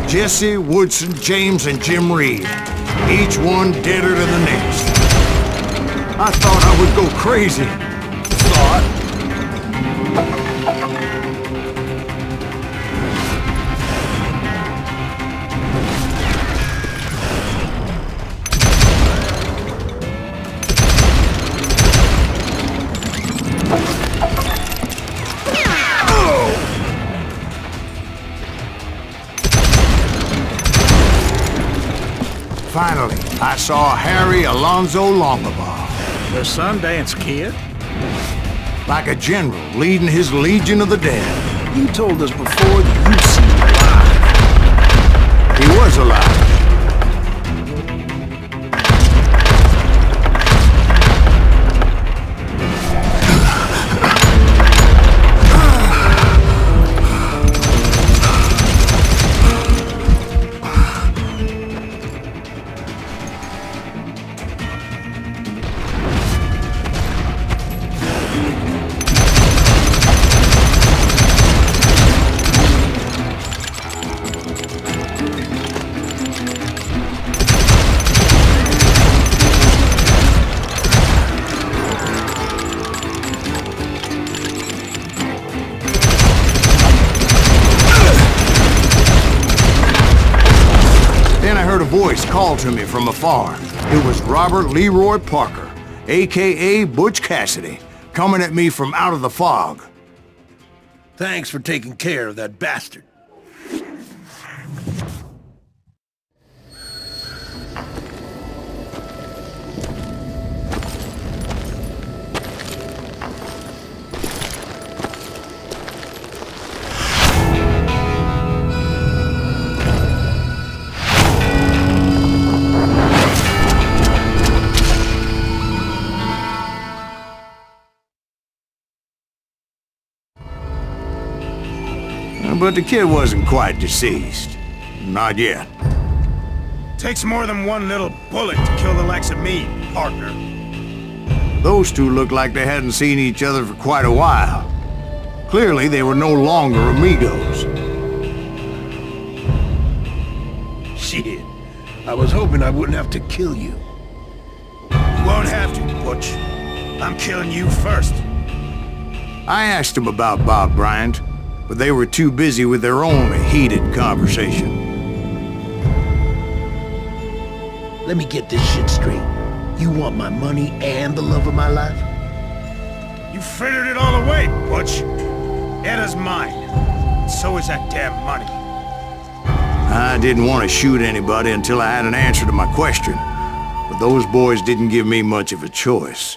Jesse, Woodson, James, and Jim Reed. Each one deader than the next. I thought I would go crazy. Finally, I saw Harry Alonzo Longabaugh. The Sundance Kid? Like a general leading his Legion of the Dead. You told us before that you've seen him alive. He was alive. Voice called to me from afar. It was Robert Leroy Parker, a.k.a. Butch Cassidy, coming at me from out of the fog. Thanks for taking care of that bastard. But the kid wasn't quite deceased. Not yet. Takes more than one little bullet to kill the likes of me, partner. Those two looked like they hadn't seen each other for quite a while. Clearly, they were no longer amigos. Shit. I was hoping I wouldn't have to kill you. You won't have to, Butch. I'm killing you first. I asked him about Bob Bryant, but they were too busy with their own heated conversation. Let me get this shit straight. You want my money and the love of my life? You frittered it all away, Butch. Edda's mine. So is that damn money. I didn't want to shoot anybody until I had an answer to my question, but those boys didn't give me much of a choice.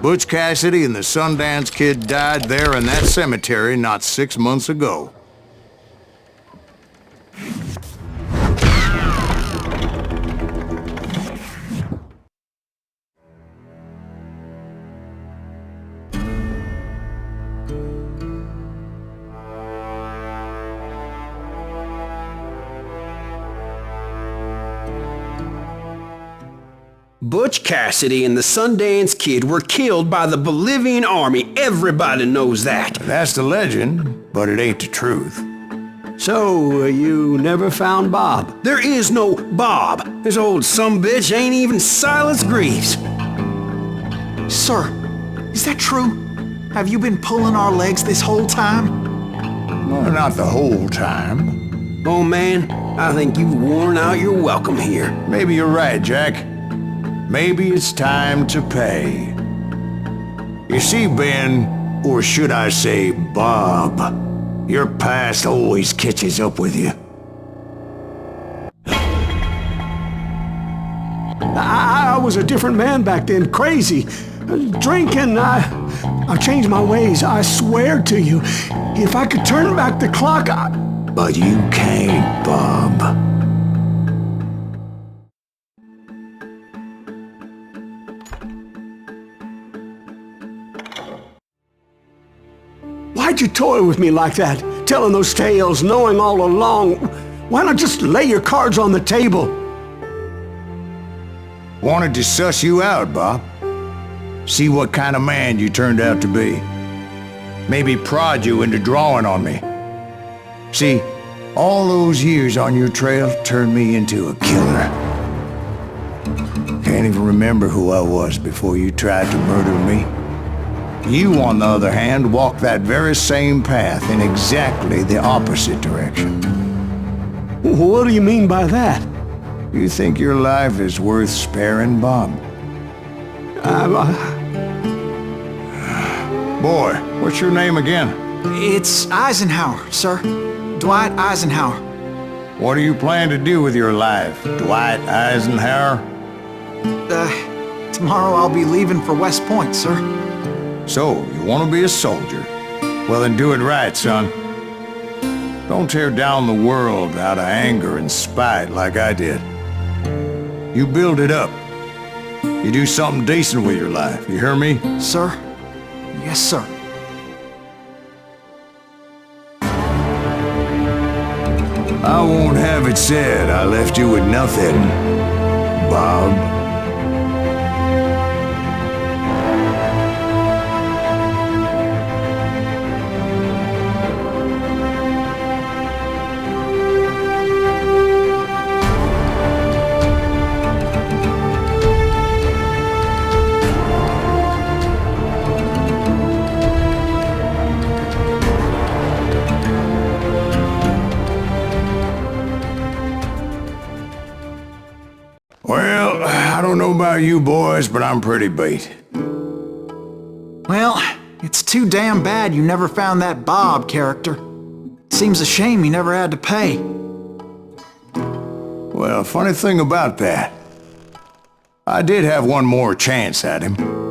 Butch Cassidy and the Sundance Kid died there in that cemetery not 6 months ago. Butch Cassidy and the Sundance Kid were killed by the Bolivian army. Everybody knows that. That's the legend, but it ain't the truth. So, you never found Bob? There is no Bob. This old sumbitch ain't even Silas Greaves. Sir, is that true? Have you been pulling our legs this whole time? Well, not the whole time. Oh man, I think you've worn out your welcome here. Maybe you're right, Jack. Maybe it's time to pay. You see, Ben, or should I say Bob, your past always catches up with you. I was a different man back then, crazy. Drinking, I've changed my ways, I swear to you. If I could turn back the clock, But you can't, Bob. Why'd you toy with me like that? Telling those tales, knowing all along. Why not just lay your cards on the table? Wanted to suss you out, Bob. See what kind of man you turned out to be. Maybe prod you into drawing on me. See, all those years on your trail turned me into a killer. Can't even remember who I was before you tried to murder me. You, on the other hand, walked that very same path in exactly the opposite direction. What do you mean by that? You think your life is worth sparing, Bob? Boy, what's your name again? It's Eisenhower, sir. Dwight Eisenhower. What do you plan to do with your life, Dwight Eisenhower? Tomorrow I'll be leaving for West Point, sir. So, you want to be a soldier? Well, then do it right, son. Don't tear down the world out of anger and spite like I did. You build it up. You do something decent with your life, you hear me? Sir? Yes, sir. I won't have it said I left you with nothing, Bob. Well, I don't know about you boys, but I'm pretty beat. Well, it's too damn bad you never found that Bob character. Seems a shame you never had to pay. Well, funny thing about that, I did have one more chance at him.